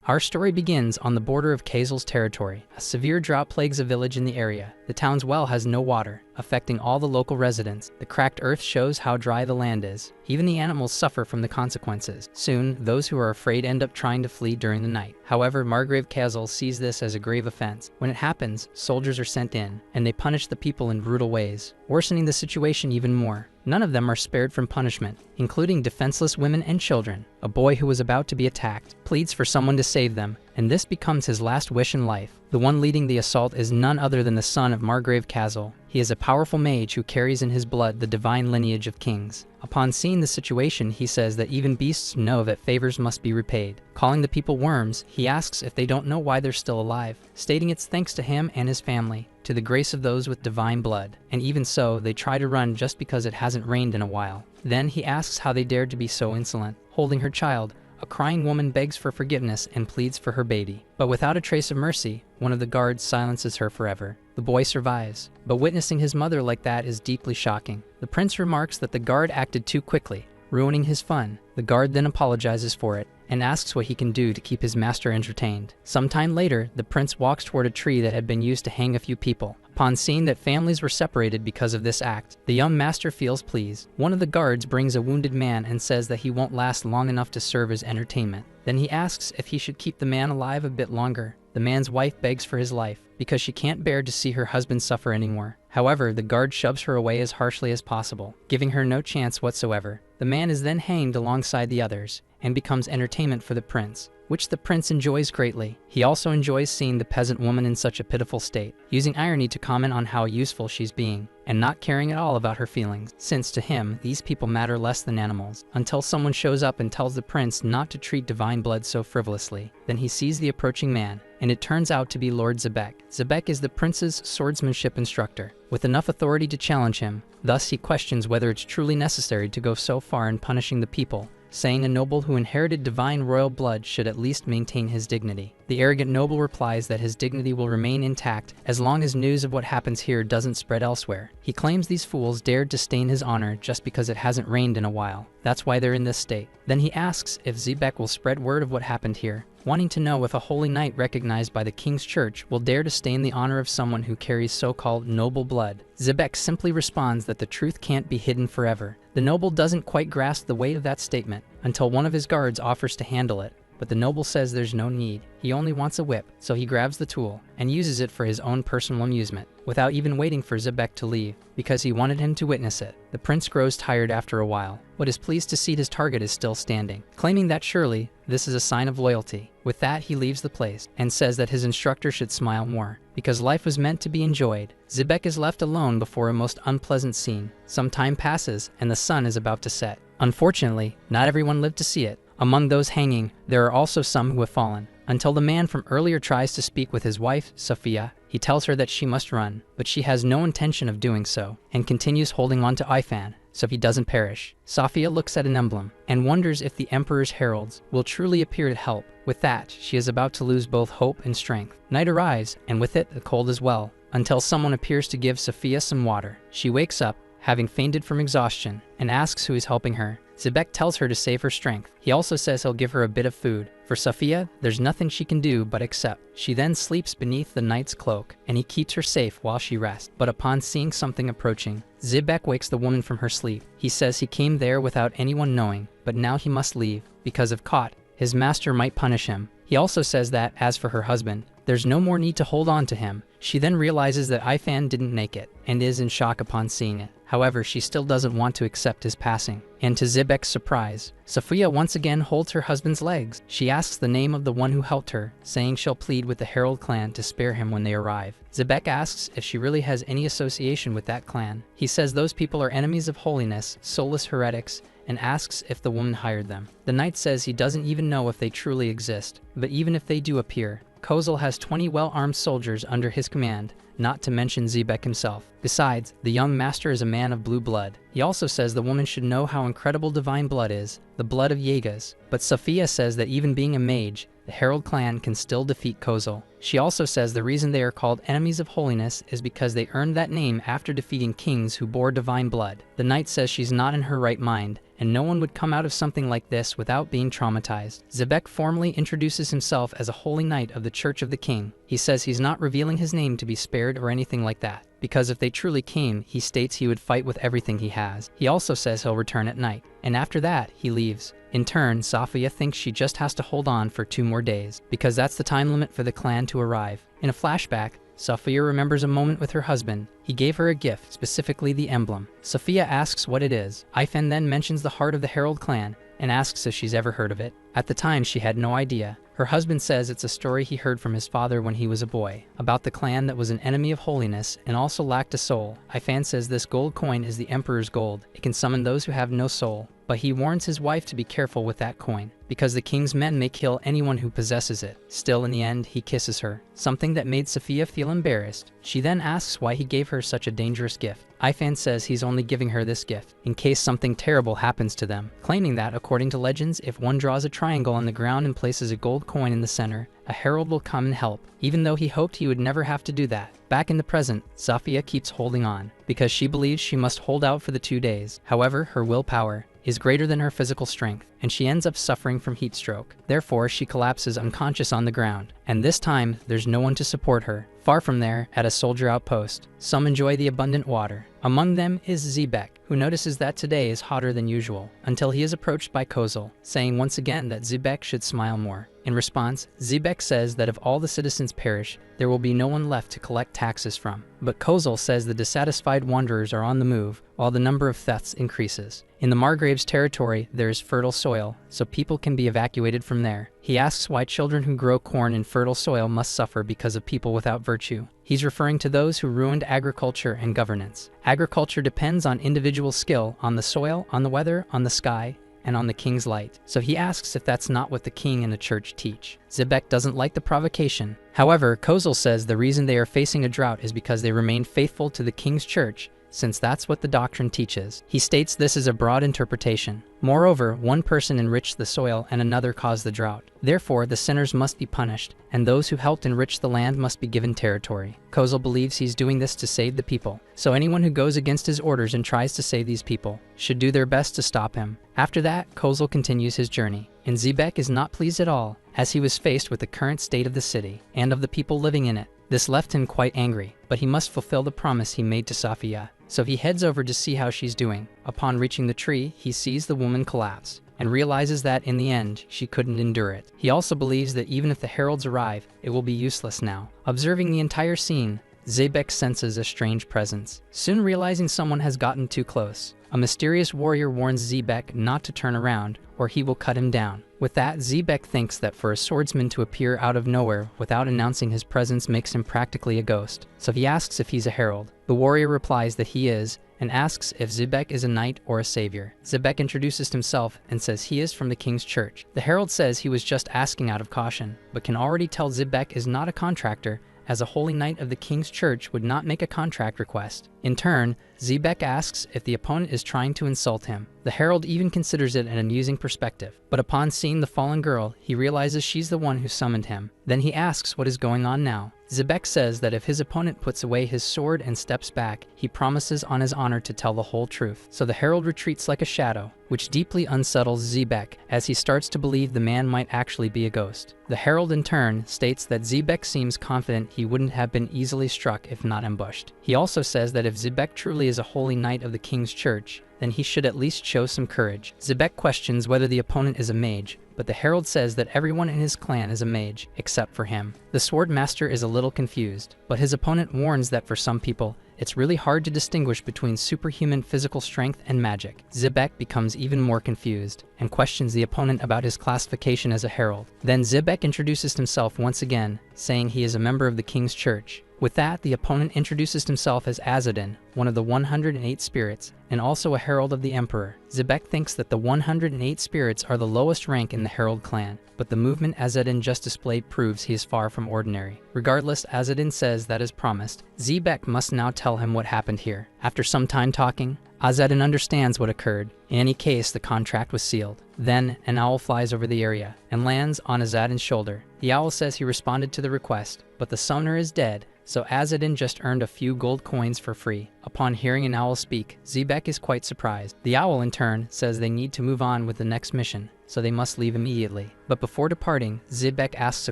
Our story begins on the border of Kazel's territory. A severe drought plagues a village in the area. The town's well has no water, affecting all the local residents. The cracked earth shows how dry the land is. Even the animals suffer from the consequences. Soon, those who are afraid end up trying to flee during the night. However, Margrave Kazel sees this as a grave offense. When it happens, soldiers are sent in, and they punish the people in brutal ways, worsening the situation even more. None of them are spared from punishment, including defenseless women and children. A boy who was about to be attacked pleads for someone to save them, and this becomes his last wish in life. The one leading the assault is none other than the son of Margrave Kazel. He is a powerful mage who carries in his blood the divine lineage of kings. Upon seeing the situation, he says that even beasts know that favors must be repaid. Calling the people worms, he asks if they don't know why they're still alive, stating it's thanks to him and his family, to the grace of those with divine blood. And even so, they try to run just because it hasn't rained in a while. Then he asks how they dared to be so insolent. Holding her child, a crying woman begs for forgiveness and pleads for her baby. But without a trace of mercy, one of the guards silences her forever. The boy survives, but witnessing his mother like that is deeply shocking. The prince remarks that the guard acted too quickly, ruining his fun. The guard then apologizes for it and asks what he can do to keep his master entertained. Sometime later, the prince walks toward a tree that had been used to hang a few people. Upon seeing that families were separated because of this act, the young master feels pleased. One of the guards brings a wounded man and says that he won't last long enough to serve as entertainment. Then he asks if he should keep the man alive a bit longer. The man's wife begs for his life because she can't bear to see her husband suffer anymore. However, the guard shoves her away as harshly as possible, giving her no chance whatsoever. The man is then hanged alongside the others and becomes entertainment for the prince, which the prince enjoys greatly. He also enjoys seeing the peasant woman in such a pitiful state, using irony to comment on how useful she's being, and not caring at all about her feelings, since to him, these people matter less than animals, until someone shows up and tells the prince not to treat divine blood so frivolously. Then he sees the approaching man, and it turns out to be Lord Zebek. Zebek is the prince's swordsmanship instructor, with enough authority to challenge him. Thus he questions whether it's truly necessary to go so far in punishing the people, saying a noble who inherited divine royal blood should at least maintain his dignity. The arrogant noble replies that his dignity will remain intact as long as news of what happens here doesn't spread elsewhere. He claims these fools dared to stain his honor just because it hasn't rained in a while. That's why they're in this state. Then he asks if Zebek will spread word of what happened here, wanting to know if a holy knight recognized by the king's church will dare to stain the honor of someone who carries so-called noble blood. Zebek simply responds that the truth can't be hidden forever. The noble doesn't quite grasp the weight of that statement until one of his guards offers to handle it, but the noble says there's no need. He only wants a whip, so he grabs the tool and uses it for his own personal amusement, without even waiting for Zebek to leave, because he wanted him to witness it. The prince grows tired after a while, but is pleased to see his target is still standing, claiming that surely this is a sign of loyalty. With that, he leaves the place and says that his instructor should smile more, because life was meant to be enjoyed. Zebek is left alone before a most unpleasant scene. Some time passes, and the sun is about to set. Unfortunately, not everyone lived to see it. Among those hanging, there are also some who have fallen. Until the man from earlier tries to speak with his wife, Sophia, he tells her that she must run, but she has no intention of doing so, and continues holding on to Ifan, so he doesn't perish. Sophia looks at an emblem, and wonders if the Emperor's heralds will truly appear to help. With that, she is about to lose both hope and strength. Night arrives, and with it, the cold as well, until someone appears to give Sophia some water. She wakes up, having fainted from exhaustion, and asks who is helping her. Zebek tells her to save her strength. He also says he'll give her a bit of food. For Sophia, there's nothing she can do but accept. She then sleeps beneath the knight's cloak, and he keeps her safe while she rests. But upon seeing something approaching, Zebek wakes the woman from her sleep. He says he came there without anyone knowing, but now he must leave, because if caught, his master might punish him. He also says that, as for her husband, there's no more need to hold on to him. She then realizes that Ifan didn't make it, and is in shock upon seeing it. However, she still doesn't want to accept his passing. And to Zebek's surprise, Sophia once again holds her husband's legs. She asks the name of the one who helped her, saying she'll plead with the Herald clan to spare him when they arrive. Zebek asks if she really has any association with that clan. He says those people are enemies of holiness, soulless heretics, and asks if the woman hired them. The knight says he doesn't even know if they truly exist, but even if they do appear, Kozel has 20 well-armed soldiers under his command, not to mention Zebek himself. Besides, the young master is a man of blue blood. He also says the woman should know how incredible divine blood is, the blood of Yegas. But Sophia says that even being a mage, the Herald clan can still defeat Kozel. She also says the reason they are called enemies of holiness is because they earned that name after defeating kings who bore divine blood. The knight says she's not in her right mind, and no one would come out of something like this without being traumatized. Xebec formally introduces himself as a holy knight of the Church of the King. He says he's not revealing his name to be spared or anything like that, because if they truly came, he states he would fight with everything he has. He also says he'll return at night, and after that, he leaves. In turn, Safiya thinks she just has to hold on for 2 more days, because that's the time limit for the clan to arrive. In a flashback, Safiya remembers a moment with her husband. He gave her a gift, specifically the emblem. Safiya asks what it is. Ifen then mentions the heart of the Herald clan and asks if she's ever heard of it. At the time, she had no idea. Her husband says it's a story he heard from his father when he was a boy, about the clan that was an enemy of holiness and also lacked a soul. Ifan says this gold coin is the Emperor's gold. It can summon those who have no soul, but he warns his wife to be careful with that coin, because the king's men may kill anyone who possesses it. Still, in the end, he kisses her, something that made Safiya feel embarrassed. She then asks why he gave her such a dangerous gift. Ifan says he's only giving her this gift in case something terrible happens to them, claiming that, according to legends, if one draws a triangle on the ground and places a gold coin in the center, a herald will come and help, even though he hoped he would never have to do that. Back in the present, Safiya keeps holding on, because she believes she must hold out for the 2 days. However, her willpower is greater than her physical strength, and she ends up suffering from heat stroke. Therefore, she collapses unconscious on the ground, and this time, there's no one to support her. Far from there, at a soldier outpost, some enjoy the abundant water. Among them is Xebec, who notices that today is hotter than usual, until he is approached by Kozel, saying once again that Xebec should smile more. In response, Xebec says that if all the citizens perish, there will be no one left to collect taxes from. But Kozel says the dissatisfied wanderers are on the move, while the number of thefts increases. In the Margrave's territory, there is fertile soil, so people can be evacuated from there. He asks why children who grow corn in fertile soil must suffer because of people without virtue. He's referring to those who ruined agriculture and governance. Agriculture depends on individual skill, on the soil, on the weather, on the sky, and on the king's light. So he asks if that's not what the king and the church teach. Xebec doesn't like the provocation. However, Kozel says the reason they are facing a drought is because they remain faithful to the king's church, since that's what the doctrine teaches. He states this is a broad interpretation. Moreover, one person enriched the soil and another caused the drought. Therefore, the sinners must be punished, and those who helped enrich the land must be given territory. Kozel believes he's doing this to save the people, so anyone who goes against his orders and tries to save these people should do their best to stop him. After that, Kozel continues his journey, and Xebec is not pleased at all, as he was faced with the current state of the city and of the people living in it. This left him quite angry, but he must fulfill the promise he made to Safiya. So he heads over to see how she's doing. Upon reaching the tree, he sees the woman collapse, and realizes that in the end, she couldn't endure it. He also believes that even if the heralds arrive, it will be useless now. Observing the entire scene, Xebec senses a strange presence. Soon realizing someone has gotten too close, a mysterious warrior warns Xebec not to turn around, or he will cut him down. With that, Xebec thinks that for a swordsman to appear out of nowhere without announcing his presence makes him practically a ghost. So he asks if he's a herald. The warrior replies that he is, and asks if Xebec is a knight or a savior. Xebec introduces himself and says he is from the king's church. The herald says he was just asking out of caution, but can already tell Xebec is not a contractor, as a holy knight of the king's church would not make a contract request. In turn, Xebec asks if the opponent is trying to insult him. The herald even considers it an amusing perspective, but upon seeing the fallen girl, he realizes she's the one who summoned him. Then he asks what is going on now. Xebec says that if his opponent puts away his sword and steps back, he promises on his honor to tell the whole truth. So the herald retreats like a shadow, which deeply unsettles Xebec as he starts to believe the man might actually be a ghost. The herald in turn states that Xebec seems confident he wouldn't have been easily struck if not ambushed. He also says that if Xebec truly is a holy knight of the king's church, then he should at least show some courage. Xebec questions whether the opponent is a mage, but the herald says that everyone in his clan is a mage, except for him. The sword master is a little confused, but his opponent warns that for some people, it's really hard to distinguish between superhuman physical strength and magic. Xebec becomes even more confused, and questions the opponent about his classification as a herald. Then Xebec introduces himself once again, saying he is a member of the king's church. With that, the opponent introduces himself as Azadin, one of the 108 spirits, and also a herald of the emperor. Xebec thinks that the 108 spirits are the lowest rank in the herald clan, but the movement Azadin just displayed proves he is far from ordinary. Regardless, Azadin says that as promised, Xebec must now tell him what happened here. After some time talking, Azadin understands what occurred. In any case, the contract was sealed. Then, an owl flies over the area and lands on Azadin's shoulder. The owl says he responded to the request, but the summoner is dead, so Azadin just earned a few gold coins for free. Upon hearing an owl speak, Xebec is quite surprised. The owl, in turn, says they need to move on with the next mission, so they must leave immediately. But before departing, Xebec asks a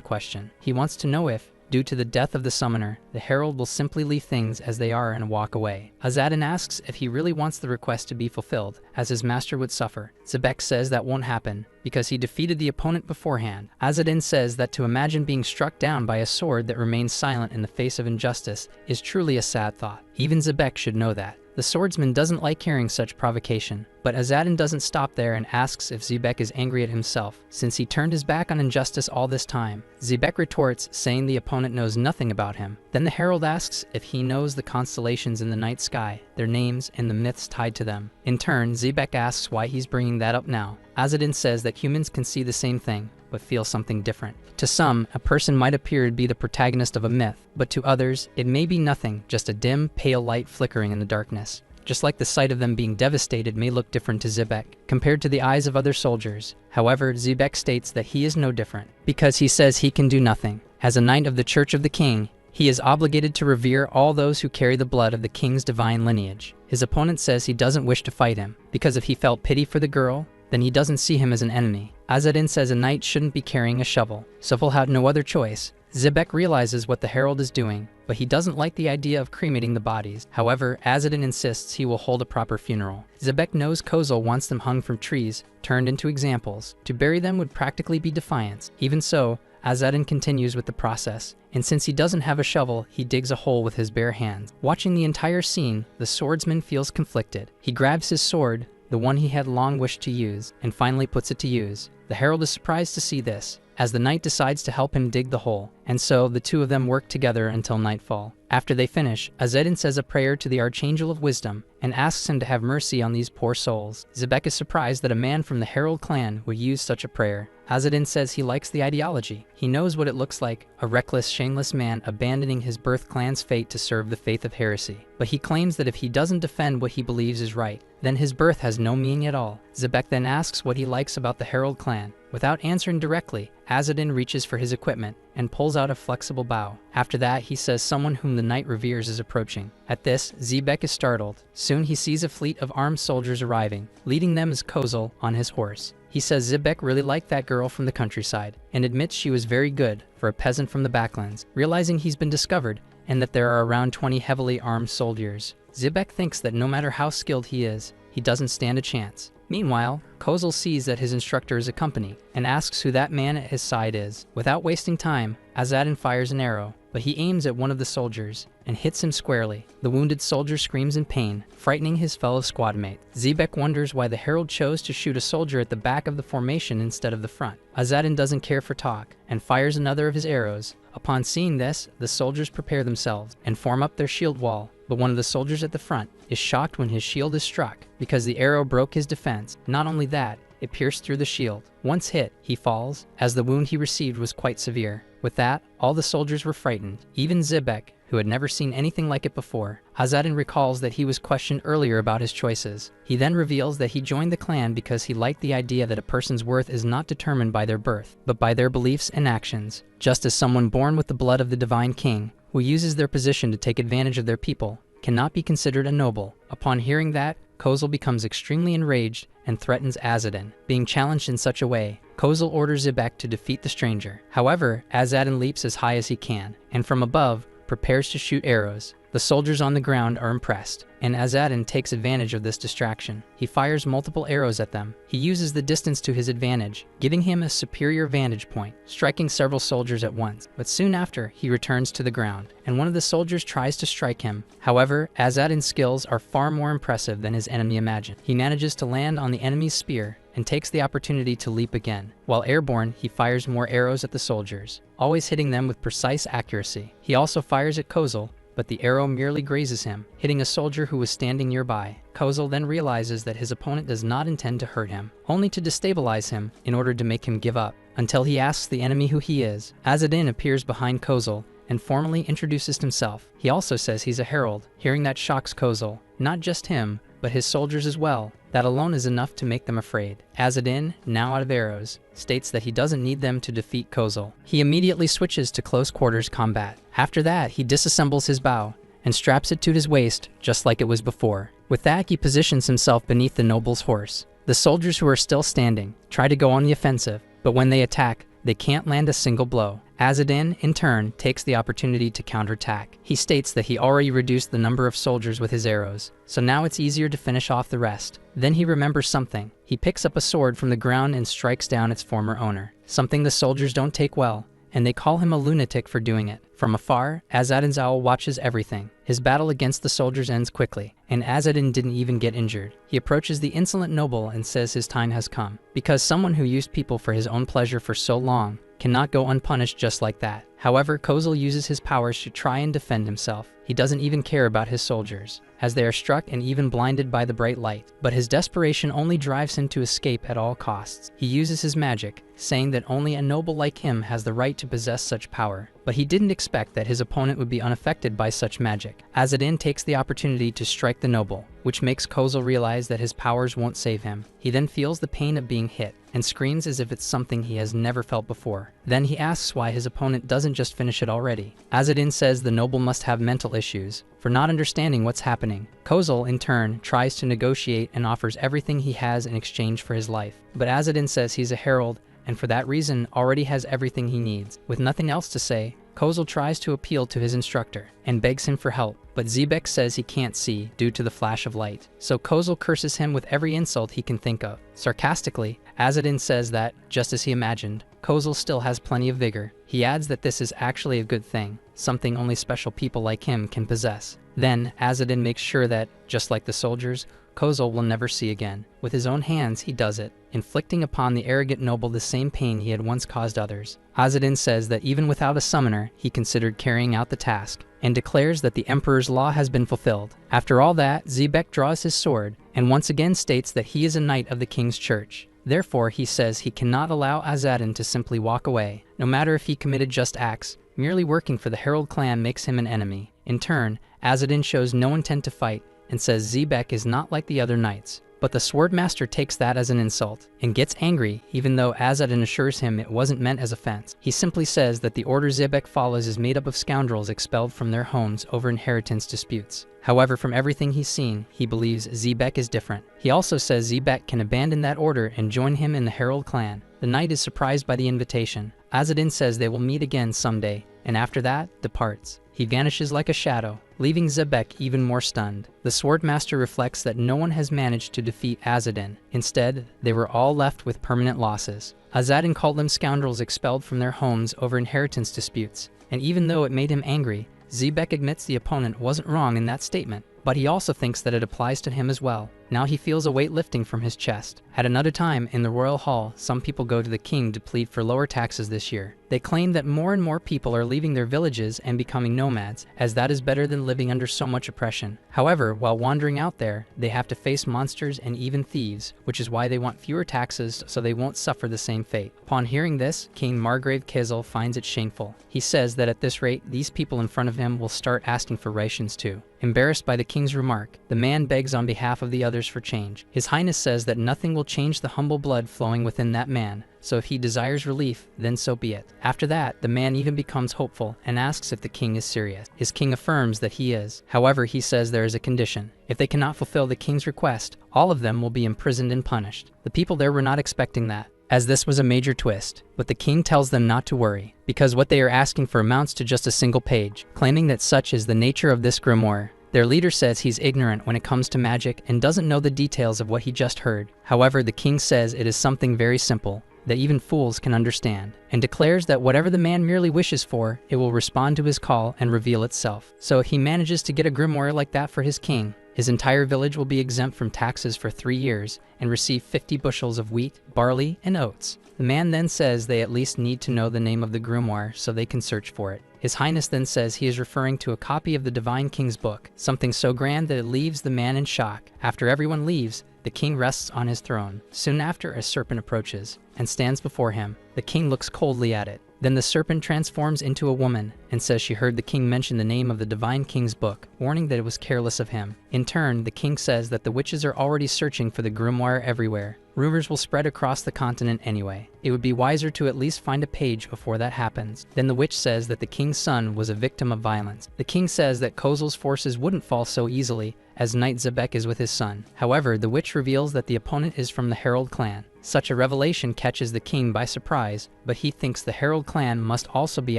question. He wants to know if, due to the death of the summoner, the herald will simply leave things as they are and walk away. Azadin asks if he really wants the request to be fulfilled, as his master would suffer. Xebec says that won't happen, because he defeated the opponent beforehand. Azadin says that to imagine being struck down by a sword that remains silent in the face of injustice is truly a sad thought. Even Xebec should know that. The swordsman doesn't like hearing such provocation, but Azadin doesn't stop there and asks if Xebec is angry at himself, since he turned his back on injustice all this time. Xebec retorts, saying the opponent knows nothing about him. Then the herald asks if he knows the constellations in the night sky, their names, and the myths tied to them. In turn, Xebec asks why he's bringing that up now. Azadin says that humans can see the same thing, but feel something different. To some, a person might appear to be the protagonist of a myth, but to others, it may be nothing, just a dim, pale light flickering in the darkness. Just like the sight of them being devastated may look different to Xebec, compared to the eyes of other soldiers. However, Xebec states that he is no different, because he says he can do nothing. As a knight of the Church of the King, he is obligated to revere all those who carry the blood of the king's divine lineage. His opponent says he doesn't wish to fight him, because if he felt pity for the girl, then he doesn't see him as an enemy. Azadin says a knight shouldn't be carrying a shovel, so he'll have no other choice. Xebec realizes what the herald is doing, but he doesn't like the idea of cremating the bodies. However, Azadin insists he will hold a proper funeral. Xebec knows Kozel wants them hung from trees, turned into examples. To bury them would practically be defiance. Even so, Azadin continues with the process, and since he doesn't have a shovel, he digs a hole with his bare hands. Watching the entire scene, the swordsman feels conflicted. He grabs his sword, the one he had long wished to use, and finally puts it to use. The herald is surprised to see this, as the knight decides to help him dig the hole, and so the two of them work together until nightfall. After they finish, Azadin says a prayer to the Archangel of Wisdom and asks him to have mercy on these poor souls. Xebec is surprised that a man from the Herald clan would use such a prayer. Azadin says he likes the ideology. He knows what it looks like, a reckless, shameless man abandoning his birth clan's fate to serve the faith of heresy. But he claims that if he doesn't defend what he believes is right, then his birth has no meaning at all. Xebec then asks what he likes about the Herald clan. Without answering directly, Azadin reaches for his equipment and pulls out a flexible bow. After that, he says someone whom the knight reveres is approaching. At this, Xebec is startled. Soon he sees a fleet of armed soldiers arriving. Leading them is Kozel on his horse. He says Xebec really liked that girl from the countryside and admits she was very good for a peasant from the backlands. Realizing he's been discovered and that there are around 20 heavily armed soldiers, Xebec thinks that no matter how skilled he is, he doesn't stand a chance. Meanwhile, Kozel sees that his instructor is a company and asks who that man at his side is. Without wasting time, Azadin fires an arrow, but he aims at one of the soldiers and hits him squarely. The wounded soldier screams in pain, frightening his fellow squadmate. Xebec wonders why the herald chose to shoot a soldier at the back of the formation instead of the front. Azadin doesn't care for talk and fires another of his arrows. Upon seeing this, the soldiers prepare themselves and form up their shield wall. But one of the soldiers at the front is shocked when his shield is struck because the arrow broke his defense. Not only that, it pierced through the shield. Once hit, he falls, as the wound he received was quite severe. With that, all the soldiers were frightened, even Xebec, who had never seen anything like it before. Azadin recalls that he was questioned earlier about his choices. He then reveals that he joined the clan because he liked the idea that a person's worth is not determined by their birth, but by their beliefs and actions. Just as someone born with the blood of the divine king, who uses their position to take advantage of their people, cannot be considered a noble. Upon hearing that, Kozel becomes extremely enraged and threatens Azadin. Being challenged in such a way, Kozel orders Xebec to defeat the stranger. However, Azadin leaps as high as he can, and from above, prepares to shoot arrows. The soldiers on the ground are impressed, and Azadin takes advantage of this distraction. He fires multiple arrows at them. He uses the distance to his advantage, giving him a superior vantage point, striking several soldiers at once. But soon after, he returns to the ground, and one of the soldiers tries to strike him. However, Azadin's skills are far more impressive than his enemy imagined. He manages to land on the enemy's spear and takes the opportunity to leap again. While airborne, he fires more arrows at the soldiers, always hitting them with precise accuracy. He also fires at Kozel, but the arrow merely grazes him, hitting a soldier who was standing nearby. Kozel then realizes that his opponent does not intend to hurt him, only to destabilize him in order to make him give up, until he asks the enemy who he is. Azadin appears behind Kozel and formally introduces himself. He also says he's a herald. Hearing that shocks Kozel, not just him, but his soldiers as well. That alone is enough to make them afraid. Azadin, now out of arrows, states that he doesn't need them to defeat Kozel. He immediately switches to close quarters combat. After that, he disassembles his bow and straps it to his waist just like it was before. With that, he positions himself beneath the noble's horse. The soldiers who are still standing try to go on the offensive, but when they attack, they can't land a single blow. Azadin, in turn, takes the opportunity to counterattack. He states that he already reduced the number of soldiers with his arrows, so now it's easier to finish off the rest. Then he remembers something. He picks up a sword from the ground and strikes down its former owner, something the soldiers don't take well, and they call him a lunatic for doing it. From afar, Azadin's owl watches everything. His battle against the soldiers ends quickly, and Azadin didn't even get injured. He approaches the insolent noble and says his time has come, because someone who used people for his own pleasure for so long cannot go unpunished just like that. However, Kozel uses his powers to try and defend himself. He doesn't even care about his soldiers, as they are struck and even blinded by the bright light. But his desperation only drives him to escape at all costs. He uses his magic, saying that only a noble like him has the right to possess such power. But he didn't expect that his opponent would be unaffected by such magic. Azadin takes the opportunity to strike the noble, which makes Kozel realize that his powers won't save him. He then feels the pain of being hit, and screams as if it's something he has never felt before. Then he asks why his opponent doesn't just finish it already. Azadin says the noble must have mental issues for not understanding what's happening. Kozel, in turn, tries to negotiate and offers everything he has in exchange for his life. But Azadin says he's a herald, and for that reason already has everything he needs. With nothing else to say, Kozel tries to appeal to his instructor and begs him for help, but Xebec says he can't see due to the flash of light. So Kozel curses him with every insult he can think of. Sarcastically, Azadin says that, just as he imagined, Kozel still has plenty of vigor. He adds that this is actually a good thing, something only special people like him can possess. Then, Azadin makes sure that, just like the soldiers, Kozel will never see again. With his own hands, he does it, inflicting upon the arrogant noble the same pain he had once caused others. Azadin says that even without a summoner, he considered carrying out the task, and declares that the Emperor's law has been fulfilled. After all that, Xebec draws his sword, and once again states that he is a knight of the king's church. Therefore, he says he cannot allow Azadin to simply walk away. No matter if he committed just acts, merely working for the Herald clan makes him an enemy. In turn, Azadin shows no intent to fight, and says Xebec is not like the other knights. But the Swordmaster takes that as an insult, and gets angry even though Azadin assures him it wasn't meant as offense. He simply says that the order Xebec follows is made up of scoundrels expelled from their homes over inheritance disputes. However, from everything he's seen, he believes Xebec is different. He also says Xebec can abandon that order and join him in the Herald clan. The knight is surprised by the invitation. Azadin says they will meet again someday, and after that, departs. He vanishes like a shadow, leaving Xebec even more stunned. The Swordmaster reflects that no one has managed to defeat Azadin. Instead, they were all left with permanent losses. Azadin called them scoundrels expelled from their homes over inheritance disputes, and even though it made him angry, Xebec admits the opponent wasn't wrong in that statement, but he also thinks that it applies to him as well. Now he feels a weight lifting from his chest. At another time, in the royal hall, some people go to the king to plead for lower taxes this year. They claim that more and more people are leaving their villages and becoming nomads, as that is better than living under so much oppression. However, while wandering out there, they have to face monsters and even thieves, which is why they want fewer taxes so they won't suffer the same fate. Upon hearing this, King Margrave Kizel finds it shameful. He says that at this rate, these people in front of him will start asking for rations too. Embarrassed by the king's remark, the man begs on behalf of the others for change. His Highness says that nothing will change the humble blood flowing within that man, so if he desires relief, then so be it. After that, the man even becomes hopeful and asks if the king is serious. His king affirms that he is. However, he says there is a condition. If they cannot fulfill the king's request, all of them will be imprisoned and punished. The people there were not expecting that, as this was a major twist, but the king tells them not to worry, because what they are asking for amounts to just a single page, claiming that such is the nature of this grimoire. Their leader says he's ignorant when it comes to magic and doesn't know the details of what he just heard. However, the king says it is something very simple, that even fools can understand, and declares that whatever the man merely wishes for, it will respond to his call and reveal itself. So if he manages to get a grimoire like that for his king, his entire village will be exempt from taxes for 3 years and receive 50 bushels of wheat, barley, and oats. The man then says they at least need to know the name of the grimoire so they can search for it. His Highness then says he is referring to a copy of the Divine King's book, something so grand that it leaves the man in shock. After everyone leaves, the king rests on his throne. Soon after, a serpent approaches and stands before him. The king looks coldly at it. Then the serpent transforms into a woman and says she heard the king mention the name of the divine king's book, warning that it was careless of him. In turn, the king says that the witches are already searching for the grimoire everywhere. Rumors will spread across the continent anyway. It would be wiser to at least find a page before that happens. Then the witch says that the king's son was a victim of violence. The king says that Kozel's forces wouldn't fall so easily, as Knight Zebek is with his son. However, the witch reveals that the opponent is from the Herald clan. Such a revelation catches the king by surprise, but he thinks the Herald clan must also be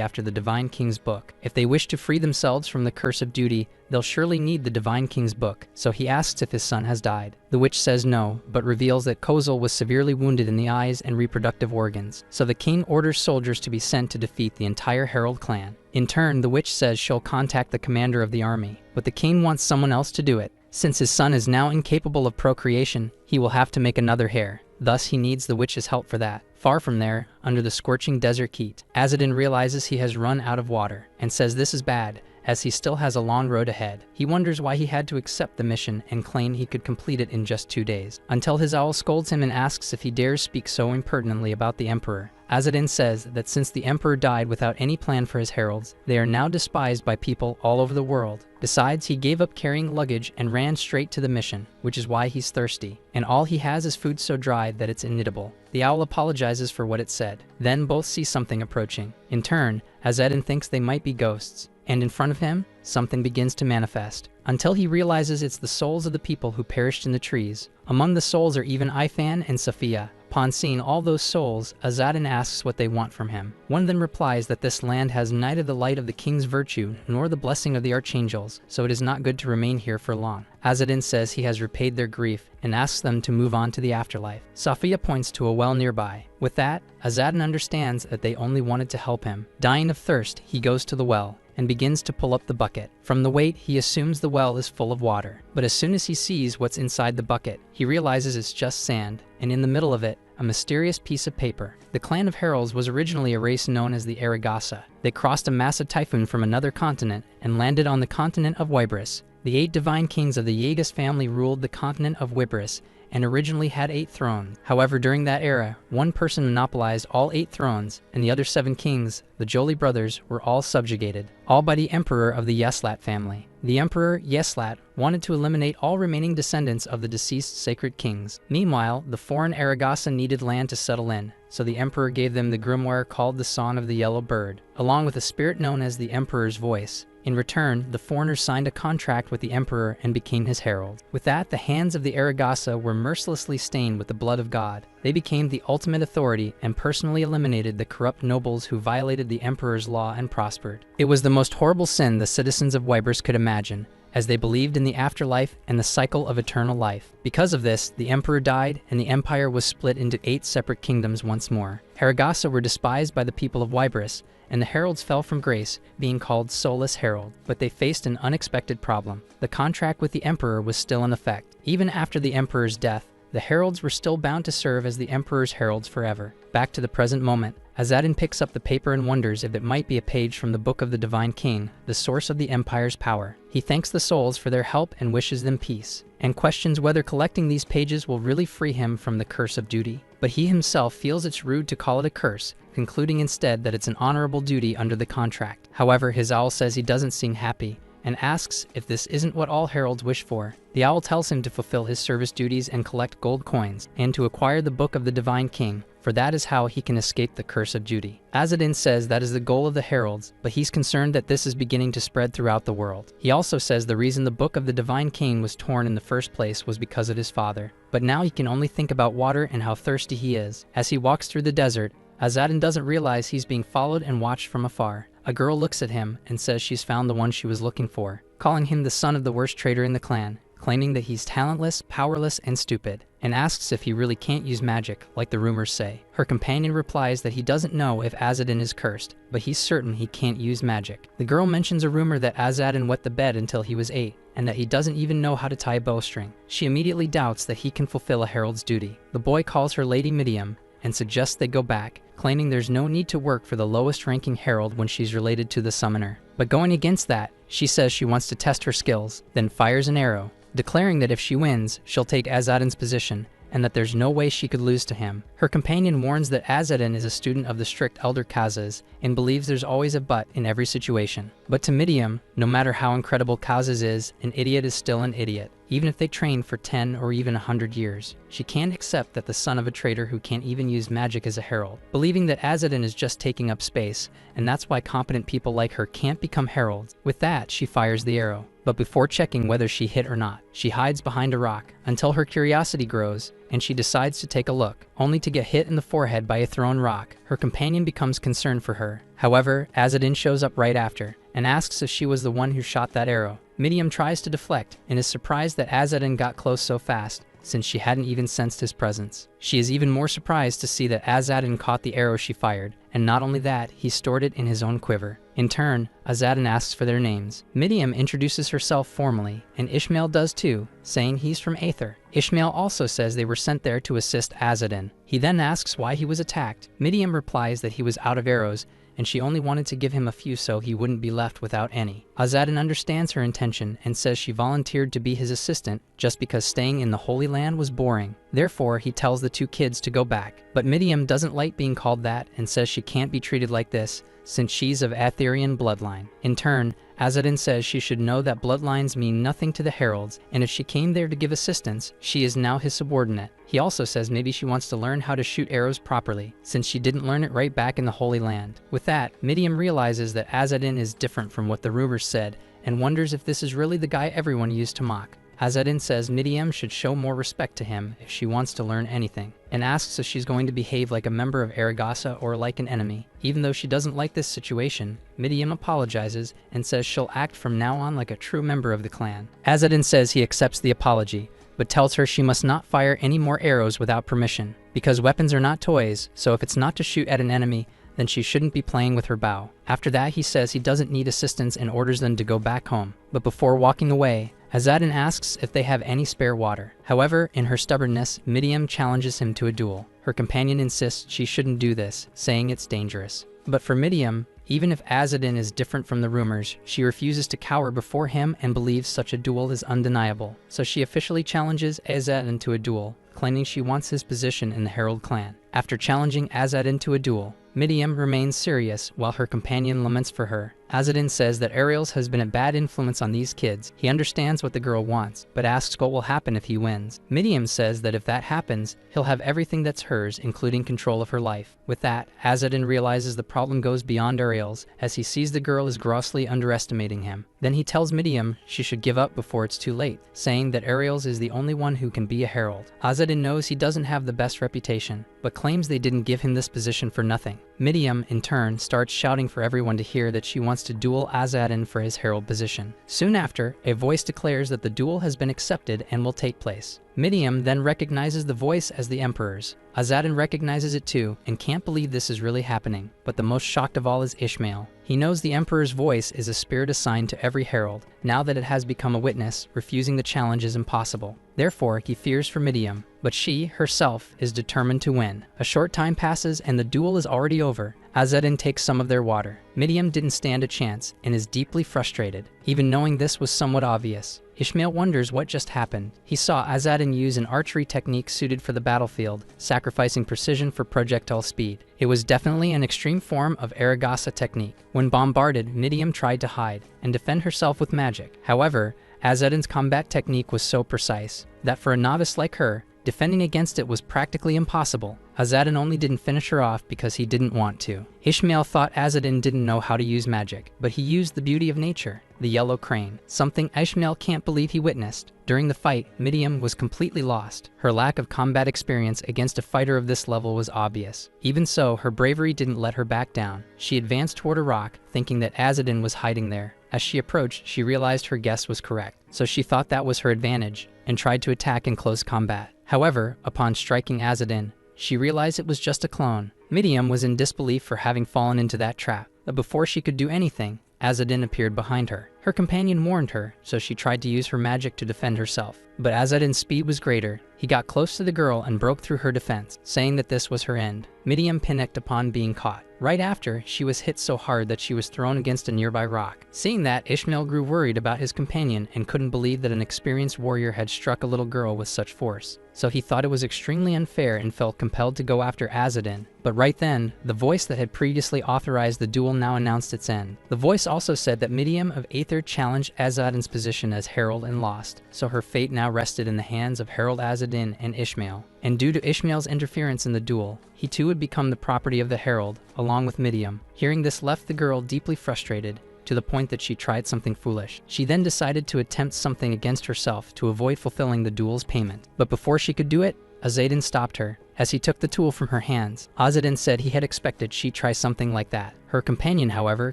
after the Divine King's book. If they wish to free themselves from the curse of duty, they'll surely need the Divine King's book, so he asks if his son has died. The witch says no, but reveals that Kozel was severely wounded in the eyes and reproductive organs, so the king orders soldiers to be sent to defeat the entire Herald clan. In turn, the witch says she'll contact the commander of the army, but the king wants someone else to do it. Since his son is now incapable of procreation, he will have to make another heir. Thus, he needs the witch's help for that. Far from there, under the scorching desert heat, Azadin realizes he has run out of water, and says this is bad, as he still has a long road ahead. He wonders why he had to accept the mission and claim he could complete it in just 2 days, until his owl scolds him and asks if he dares speak so impertinently about the emperor. Azadin says that since the emperor died without any plan for his heralds, they are now despised by people all over the world. Besides, he gave up carrying luggage and ran straight to the mission, which is why he's thirsty, and all he has is food so dry that it's ineatable. The owl apologizes for what it said. Then both see something approaching. In turn, Azadin thinks they might be ghosts, and in front of him, something begins to manifest, until he realizes it's the souls of the people who perished in the trees. Among the souls are even Ifan and Safiya. Upon seeing all those souls, Azadin asks what they want from him. One of them replies that this land has neither the light of the king's virtue nor the blessing of the archangels, so it is not good to remain here for long. Azadin says he has repaid their grief and asks them to move on to the afterlife. Safiya points to a well nearby. With that, Azadin understands that they only wanted to help him. Dying of thirst, he goes to the well and begins to pull up the bucket. From the weight, he assumes the well is full of water. But as soon as he sees what's inside the bucket, he realizes it's just sand, and in the middle of it, a mysterious piece of paper. The clan of heralds was originally a race known as the Aragasa. They crossed a massive typhoon from another continent and landed on the continent of Wybris. The 8 divine kings of the Yagas family ruled the continent of Wybris and originally had 8 thrones. However, during that era, one person monopolized all 8 thrones, and the other 7 kings, the Jolie brothers, were all subjugated, all by the emperor of the Yeslat family. The emperor, Yeslat, wanted to eliminate all remaining descendants of the deceased sacred kings. Meanwhile, the foreign Aragasa needed land to settle in, so the emperor gave them the grimoire called the Song of the Yellow Bird, along with a spirit known as the Emperor's Voice. In return, the foreigners signed a contract with the emperor and became his herald. With that, the hands of the Aragasa were mercilessly stained with the blood of God. They became the ultimate authority and personally eliminated the corrupt nobles who violated the emperor's law and prospered. It was the most horrible sin the citizens of Wybris could imagine, as they believed in the afterlife and the cycle of eternal life. Because of this, the emperor died and the empire was split into 8 separate kingdoms once more. Aragasa were despised by the people of Wybris, and the heralds fell from grace, being called soulless herald. But they faced an unexpected problem. The contract with the emperor was still in effect. Even after the emperor's death, the heralds were still bound to serve as the emperor's heralds forever. Back to the present moment, Azadin picks up the paper and wonders if it might be a page from the Book of the Divine King, the source of the empire's power. He thanks the souls for their help and wishes them peace, and questions whether collecting these pages will really free him from the curse of duty. But he himself feels it's rude to call it a curse, concluding instead that it's an honorable duty under the contract. However, his owl says he doesn't seem happy, and asks if this isn't what all heralds wish for. The owl tells him to fulfill his service duties and collect gold coins, and to acquire the Book of the Divine King, for that is how he can escape the curse of duty. Azadin says that is the goal of the heralds, but he's concerned that this is beginning to spread throughout the world. He also says the reason the Book of the Divine King was torn in the first place was because of his father. But now he can only think about water and how thirsty he is. As he walks through the desert, Azadin doesn't realize he's being followed and watched from afar. A girl looks at him and says she's found the one she was looking for, calling him the son of the worst traitor in the clan, claiming that he's talentless, powerless, and stupid, and asks if he really can't use magic, like the rumors say. Her companion replies that he doesn't know if Azadin is cursed, but he's certain he can't use magic. The girl mentions a rumor that Azadin wet the bed until he was 8, and that he doesn't even know how to tie a bowstring. She immediately doubts that he can fulfill a herald's duty. The boy calls her Lady Midiam, and suggests they go back, claiming there's no need to work for the lowest ranking herald when she's related to the summoner. But going against that, she says she wants to test her skills, then fires an arrow, declaring that if she wins, she'll take Azadin's position and that there's no way she could lose to him. Her companion warns that Azadin is a student of the strict elder Kazas and believes there's always a but in every situation. But to Midiam, no matter how incredible Kazas is, an idiot is still an idiot, even if they train for 10 or even 100 years. She can't accept that the son of a traitor who can't even use magic is a herald, believing that Azadin is just taking up space, and that's why competent people like her can't become heralds. With that, she fires the arrow. But before checking whether she hit or not, she hides behind a rock until her curiosity grows and she decides to take a look, only to get hit in the forehead by a thrown rock. Her companion becomes concerned for her. However, Azadin shows up right after and asks if she was the one who shot that arrow. Midiam tries to deflect and is surprised that Azadin got close so fast, since she hadn't even sensed his presence. She is even more surprised to see that Azadin caught the arrow she fired, and not only that, he stored it in his own quiver. In turn, Azadin asks for their names. Midiam introduces herself formally, and Ishmael does too, saying he's from Aether. Ishmael also says they were sent there to assist Azadin. He then asks why he was attacked. Midiam replies that he was out of arrows, and she only wanted to give him a few so he wouldn't be left without any. Azadin understands her intention and says she volunteered to be his assistant just because staying in the Holy Land was boring. Therefore, he tells the two kids to go back. But Midiam doesn't like being called that and says she can't be treated like this since she's of Aetherian bloodline. In turn, Azadin says she should know that bloodlines mean nothing to the heralds, and if she came there to give assistance, she is now his subordinate. He also says maybe she wants to learn how to shoot arrows properly, since she didn't learn it right back in the Holy Land. With that, Midiam realizes that Azadin is different from what the rumors said, and wonders if this is really the guy everyone used to mock. Azadin says Midiam should show more respect to him if she wants to learn anything, and asks if she's going to behave like a member of Aragasa or like an enemy. Even though she doesn't like this situation, Midiam apologizes and says she'll act from now on like a true member of the clan. Azadin says he accepts the apology, but tells her she must not fire any more arrows without permission, because weapons are not toys, so if it's not to shoot at an enemy, then she shouldn't be playing with her bow. After that, he says he doesn't need assistance and orders them to go back home. But before walking away, Azadin asks if they have any spare water. However, in her stubbornness, Midiam challenges him to a duel. Her companion insists she shouldn't do this, saying it's dangerous. But for Midiam, even if Azadin is different from the rumors, she refuses to cower before him and believes such a duel is undeniable. So she officially challenges Azadin to a duel, claiming she wants his position in the Herald clan. After challenging Azadin to a duel, Midiam remains serious while her companion laments for her. Azadin says that Ariels has been a bad influence on these kids. He understands what the girl wants, but asks what will happen if he wins. Midiam says that if that happens, he'll have everything that's hers, including control of her life. With that, Azadin realizes the problem goes beyond Ariels, as he sees the girl is grossly underestimating him. Then he tells Midiam she should give up before it's too late, saying that Ariels is the only one who can be a herald. Azadin knows he doesn't have the best reputation, but claims they didn't give him this position for nothing. Midiam, in turn, starts shouting for everyone to hear that she wants to duel Azadin for his herald position. Soon after, a voice declares that the duel has been accepted and will take place. Midiam then recognizes the voice as the Emperor's. Azadin recognizes it too, and can't believe this is really happening. But the most shocked of all is Ishmael. He knows the Emperor's voice is a spirit assigned to every herald. Now that it has become a witness, refusing the challenge is impossible. Therefore, he fears for Midiam, but she, herself, is determined to win. A short time passes and the duel is already over. Azadin takes some of their water. Midiam didn't stand a chance and is deeply frustrated, even knowing this was somewhat obvious. Ishmael wonders what just happened. He saw Azadin use an archery technique suited for the battlefield, sacrificing precision for projectile speed. It was definitely an extreme form of Aragasa technique. When bombarded, Midiam tried to hide and defend herself with magic. However, Azadin's combat technique was so precise that for a novice like her, defending against it was practically impossible. Azadin only didn't finish her off because he didn't want to. Ishmael thought Azadin didn't know how to use magic, but he used the beauty of nature, the yellow crane, something Ishmael can't believe he witnessed. During the fight, Midiam was completely lost. Her lack of combat experience against a fighter of this level was obvious. Even so, her bravery didn't let her back down. She advanced toward a rock, thinking that Azadin was hiding there. As she approached, she realized her guess was correct, so she thought that was her advantage, and tried to attack in close combat. However, upon striking Azadin, she realized it was just a clone. Midiam was in disbelief for having fallen into that trap, but before she could do anything, Azadin appeared behind her. Her companion warned her, so she tried to use her magic to defend herself. But Azadin's speed was greater. He got close to the girl and broke through her defense, saying that this was her end. Midian panicked upon being caught. Right after, she was hit so hard that she was thrown against a nearby rock. Seeing that, Ishmael grew worried about his companion and couldn't believe that an experienced warrior had struck a little girl with such force. So he thought it was extremely unfair and felt compelled to go after Azadin. But right then, the voice that had previously authorized the duel now announced its end. The voice also said that Midian of Aether challenged Azadin's position as herald and lost, so her fate now rested in the hands of Herald Azadin and Ishmael. And due to Ishmael's interference in the duel, he too would become the property of the herald, along with Midian. Hearing this left the girl deeply frustrated, to the point that she tried something foolish. She then decided to attempt something against herself to avoid fulfilling the duel's payment. But before she could do it, Azadin stopped her. As he took the tool from her hands, Azadin said he had expected she'd try something like that. Her companion, however,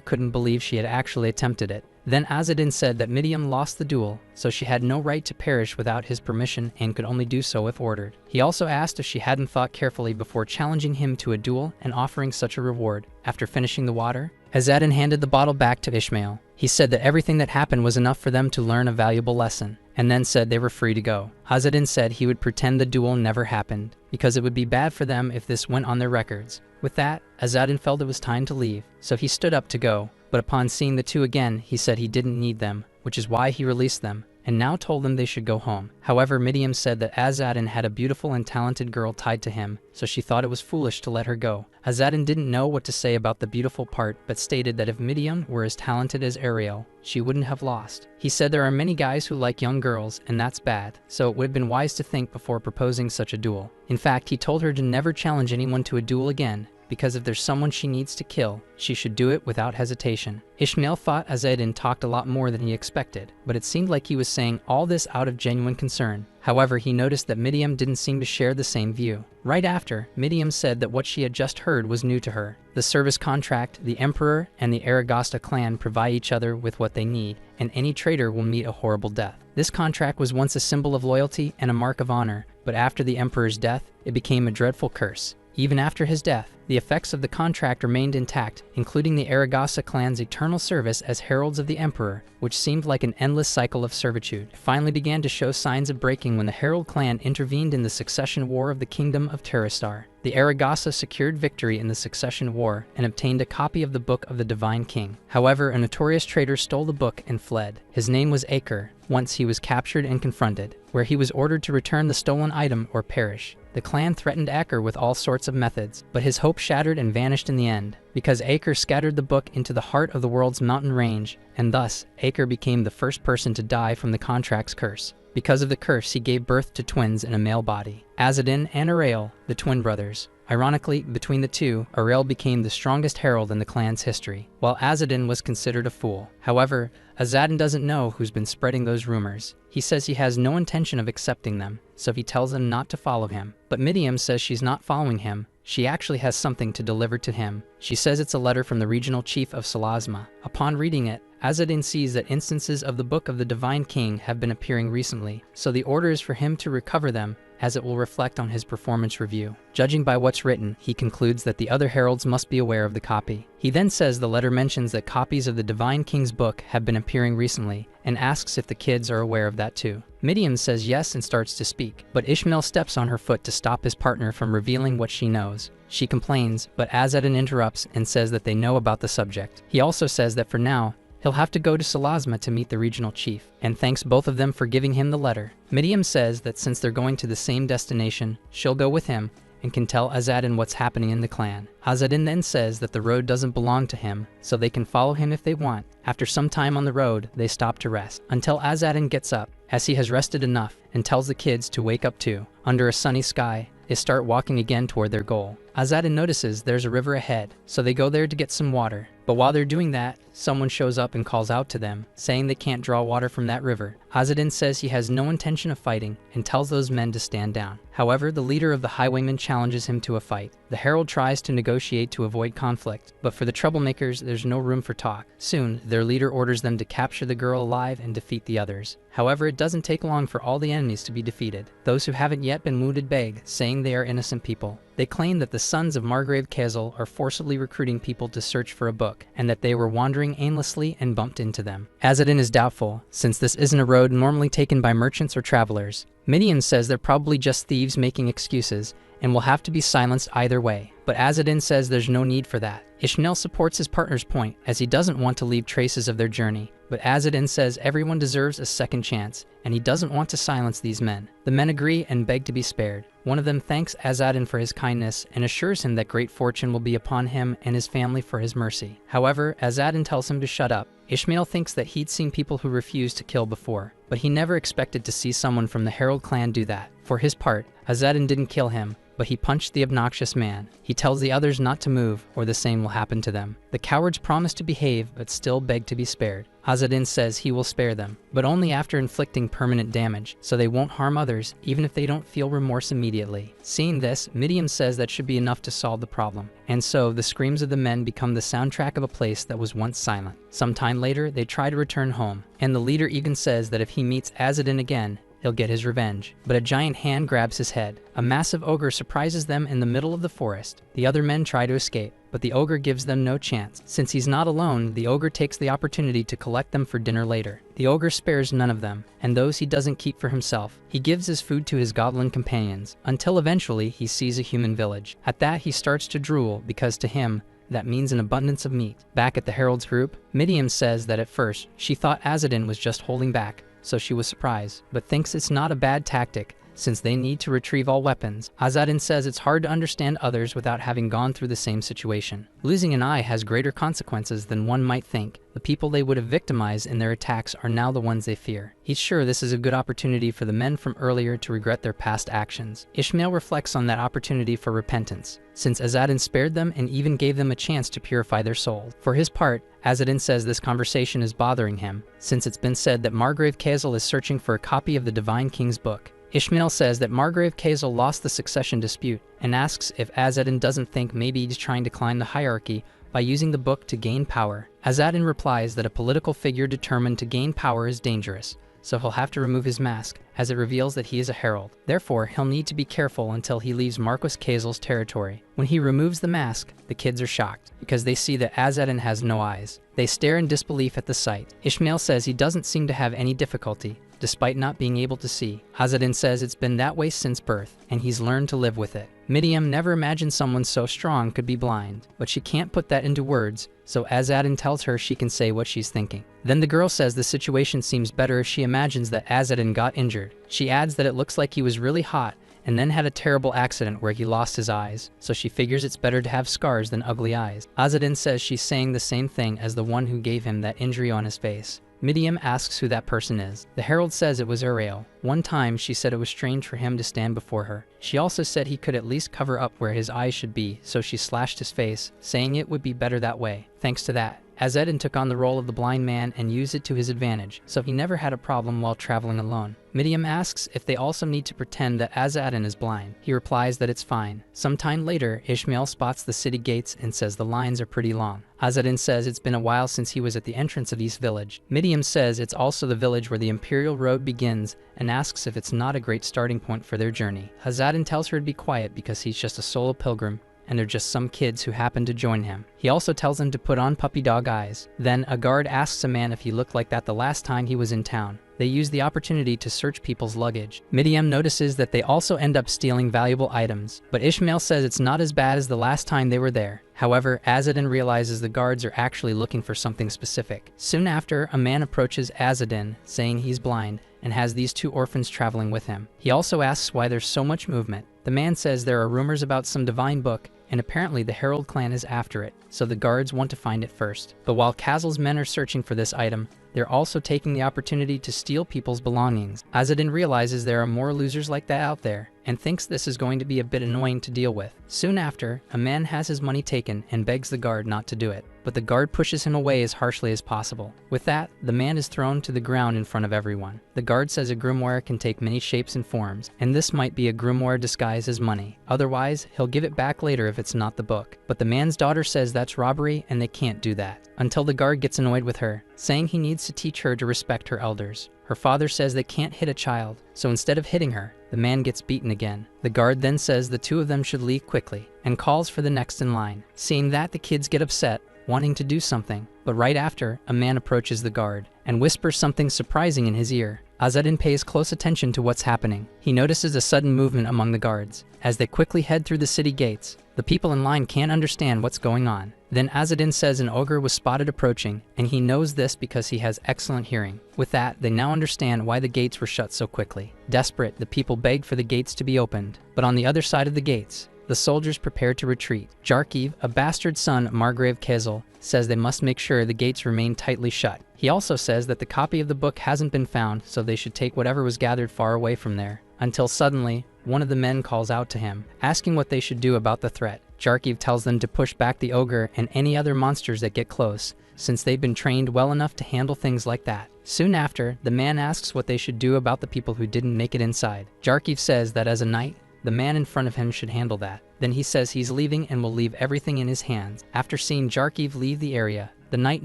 couldn't believe she had actually attempted it. Then Azadin said that Midian lost the duel, so she had no right to perish without his permission and could only do so if ordered. He also asked if she hadn't thought carefully before challenging him to a duel and offering such a reward. After finishing the water, Azadin handed the bottle back to Ishmael. He said that everything that happened was enough for them to learn a valuable lesson, and then said they were free to go. Azadin said he would pretend the duel never happened, because it would be bad for them if this went on their records. With that, Azadin felt it was time to leave, so he stood up to go, but upon seeing the two again, he said he didn't need them, which is why he released them, and now told them they should go home. However, Midian said that Azadin had a beautiful and talented girl tied to him, so she thought it was foolish to let her go. Azadin didn't know what to say about the beautiful part, but stated that if Midian were as talented as Ariel, she wouldn't have lost. He said there are many guys who like young girls, and that's bad, so it would have been wise to think before proposing such a duel. In fact, he told her to never challenge anyone to a duel again, because if there's someone she needs to kill, she should do it without hesitation. Ishmael thought Azadin talked a lot more than he expected, but it seemed like he was saying all this out of genuine concern. However, he noticed that Midian didn't seem to share the same view. Right after, Midian said that what she had just heard was new to her. The service contract, the Emperor, and the Aragasta clan provide each other with what they need, and any traitor will meet a horrible death. This contract was once a symbol of loyalty and a mark of honor, but after the Emperor's death, it became a dreadful curse. Even after his death, the effects of the contract remained intact, including the Aragasta clan's eternal service as heralds of the Emperor, which seemed like an endless cycle of servitude. It finally began to show signs of breaking when the Herald clan intervened in the succession war of the Kingdom of Terrastar. The Aragasta secured victory in the succession war and obtained a copy of the Book of the Divine King. However, a notorious traitor stole the book and fled. His name was Aker. Once he was captured and confronted, where he was ordered to return the stolen item or perish. The clan threatened Aker with all sorts of methods, but his hope shattered and vanished in the end, because Aker scattered the book into the heart of the world's mountain range, and thus, Aker became the first person to die from the contract's curse. Because of the curse, he gave birth to twins in a male body, Azadin and Ariel, the twin brothers. Ironically, between the two, Ariel became the strongest herald in the clan's history, while Azadin was considered a fool. However, Azadin doesn't know who's been spreading those rumors. He says he has no intention of accepting them, so he tells them not to follow him. But Midian says she's not following him. She actually has something to deliver to him. She says it's a letter from the regional chief of Salasma. Upon reading it, Azadin sees that instances of the Book of the Divine King have been appearing recently, so the order is for him to recover them, as it will reflect on his performance review. Judging by what's written, he concludes that the other heralds must be aware of the copy. He then says the letter mentions that copies of the Divine King's book have been appearing recently, and asks if the kids are aware of that too. Midian says yes and starts to speak, but Ishmael steps on her foot to stop his partner from revealing what she knows. She complains, but Azadin interrupts and says that they know about the subject. He also says that for now, he'll have to go to Salasma to meet the regional chief, and thanks both of them for giving him the letter. Midian says that since they're going to the same destination, she'll go with him, and can tell Azadin what's happening in the clan. Azadin then says that the road doesn't belong to him, so they can follow him if they want. After some time on the road, they stop to rest, until Azadin gets up, as he has rested enough, and tells the kids to wake up too. Under a sunny sky, they start walking again toward their goal. Azadin notices there's a river ahead, so they go there to get some water. But while they're doing that, someone shows up and calls out to them, saying they can't draw water from that river. Azadin says he has no intention of fighting and tells those men to stand down. However, the leader of the highwaymen challenges him to a fight. The herald tries to negotiate to avoid conflict, but for the troublemakers, there's no room for talk. Soon, their leader orders them to capture the girl alive and defeat the others. However, it doesn't take long for all the enemies to be defeated. Those who haven't yet been wounded beg, saying they are innocent people. They claim that the sons of Margrave Kessel are forcibly recruiting people to search for a book, and that they were wandering aimlessly and bumped into them. Azadin is doubtful, since this isn't a road normally taken by merchants or travelers. Midian says they're probably just thieves making excuses, and will have to be silenced either way. But Azadin says there's no need for that. Ishmael supports his partner's point, as he doesn't want to leave traces of their journey. But Azadin says everyone deserves a second chance, and he doesn't want to silence these men. The men agree and beg to be spared. One of them thanks Azadin for his kindness and assures him that great fortune will be upon him and his family for his mercy. However, Azadin tells him to shut up. Ishmael thinks that he'd seen people who refused to kill before, but he never expected to see someone from the Herald clan do that. For his part, Azadin didn't kill him, but he punched the obnoxious man. He tells the others not to move, or the same will happen to them. The cowards promise to behave, but still beg to be spared. Azadin says he will spare them, but only after inflicting permanent damage, so they won't harm others, even if they don't feel remorse immediately. Seeing this, Midian says that should be enough to solve the problem. And so, the screams of the men become the soundtrack of a place that was once silent. Sometime later, they try to return home, and the leader even says that if he meets Azadin again, he'll get his revenge. But a giant hand grabs his head. A massive ogre surprises them in the middle of the forest. The other men try to escape, but the ogre gives them no chance. Since he's not alone, the ogre takes the opportunity to collect them for dinner later. The ogre spares none of them, and those he doesn't keep for himself. He gives his food to his goblin companions, until eventually he sees a human village. At that, he starts to drool, because to him, that means an abundance of meat. Back at the Herald's group, Midian says that at first, she thought Azadin was just holding back, so she was surprised, but thinks it's not a bad tactic, since they need to retrieve all weapons. Azadin says it's hard to understand others without having gone through the same situation. Losing an eye has greater consequences than one might think. The people they would have victimized in their attacks are now the ones they fear. He's sure this is a good opportunity for the men from earlier to regret their past actions. Ishmael reflects on that opportunity for repentance, since Azadin spared them and even gave them a chance to purify their souls. For his part, Azadin says this conversation is bothering him, since it's been said that Margrave Kessel is searching for a copy of the Divine King's book. Ishmael says that Margrave Kessel lost the succession dispute, and asks if Azadin doesn't think maybe he's trying to climb the hierarchy by using the book to gain power. Azadin replies that a political figure determined to gain power is dangerous, so he'll have to remove his mask, as it reveals that he is a herald. Therefore, he'll need to be careful until he leaves Marquis Kessel's territory. When he removes the mask, the kids are shocked, because they see that Azadin has no eyes. They stare in disbelief at the sight. Ishmael says he doesn't seem to have any difficulty, despite not being able to see. Azadin says it's been that way since birth, and he's learned to live with it. Midian never imagined someone so strong could be blind, but she can't put that into words, so Azadin tells her she can say what she's thinking. Then the girl says the situation seems better if she imagines that Azadin got injured. She adds that it looks like he was really hot, and then had a terrible accident where he lost his eyes, so she figures it's better to have scars than ugly eyes. Azadin says she's saying the same thing as the one who gave him that injury on his face. Midian asks who that person is. The herald says it was Uriel. One time, she said it was strange for him to stand before her. She also said he could at least cover up where his eyes should be, so she slashed his face, saying it would be better that way. Thanks to that, Azadin took on the role of the blind man and used it to his advantage, so he never had a problem while traveling alone. Midian asks if they also need to pretend that Azadin is blind. He replies that it's fine. Sometime later, Ishmael spots the city gates and says the lines are pretty long. Azadin says it's been a while since he was at the entrance of East Village. Midian says it's also the village where the Imperial Road begins and asks if it's not a great starting point for their journey. Azadin tells her to be quiet because he's just a solo pilgrim, and they're just some kids who happen to join him. He also tells him to put on puppy dog eyes. Then, a guard asks a man if he looked like that the last time he was in town. They use the opportunity to search people's luggage. Midian notices that they also end up stealing valuable items, but Ishmael says it's not as bad as the last time they were there. However, Azadin realizes the guards are actually looking for something specific. Soon after, a man approaches Azadin, saying he's blind, and has these two orphans traveling with him. He also asks why there's so much movement. The man says there are rumors about some divine book, and apparently the Herald clan is after it, so the guards want to find it first. But while Kessel's men are searching for this item, they're also taking the opportunity to steal people's belongings. Azadin realizes there are more losers like that out there, and thinks this is going to be a bit annoying to deal with. Soon after, a man has his money taken and begs the guard not to do it, but the guard pushes him away as harshly as possible. With that, the man is thrown to the ground in front of everyone. The guard says a grimoire can take many shapes and forms, and this might be a grimoire disguised as money. Otherwise, he'll give it back later if it's not the book. But the man's daughter says that's robbery and they can't do that, until the guard gets annoyed with her, saying he needs to teach her to respect her elders. Her father says they can't hit a child, so instead of hitting her, the man gets beaten again. The guard then says the two of them should leave quickly and calls for the next in line. Seeing that, the kids get upset, wanting to do something, but right after, a man approaches the guard and whispers something surprising in his ear. Azadin pays close attention to what's happening. He notices a sudden movement among the guards. As they quickly head through the city gates, the people in line can't understand what's going on. Then Azadin says an ogre was spotted approaching, and he knows this because he has excellent hearing. With that, they now understand why the gates were shut so quickly. Desperate, the people beg for the gates to be opened. But on the other side of the gates, the soldiers prepare to retreat. Jarkiv, a bastard son of Margrave Kezel, says they must make sure the gates remain tightly shut. He also says that the copy of the book hasn't been found, so they should take whatever was gathered far away from there. Until suddenly, one of the men calls out to him, asking what they should do about the threat. Jarkiv tells them to push back the ogre and any other monsters that get close, since they've been trained well enough to handle things like that. Soon after, the man asks what they should do about the people who didn't make it inside. Jarkiv says that as a knight, the man in front of him should handle that. Then he says he's leaving and will leave everything in his hands. After seeing Jarkiv leave the area, the knight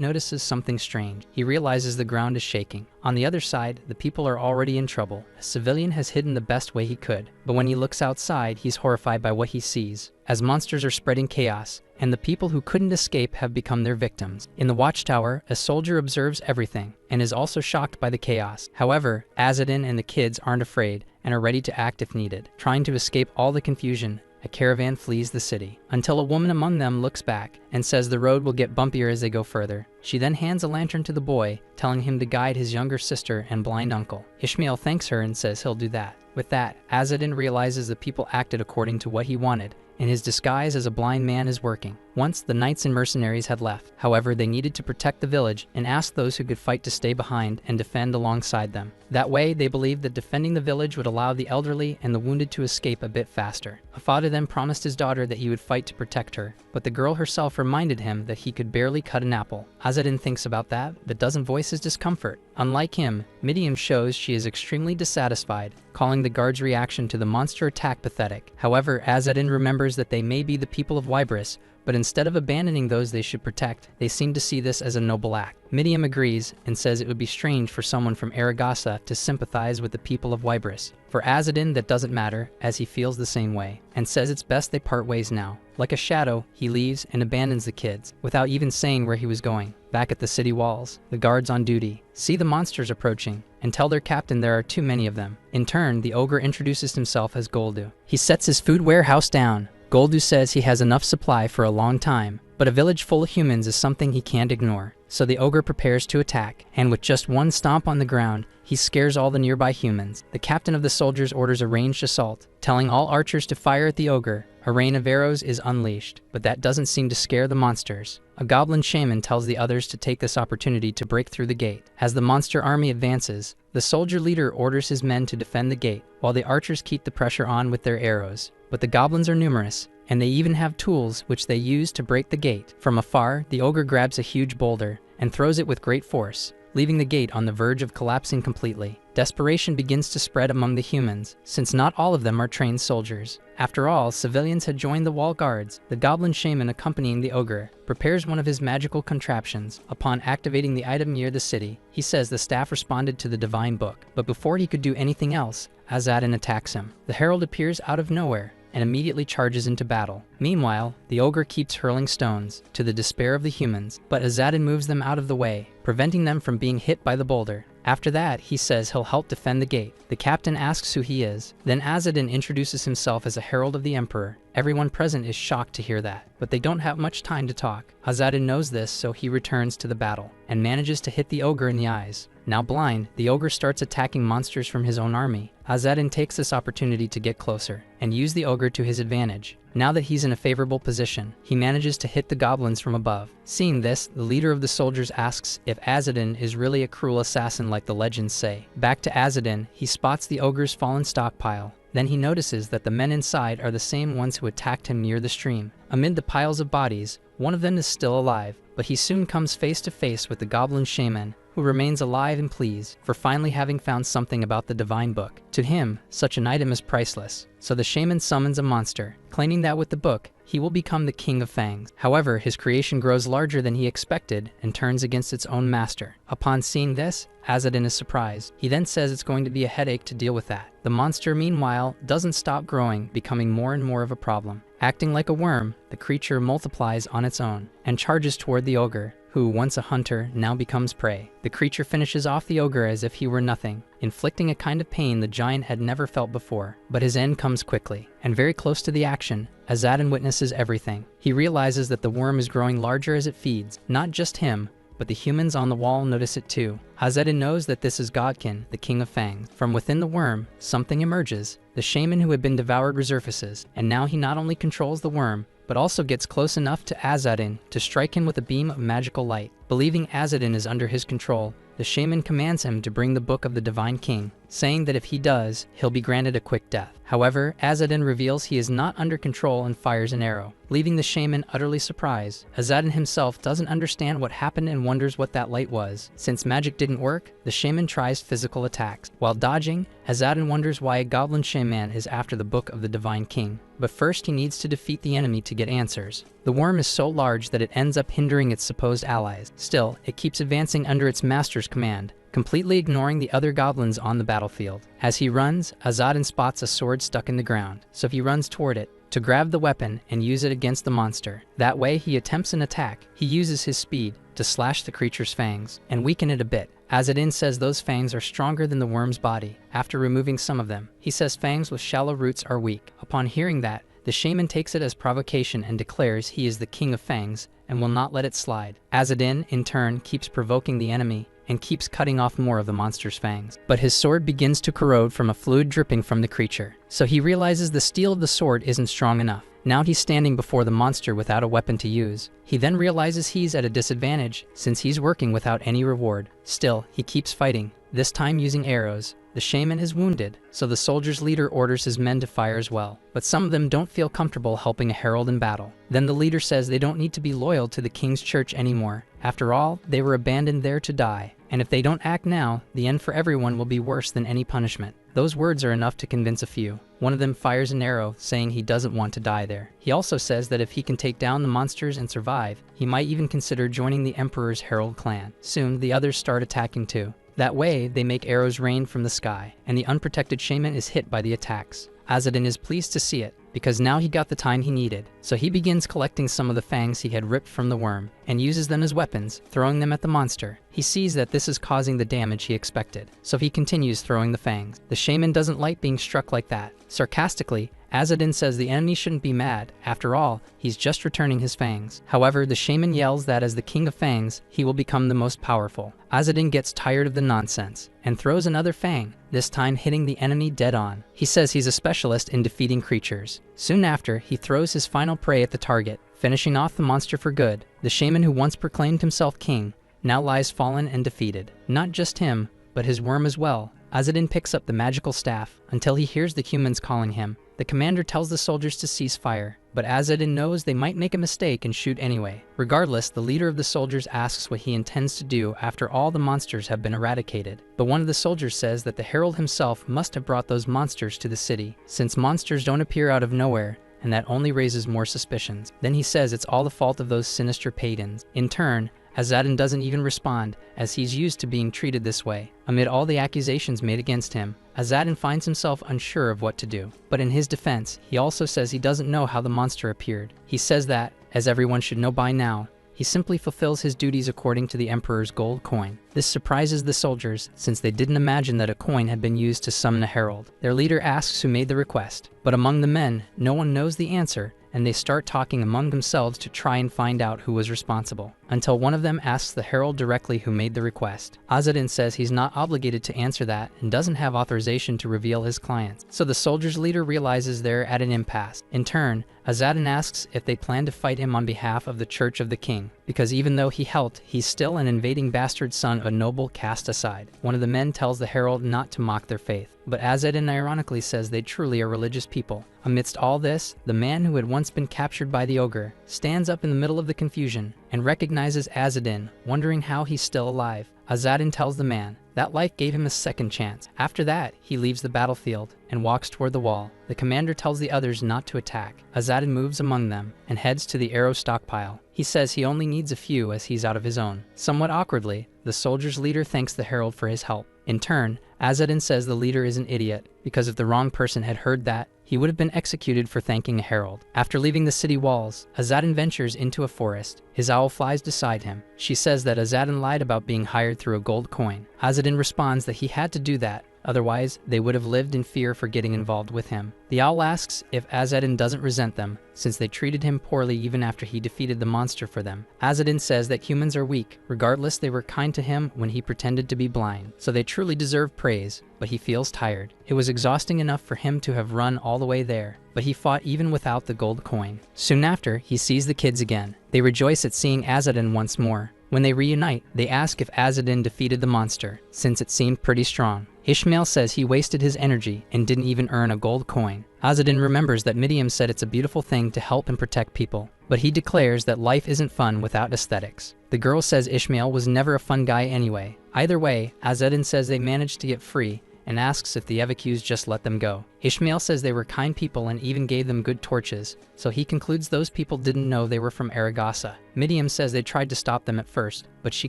notices something strange. He realizes the ground is shaking. On the other side, the people are already in trouble. A civilian has hidden the best way he could, but when he looks outside, he's horrified by what he sees, as monsters are spreading chaos, and the people who couldn't escape have become their victims. In the watchtower, a soldier observes everything, and is also shocked by the chaos. However, Azadin and the kids aren't afraid, and are ready to act if needed. Trying to escape all the confusion, a caravan flees the city, until a woman among them looks back and says the road will get bumpier as they go further. She then hands a lantern to the boy, telling him to guide his younger sister and blind uncle. Ishmael thanks her and says he'll do that. With that, Azadin realizes the people acted according to what he wanted, and his disguise as a blind man is working. Once, the knights and mercenaries had left. However, they needed to protect the village and asked those who could fight to stay behind and defend alongside them. That way, they believed that defending the village would allow the elderly and the wounded to escape a bit faster. A father then promised his daughter that he would fight to protect her, but the girl herself reminded him that he could barely cut an apple. Azadin thinks about that, but doesn't voice his discomfort. Unlike him, Midian shows she is extremely dissatisfied, calling the guard's reaction to the monster attack pathetic. However, Azadin remembers that they may be the people of Wybris, but instead of abandoning those they should protect, they seem to see this as a noble act. Midian agrees and says it would be strange for someone from Aragasa to sympathize with the people of Wybris. For Azadin, that doesn't matter, as he feels the same way, and says it's best they part ways now. Like a shadow, he leaves and abandons the kids, without even saying where he was going. Back at the city walls, the guards on duty see the monsters approaching and tell their captain there are too many of them. In turn, the ogre introduces himself as Goldu. He sets his food warehouse down. Goldu says he has enough supply for a long time, but a village full of humans is something he can't ignore. So the ogre prepares to attack, and with just one stomp on the ground, he scares all the nearby humans. The captain of the soldiers orders a ranged assault, telling all archers to fire at the ogre. A rain of arrows is unleashed, but that doesn't seem to scare the monsters. A goblin shaman tells the others to take this opportunity to break through the gate. As the monster army advances, the soldier leader orders his men to defend the gate, while the archers keep the pressure on with their arrows. But the goblins are numerous, and they even have tools which they use to break the gate. From afar, the ogre grabs a huge boulder and throws it with great force, leaving the gate on the verge of collapsing completely. Desperation begins to spread among the humans, since not all of them are trained soldiers. After all, civilians had joined the wall guards. The goblin shaman accompanying the ogre prepares one of his magical contraptions. Upon activating the item near the city, he says the staff responded to the divine book. But before he could do anything else, Azadin attacks him. The herald appears out of nowhere and immediately charges into battle. Meanwhile, the ogre keeps hurling stones, to the despair of the humans, but Azadin moves them out of the way, preventing them from being hit by the boulder. After that, he says he'll help defend the gate. The captain asks who he is. Then Azadin introduces himself as a herald of the emperor. Everyone present is shocked to hear that, but they don't have much time to talk. Azadin knows this, so he returns to the battle, and manages to hit the ogre in the eyes. Now blind, the ogre starts attacking monsters from his own army. Azadin takes this opportunity to get closer, and use the ogre to his advantage. Now that he's in a favorable position, he manages to hit the goblins from above. Seeing this, the leader of the soldiers asks if Azadin is really a cruel assassin like the legends say. Back to Azadin, he spots the ogre's fallen stockpile. Then he notices that the men inside are the same ones who attacked him near the stream. Amid the piles of bodies, one of them is still alive, but he soon comes face to face with the goblin shaman, who who remains alive and pleased for finally having found something about the divine book. To him, such an item is priceless. So the shaman summons a monster, claiming that with the book, he will become the king of fangs. However, his creation grows larger than he expected and turns against its own master. Upon seeing this, Azadin is surprised. He then says it's going to be a headache to deal with that. The monster, meanwhile, doesn't stop growing, becoming more and more of a problem. Acting like a worm, the creature multiplies on its own and charges toward the ogre, who, once a hunter, now becomes prey. The creature finishes off the ogre as if he were nothing, inflicting a kind of pain the giant had never felt before. But his end comes quickly, and very close to the action, Azadin witnesses everything. He realizes that the worm is growing larger as it feeds. Not just him, but the humans on the wall notice it too. Azadin knows that this is Godkin, the king of fangs. From within the worm, something emerges. The shaman who had been devoured resurfaces, and now he not only controls the worm, but also gets close enough to Azadin to strike him with a beam of magical light. Believing Azadin is under his control, the shaman commands him to bring the book of the divine king, saying that if he does, he'll be granted a quick death. However, Azadin reveals he is not under control and fires an arrow, leaving the shaman utterly surprised. Azadin himself doesn't understand what happened and wonders what that light was. Since magic didn't work, the shaman tries physical attacks. While dodging, Azadin wonders why a goblin shaman is after the book of the divine king. But first he needs to defeat the enemy to get answers. The worm is so large that it ends up hindering its supposed allies. Still, it keeps advancing under its master's command, completely ignoring the other goblins on the battlefield. As he runs, Azadin spots a sword stuck in the ground, so he runs toward it to grab the weapon and use it against the monster. That way he attempts an attack. He uses his speed to slash the creature's fangs and weaken it a bit. Azadin says those fangs are stronger than the worm's body. After removing some of them, he says fangs with shallow roots are weak. Upon hearing that, the shaman takes it as provocation and declares he is the king of fangs and will not let it slide. Azadin, in turn, keeps provoking the enemy and keeps cutting off more of the monster's fangs. But his sword begins to corrode from a fluid dripping from the creature, so he realizes the steel of the sword isn't strong enough. Now he's standing before the monster without a weapon to use. He then realizes he's at a disadvantage since he's working without any reward. Still, he keeps fighting, this time using arrows. The shaman is wounded, so the soldier's leader orders his men to fire as well. But some of them don't feel comfortable helping a herald in battle. Then the leader says they don't need to be loyal to the king's church anymore. After all, they were abandoned there to die. And if they don't act now, the end for everyone will be worse than any punishment. Those words are enough to convince a few. One of them fires an arrow, saying he doesn't want to die there. He also says that if he can take down the monsters and survive, he might even consider joining the Emperor's Herald clan. Soon, the others start attacking too. That way, they make arrows rain from the sky, and the unprotected shaman is hit by the attacks. Azadin is pleased to see it, because now he got the time he needed. So he begins collecting some of the fangs he had ripped from the worm, and uses them as weapons, throwing them at the monster. He sees that this is causing the damage he expected, so he continues throwing the fangs. The shaman doesn't like being struck like that. Sarcastically, Azadin says the enemy shouldn't be mad. After all, he's just returning his fangs. However, the shaman yells that as the king of fangs, he will become the most powerful. Azadin gets tired of the nonsense and throws another fang, this time hitting the enemy dead on. He says he's a specialist in defeating creatures. Soon after, he throws his final prey at the target, finishing off the monster for good. The shaman who once proclaimed himself king now lies fallen and defeated. Not just him, but his worm as well. Azadin picks up the magical staff until he hears the humans calling him. The commander tells the soldiers to cease fire, but Azadin knows they might make a mistake and shoot anyway. Regardless, the leader of the soldiers asks what he intends to do after all the monsters have been eradicated. But one of the soldiers says that the herald himself must have brought those monsters to the city, since monsters don't appear out of nowhere, and that only raises more suspicions. Then he says it's all the fault of those sinister pagans. In turn, Azadin doesn't even respond, as he's used to being treated this way. Amid all the accusations made against him, Azadin finds himself unsure of what to do. But in his defense, he also says he doesn't know how the monster appeared. He says that, as everyone should know by now, he simply fulfills his duties according to the Emperor's gold coin. This surprises the soldiers, since they didn't imagine that a coin had been used to summon a herald. Their leader asks who made the request, but among the men, no one knows the answer, and they start talking among themselves to try and find out who was responsible, until one of them asks the herald directly who made the request. Azadin says he's not obligated to answer that and doesn't have authorization to reveal his clients, so the soldiers' leader realizes they're at an impasse. In turn, Azadin asks if they plan to fight him on behalf of the Church of the King, because even though he helped, he's still an invading bastard son of a noble cast aside. One of the men tells the herald not to mock their faith, but Azadin ironically says they truly are religious people. Amidst all this, the man who had once been captured by the ogre stands up in the middle of the confusion and recognizes Azadin, wondering how he's still alive. Azadin tells the man that life gave him a second chance. After that, he leaves the battlefield and walks toward the wall. The commander tells the others not to attack. Azadin moves among them and heads to the arrow stockpile. He says he only needs a few as he's out of his own. Somewhat awkwardly, the soldier's leader thanks the herald for his help. In turn, Azadin says the leader is an idiot because if the wrong person had heard that, he would have been executed for thanking a herald. After leaving the city walls, Azadin ventures into a forest. His owl flies beside him. She says that Azadin lied about being hired through a gold coin. Azadin responds that he had to do that, otherwise they would have lived in fear for getting involved with him. The owl asks if Azadin doesn't resent them, since they treated him poorly even after he defeated the monster for them. Azadin says that humans are weak, regardless they were kind to him when he pretended to be blind, so they truly deserve praise, but he feels tired. It was exhausting enough for him to have run all the way there, but he fought even without the gold coin. Soon after, he sees the kids again. They rejoice at seeing Azadin once more. When they reunite, they ask if Azadin defeated the monster, since it seemed pretty strong. Ishmael says he wasted his energy and didn't even earn a gold coin. Azadin remembers that Midiam said it's a beautiful thing to help and protect people, but he declares that life isn't fun without aesthetics. The girl says Ishmael was never a fun guy anyway. Either way, Azadin says they managed to get free and asks if the Evicus just let them go. Ishmael says they were kind people and even gave them good torches, so he concludes those people didn't know they were from Aragasa. Midiam says they tried to stop them at first, but she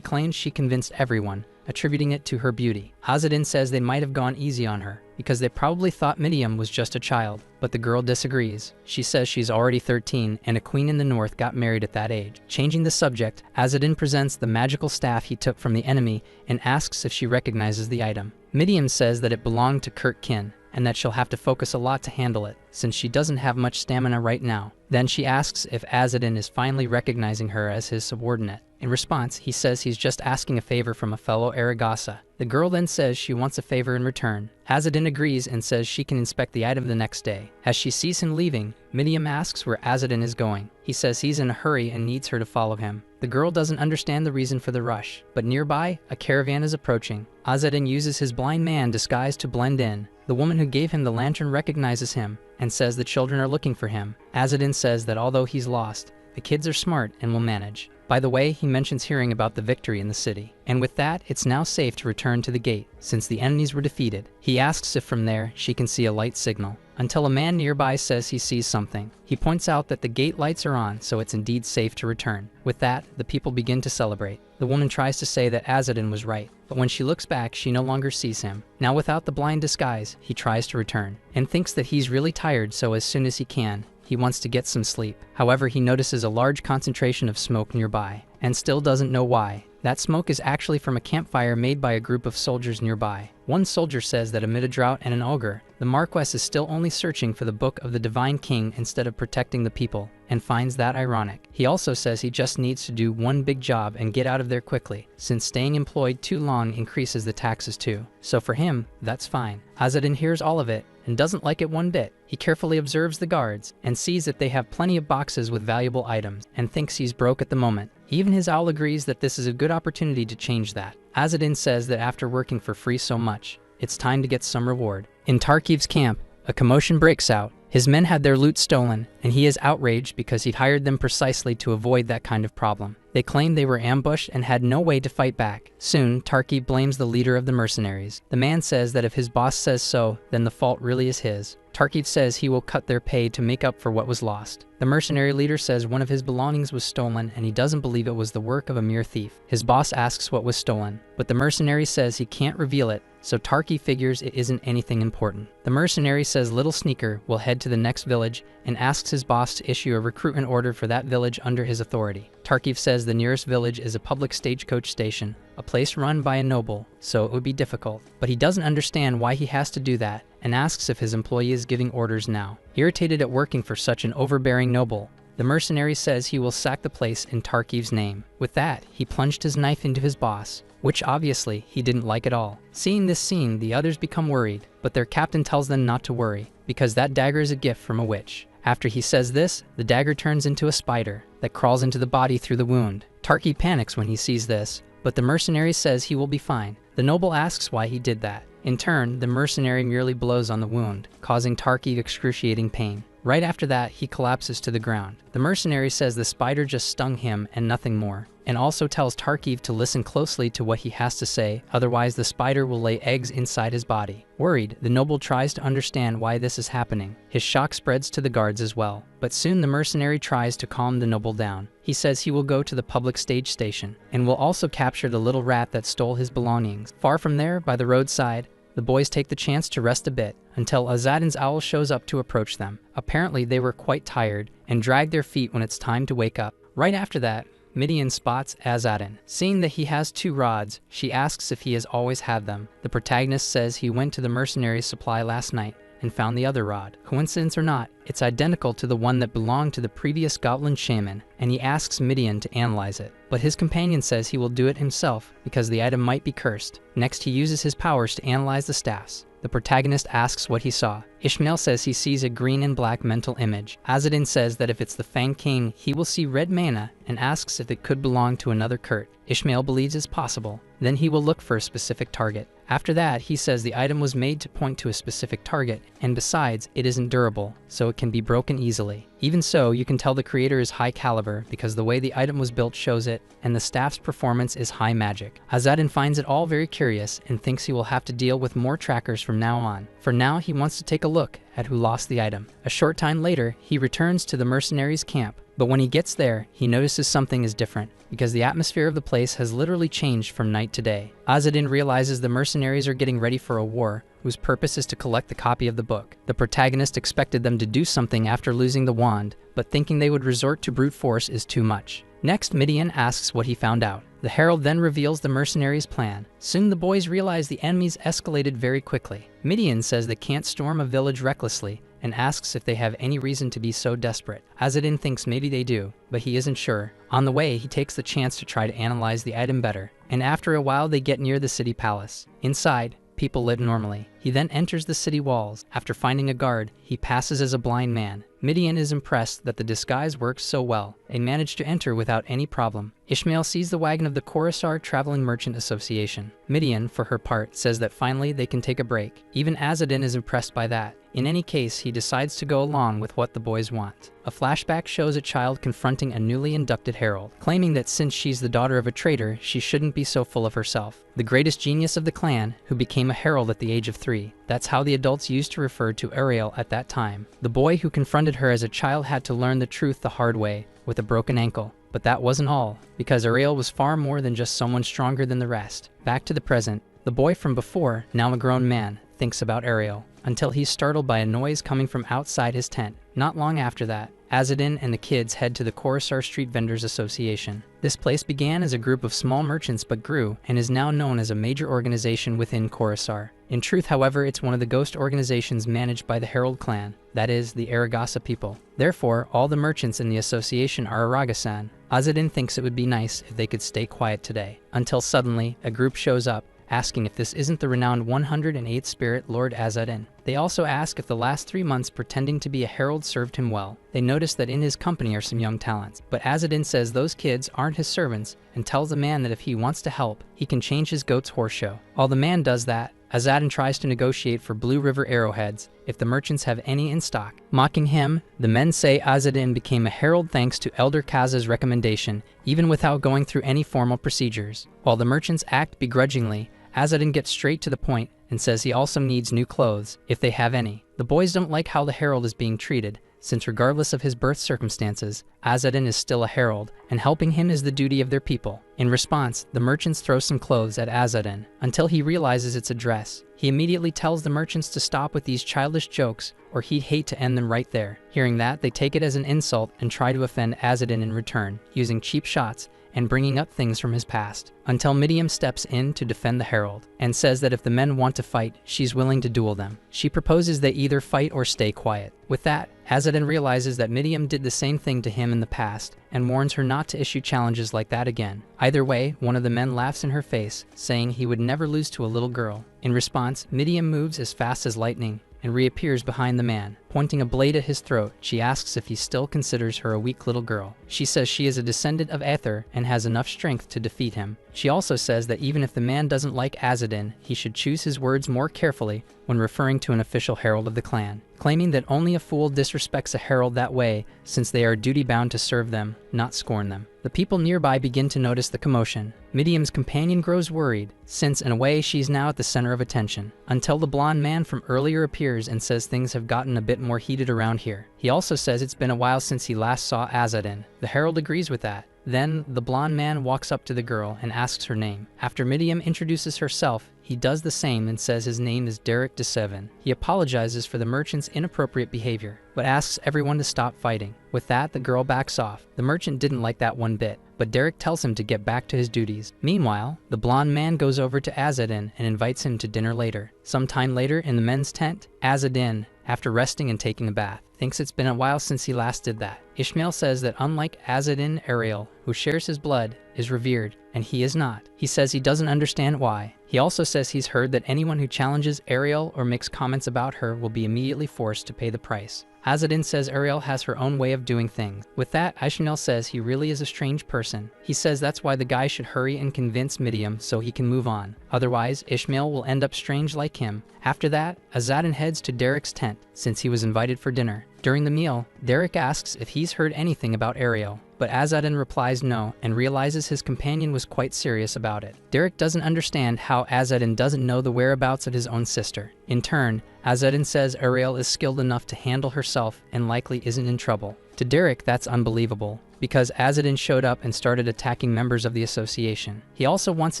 claims she convinced everyone, attributing it to her beauty. Azadin says they might have gone easy on her, because they probably thought Midiam was just a child, but the girl disagrees. She says she's already 13 and a queen in the north got married at that age. Changing the subject, Azadin presents the magical staff he took from the enemy and asks if she recognizes the item. Midiam says that it belonged to Kurt Kin, and that she'll have to focus a lot to handle it, since she doesn't have much stamina right now. Then she asks if Azadin is finally recognizing her as his subordinate. In response, he says he's just asking a favor from a fellow Aragasa. The girl then says she wants a favor in return. Azadin agrees and says she can inspect the item the next day. As she sees him leaving, Midiam asks where Azadin is going. He says he's in a hurry and needs her to follow him. The girl doesn't understand the reason for the rush, but nearby, a caravan is approaching. Azadin uses his blind man disguise to blend in. The woman who gave him the lantern recognizes him and says the children are looking for him. Azadin says that although he's lost, the kids are smart and will manage. By the way, he mentions hearing about the victory in the city. And with that, it's now safe to return to the gate, since the enemies were defeated. He asks if from there, she can see a light signal, until a man nearby says he sees something. He points out that the gate lights are on, so it's indeed safe to return. With that, the people begin to celebrate. The woman tries to say that Azadin was right, but when she looks back, she no longer sees him. Now without the blind disguise, he tries to return, and thinks that he's really tired, so as soon as he can, he wants to get some sleep. However, he notices a large concentration of smoke nearby, and still doesn't know why. That smoke is actually from a campfire made by a group of soldiers nearby. One soldier says that amid a drought and an ogre, the Marquess is still only searching for the Book of the Divine King instead of protecting the people, and finds that ironic. He also says he just needs to do one big job and get out of there quickly, since staying employed too long increases the taxes too. So for him, that's fine. Azadin hears all of it and doesn't like it one bit. He carefully observes the guards and sees that they have plenty of boxes with valuable items and thinks he's broke at the moment. Even his owl agrees that this is a good opportunity to change that. Azadin says that after working for free so much, it's time to get some reward. In Tarkiv's camp, a commotion breaks out. His men had their loot stolen, and he is outraged because he'd hired them precisely to avoid that kind of problem. They claimed they were ambushed and had no way to fight back. Soon, Tarkiv blames the leader of the mercenaries. The man says that if his boss says so, then the fault really is his. Tarkiv says he will cut their pay to make up for what was lost. The mercenary leader says one of his belongings was stolen and he doesn't believe it was the work of a mere thief. His boss asks what was stolen, but the mercenary says he can't reveal it, so Tarkiv figures it isn't anything important. The mercenary says Little Sneaker will head to the next village and asks his boss to issue a recruitment order for that village under his authority. Tarkiv says the nearest village is a public stagecoach station, a place run by a noble, so it would be difficult. But he doesn't understand why he has to do that and asks if his employee is giving orders now. Irritated at working for such an overbearing noble, the mercenary says he will sack the place in Tarkiv's name. With that, he plunged his knife into his boss, which obviously he didn't like at all. Seeing this scene, the others become worried, but their captain tells them not to worry, because that dagger is a gift from a witch. After he says this, the dagger turns into a spider that crawls into the body through the wound. Tarkiv panics when he sees this, but the mercenary says he will be fine. The noble asks why he did that. In turn, the mercenary merely blows on the wound, causing Tarkiv excruciating pain. Right after that, he collapses to the ground. The mercenary says the spider just stung him and nothing more. and also tells Tarkiv to listen closely to what he has to say, otherwise the spider will lay eggs inside his body. Worried, the noble tries to understand why this is happening. His shock spreads to the guards as well, but soon the mercenary tries to calm the noble down. He says he will go to the public stage station, and will also capture the little rat that stole his belongings. Far from there, by the roadside, the boys take the chance to rest a bit, until Azadin's owl shows up to approach them. Apparently they were quite tired, and drag their feet when it's time to wake up. Right after that, Midian spots Azadin. Seeing that he has 2 rods, she asks if he has always had them. The protagonist says he went to the mercenary supply last night and found the other rod. Coincidence or not, it's identical to the one that belonged to the previous goblin shaman, and he asks Midian to analyze it. But his companion says he will do it himself because the item might be cursed. Next, he uses his powers to analyze the staffs. The protagonist asks what he saw. Ishmael says he sees a green and black mental image. Azadin says that if it's the Fang King, he will see red mana, and asks if it could belong to another Kurt. Ishmael believes it's possible. Then he will look for a specific target. After that, he says the item was made to point to a specific target, and besides, it isn't durable, so it can be broken easily. Even so, you can tell the creator is high caliber because the way the item was built shows it, and the staff's performance is high magic. Azadin finds it all very curious and thinks he will have to deal with more trackers from now on. For now, he wants to take a look at who lost the item. A short time later, he returns to the mercenaries' camp, but when he gets there, he notices something is different, because the atmosphere of the place has literally changed from night to day. Azadin realizes the mercenaries are getting ready for a war, whose purpose is to collect the copy of the book. The protagonist expected them to do something after losing the wand, but thinking they would resort to brute force is too much. Next, Midian asks what he found out. The herald then reveals the mercenaries' plan. Soon the boys realize the enemies escalated very quickly. Midian says they can't storm a village recklessly, and asks if they have any reason to be so desperate. Azadin thinks maybe they do, but he isn't sure. On the way, he takes the chance to try to analyze the item better, and after a while they get near the city palace. Inside, people live normally. He then enters the city walls. After finding a guard, he passes as a blind man. Midian is impressed that the disguise works so well, and managed to enter without any problem. Ishmael sees the wagon of the Khorassar Traveling Merchant Association. Midian, for her part, says that finally they can take a break. Even Azadin is impressed by that. In any case, he decides to go along with what the boys want. A flashback shows a child confronting a newly inducted herald, claiming that since she's the daughter of a traitor, she shouldn't be so full of herself. The greatest genius of the clan, who became a herald at the age of 3. That's how the adults used to refer to Ariel at that time. The boy who confronted her as a child had to learn the truth the hard way, with a broken ankle. But that wasn't all, because Ariel was far more than just someone stronger than the rest. Back to the present, the boy from before, now a grown man, thinks about Ariel, until he's startled by a noise coming from outside his tent. Not long after that, Azadin and the kids head to the Khorassar Street Vendors Association. This place began as a group of small merchants but grew, and is now known as a major organization within Khorassar. In truth, however, it's one of the ghost organizations managed by the Herald clan, that is, the Aragasa people. Therefore, all the merchants in the association are Aragasan. Azadin thinks it would be nice if they could stay quiet today, until suddenly, a group shows up, asking if this isn't the renowned 108th Spirit Lord Azadin. They also ask if the last 3 months pretending to be a herald served him well. They notice that in his company are some young talents, but Azadin says those kids aren't his servants, and tells the man that if he wants to help, he can change his goat's horse show. While the man does that, Azadin tries to negotiate for Blue River arrowheads if the merchants have any in stock. Mocking him, the men say Azadin became a herald thanks to Elder Kaza's recommendation, even without going through any formal procedures. While the merchants act begrudgingly, Azadin gets straight to the point and says he also needs new clothes, if they have any. The boys don't like how the herald is being treated, since regardless of his birth circumstances, Azadin is still a herald, and helping him is the duty of their people. In response, the merchants throw some clothes at Azadin, until he realizes it's a dress. He immediately tells the merchants to stop with these childish jokes, or he'd hate to end them right there. Hearing that, they take it as an insult and try to offend Azadin in return, using cheap shots and bringing up things from his past, until Midian steps in to defend the herald, and says that if the men want to fight, she's willing to duel them. She proposes they either fight or stay quiet. With that, Azadin realizes that Midian did the same thing to him in the past, and warns her not to issue challenges like that again. Either way, one of the men laughs in her face, saying he would never lose to a little girl. In response, Midian moves as fast as lightning, and reappears behind the man, Pointing a blade at his throat, she asks if he still considers her a weak little girl. She says she is a descendant of Aether and has enough strength to defeat him. She also says that even if the man doesn't like Azadin, he should choose his words more carefully when referring to an official herald of the clan, claiming that only a fool disrespects a herald that way, since they are duty-bound to serve them, not scorn them. The people nearby begin to notice the commotion. Midiam's companion grows worried, since in a way she's now at the center of attention, until the blonde man from earlier appears and says things have gotten a bit more heated around here. He also says it's been a while since he last saw Azadin. The herald agrees with that. Then, the blonde man walks up to the girl and asks her name. After Midiam introduces herself, he does the same and says his name is Derek DeSeven. He apologizes for the merchant's inappropriate behavior, but asks everyone to stop fighting. With that, the girl backs off. The merchant didn't like that one bit, but Derek tells him to get back to his duties. Meanwhile, the blonde man goes over to Azadin and invites him to dinner later. Sometime later, in the men's tent, Azadin, after resting and taking a bath, thinks it's been a while since he last did that. Ishmael says that unlike Azadin, Ariel, who shares his blood, is revered, and he is not. He says he doesn't understand why. He also says he's heard that anyone who challenges Ariel or makes comments about her will be immediately forced to pay the price. Azadin says Ariel has her own way of doing things. With that, Ishmael says he really is a strange person. He says that's why the guy should hurry and convince Midiam so he can move on. Otherwise, Ishmael will end up strange like him. After that, Azadin heads to Derek's tent, since he was invited for dinner. During the meal, Derek asks if he's heard anything about Ariel, but Azadin replies no and realizes his companion was quite serious about it. Derek doesn't understand how Azadin doesn't know the whereabouts of his own sister. In turn, Azadin says Ariel is skilled enough to handle herself and likely isn't in trouble. To Derek, that's unbelievable, because Azadin showed up and started attacking members of the association. He also wants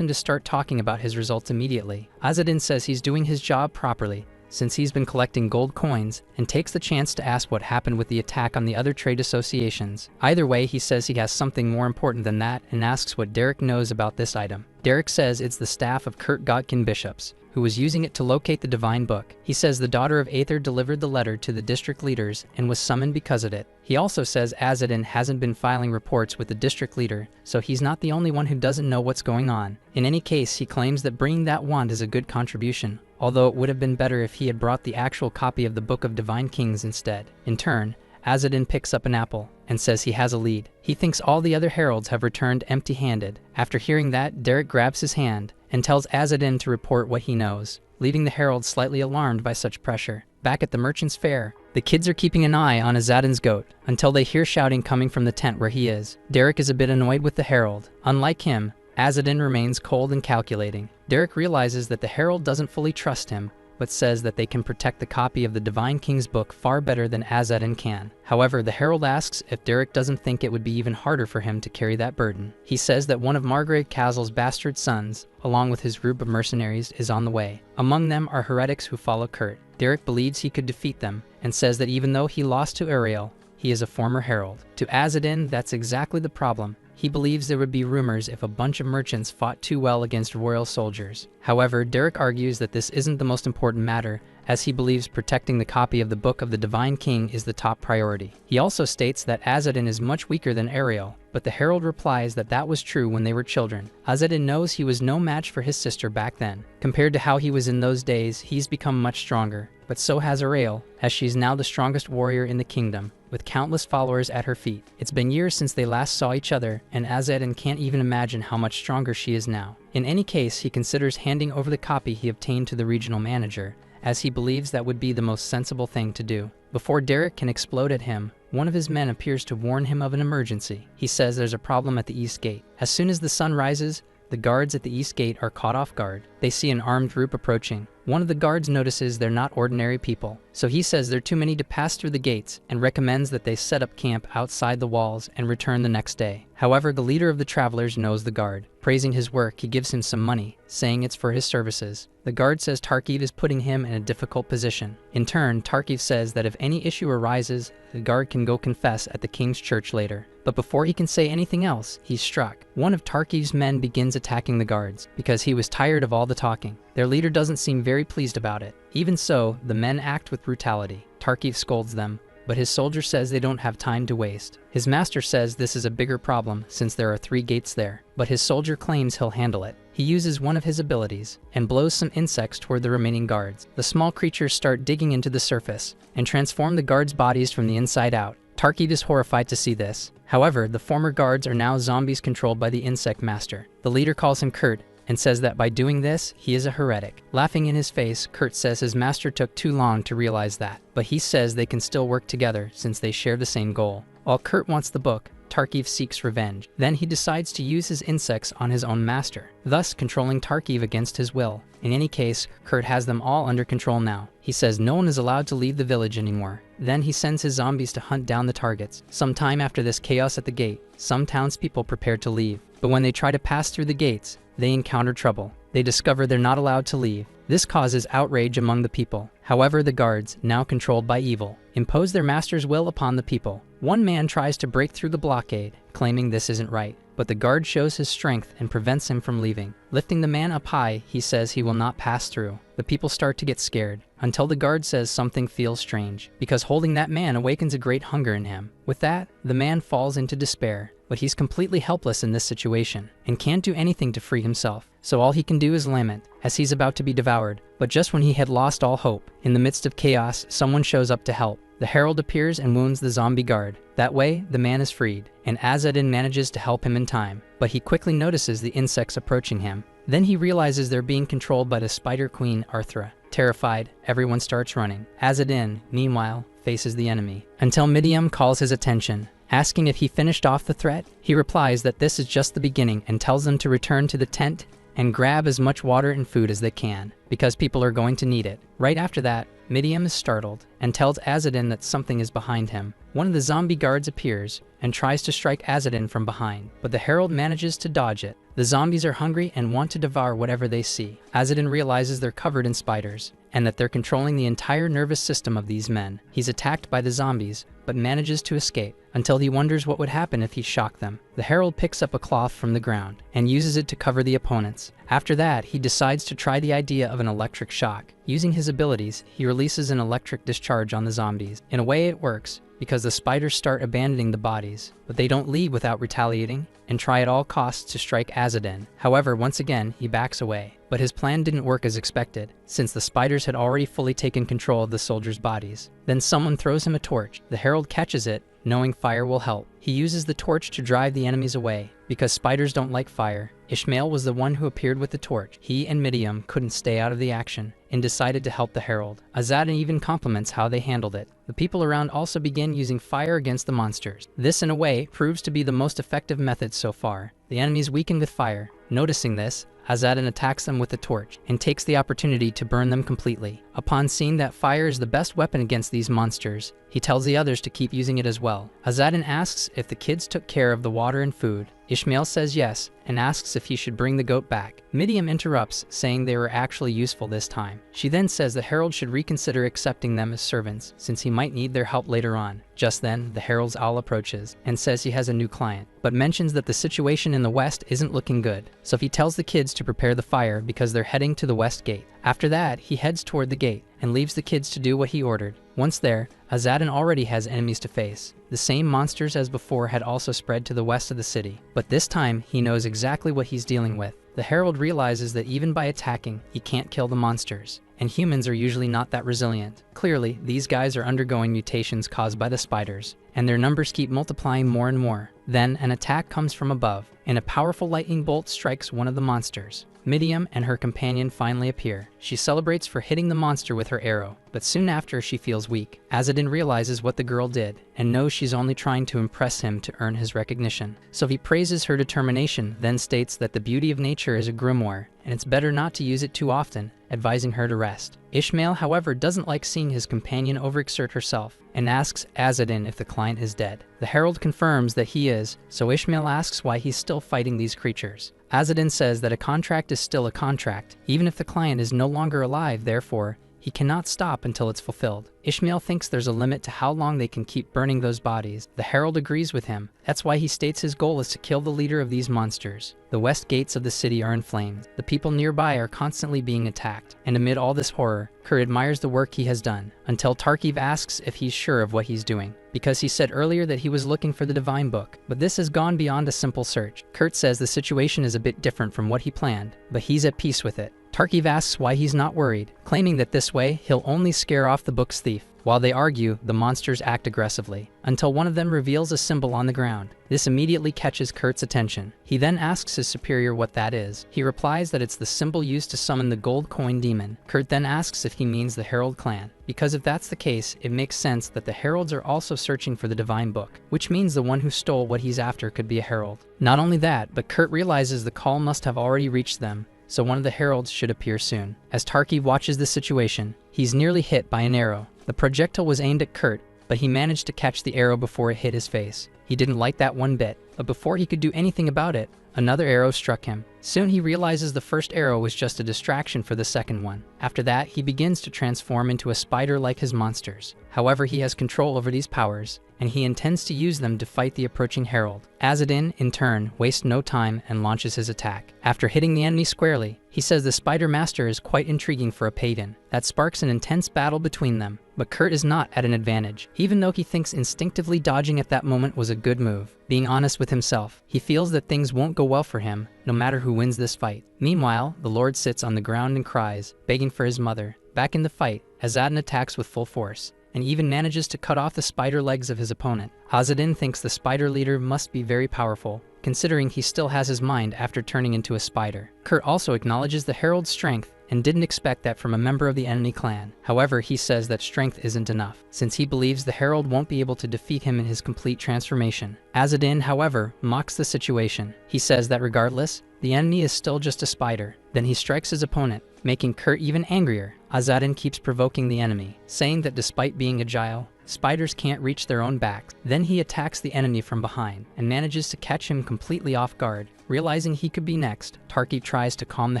him to start talking about his results immediately. Azadin says he's doing his job properly, since he's been collecting gold coins, and takes the chance to ask what happened with the attack on the other trade associations. Either way, he says he has something more important than that and asks what Derek knows about this item. Derek says it's the staff of Kurt Godkin Bishops, who was using it to locate the divine book. He says the daughter of Aether delivered the letter to the district leaders and was summoned because of it. He also says Azadin hasn't been filing reports with the district leader, so he's not the only one who doesn't know what's going on. In any case, he claims that bringing that wand is a good contribution, although it would have been better if he had brought the actual copy of the Book of Divine Kings instead. In turn, Azadin picks up an apple and says he has a lead. He thinks all the other heralds have returned empty-handed. After hearing that, Derek grabs his hand and tells Azadin to report what he knows, leaving the herald slightly alarmed by such pressure. Back at the merchant's fair, the kids are keeping an eye on Azadin's goat until they hear shouting coming from the tent where he is. Derek is a bit annoyed with the herald. Unlike him, Azadin remains cold and calculating. Derek realizes that the herald doesn't fully trust him, but says that they can protect the copy of the Divine King's book far better than Azadin can. However, the herald asks if Derek doesn't think it would be even harder for him to carry that burden. He says that one of Margrave Castle's bastard sons, along with his group of mercenaries, is on the way. Among them are heretics who follow Kurt. Derek believes he could defeat them, and says that even though he lost to Ariel, he is a former herald. To Azadin, that's exactly the problem. He believes there would be rumors if a bunch of merchants fought too well against royal soldiers. However, Derek argues that this isn't the most important matter, as he believes protecting the copy of the Book of the Divine King is the top priority. He also states that Azadin is much weaker than Ariel, but the herald replies that that was true when they were children. Azadin knows he was no match for his sister back then. Compared to how he was in those days, he's become much stronger, but so has Ariel, as she's now the strongest warrior in the kingdom, with countless followers at her feet. It's been years since they last saw each other, and Azadin can't even imagine how much stronger she is now. In any case, he considers handing over the copy he obtained to the regional manager, as he believes that would be the most sensible thing to do. Before Derek can explode at him, one of his men appears to warn him of an emergency. He says there's a problem at the East Gate. As soon as the sun rises, the guards at the East Gate are caught off guard. They see an armed group approaching. One of the guards notices they're not ordinary people, so he says they're too many to pass through the gates and recommends that they set up camp outside the walls and return the next day. However, the leader of the travelers knows the guard. Praising his work, he gives him some money, saying it's for his services. The guard says Tarkiv is putting him in a difficult position. In turn, Tarkiv says that if any issue arises, the guard can go confess at the king's church later. But before he can say anything else, he's struck. One of Tarkiv's men begins attacking the guards, because he was tired of all the talking. Their leader doesn't seem very pleased about it. Even so, the men act with brutality. Tarkiv scolds them, but his soldier says they don't have time to waste. His master says this is a bigger problem since there are 3 gates there, but his soldier claims he'll handle it. He uses one of his abilities and blows some insects toward the remaining guards. The small creatures start digging into the surface and transform the guards' bodies from the inside out. Tarkiv is horrified to see this. However, the former guards are now zombies controlled by the insect master. The leader calls him Kurt and says that by doing this, he is a heretic. Laughing in his face, Kurt says his master took too long to realize that, but he says they can still work together since they share the same goal. While Kurt wants the book, Tarkiv seeks revenge. Then he decides to use his insects on his own master, thus controlling Tarkiv against his will. In any case, Kurt has them all under control now. He says no one is allowed to leave the village anymore. Then he sends his zombies to hunt down the targets. Sometime after this chaos at the gate, some townspeople prepare to leave, but when they try to pass through the gates, they encounter trouble. They discover they're not allowed to leave. This causes outrage among the people. However, the guards, now controlled by evil, impose their master's will upon the people. One man tries to break through the blockade, claiming this isn't right, but the guard shows his strength and prevents him from leaving. Lifting the man up high, he says he will not pass through. The people start to get scared, until the guard says something feels strange, because holding that man awakens a great hunger in him. With that, the man falls into despair, but he's completely helpless in this situation, and can't do anything to free himself. So all he can do is lament, as he's about to be devoured. But just when he had lost all hope, in the midst of chaos, someone shows up to help. The herald appears and wounds the zombie guard. That way, the man is freed, and Azadin manages to help him in time, but he quickly notices the insects approaching him. Then he realizes they're being controlled by the Spider Queen Arthra. Terrified, everyone starts running. Azadin, meanwhile, faces the enemy, until Midiam calls his attention. Asking if he finished off the threat, he replies that this is just the beginning and tells them to return to the tent and grab as much water and food as they can, because people are going to need it. Right after that, Midiam is startled and tells Azadin that something is behind him. One of the zombie guards appears and tries to strike Azadin from behind, but the herald manages to dodge it. The zombies are hungry and want to devour whatever they see. Azadin realizes they're covered in spiders, and that they're controlling the entire nervous system of these men. He's attacked by the zombies, but manages to escape, until he wonders what would happen if he shocked them. The herald picks up a cloth from the ground, and uses it to cover the opponents. After that, he decides to try the idea of an electric shock. Using his abilities, he releases an electric discharge on the zombies. In a way, it works, because the spiders start abandoning the bodies, but they don't leave without retaliating, and try at all costs to strike Azadin. However, once again, he backs away. But his plan didn't work as expected, since the spiders had already fully taken control of the soldiers' bodies. Then someone throws him a torch. The herald catches it, knowing fire will help. He uses the torch to drive the enemies away, because spiders don't like fire. Ishmael was the one who appeared with the torch. He and Midiam couldn't stay out of the action, and decided to help the herald. Azadin even compliments how they handled it. The people around also begin using fire against the monsters. This, in a way, proves to be the most effective method so far. The enemies weaken with fire. Noticing this, Azadin attacks them with the torch and takes the opportunity to burn them completely. Upon seeing that fire is the best weapon against these monsters, he tells the others to keep using it as well. Azadin asks if the kids took care of the water and food. Ishmael says yes, and asks if he should bring the goat back. Midiam interrupts, saying they were actually useful this time. She then says the herald should reconsider accepting them as servants, since he might need their help later on. Just then, the herald's owl approaches, and says he has a new client, but mentions that the situation in the west isn't looking good, so he tells the kids to prepare the fire because they're heading to the west gate. After that, he heads toward the gate, and leaves the kids to do what he ordered. Once there, Azadin already has enemies to face. The same monsters as before had also spread to the west of the city, but this time he knows exactly what he's dealing with. The herald realizes that even by attacking, he can't kill the monsters, and humans are usually not that resilient. Clearly, these guys are undergoing mutations caused by the spiders, and their numbers keep multiplying more and more. Then an attack comes from above, and a powerful lightning bolt strikes one of the monsters. Midiam and her companion finally appear. She celebrates for hitting the monster with her arrow, but soon after she feels weak. Azadin realizes what the girl did, and knows she's only trying to impress him to earn his recognition. So he praises her determination, then states that the beauty of nature is a grimoire, and it's better not to use it too often, advising her to rest. Ishmael, however, doesn't like seeing his companion overexert herself, and asks Azadin if the client is dead. The herald confirms that he is, so Ishmael asks why he's still fighting these creatures. Azadin says that a contract is still a contract, even if the client is no longer alive. Therefore, He cannot stop until it's fulfilled. Ishmael thinks there's a limit to how long they can keep burning those bodies. The herald agrees with him. That's why he states his goal is to kill the leader of these monsters. The west gates of the city are in flames. The people nearby are constantly being attacked. And amid all this horror, Kurt admires the work he has done, until Tarkiv asks if he's sure of what he's doing, because he said earlier that he was looking for the divine book. But this has gone beyond a simple search. Kurt says the situation is a bit different from what he planned, but he's at peace with it. Tarkiv asks why he's not worried, claiming that this way he'll only scare off the book's thief. While they argue, the monsters act aggressively, until one of them reveals a symbol on the ground. This immediately catches Kurt's attention. He then asks his superior what that is. He replies that it's the symbol used to summon the gold coin demon. Kurt then asks if he means the Herald clan, because if that's the case, it makes sense that the heralds are also searching for the divine book, which means the one who stole what he's after could be a herald. Not only that, but Kurt realizes the call must have already reached them, so one of the heralds should appear soon. As Tarkiv watches the situation, he's nearly hit by an arrow. The projectile was aimed at Kurt, but he managed to catch the arrow before it hit his face. He didn't like that one bit, but before he could do anything about it, another arrow struck him. Soon he realizes the first arrow was just a distraction for the second one. After that, he begins to transform into a spider like his monsters. However, he has control over these powers, and he intends to use them to fight the approaching herald. Azadin, in turn, wastes no time and launches his attack. After hitting the enemy squarely, he says the Spider Master is quite intriguing for a pagan. That sparks an intense battle between them, but Kurt is not at an advantage, even though he thinks instinctively dodging at that moment was a good move. Being honest with himself, he feels that things won't go well for him, no matter who wins this fight. Meanwhile, the Lord sits on the ground and cries, begging for his mother. Back in the fight, Azadin attacks with full force, and even manages to cut off the spider legs of his opponent. Azadin thinks the spider leader must be very powerful, considering he still has his mind after turning into a spider. Kurt also acknowledges the herald's strength and didn't expect that from a member of the enemy clan. However, he says that strength isn't enough, since he believes the herald won't be able to defeat him in his complete transformation. Azadin, however, mocks the situation. He says that regardless, the enemy is still just a spider. Then he strikes his opponent, making Kurt even angrier. Azadin keeps provoking the enemy, saying that despite being agile, spiders can't reach their own backs. Then he attacks the enemy from behind and manages to catch him completely off guard. Realizing he could be next, Tarkiv tries to calm the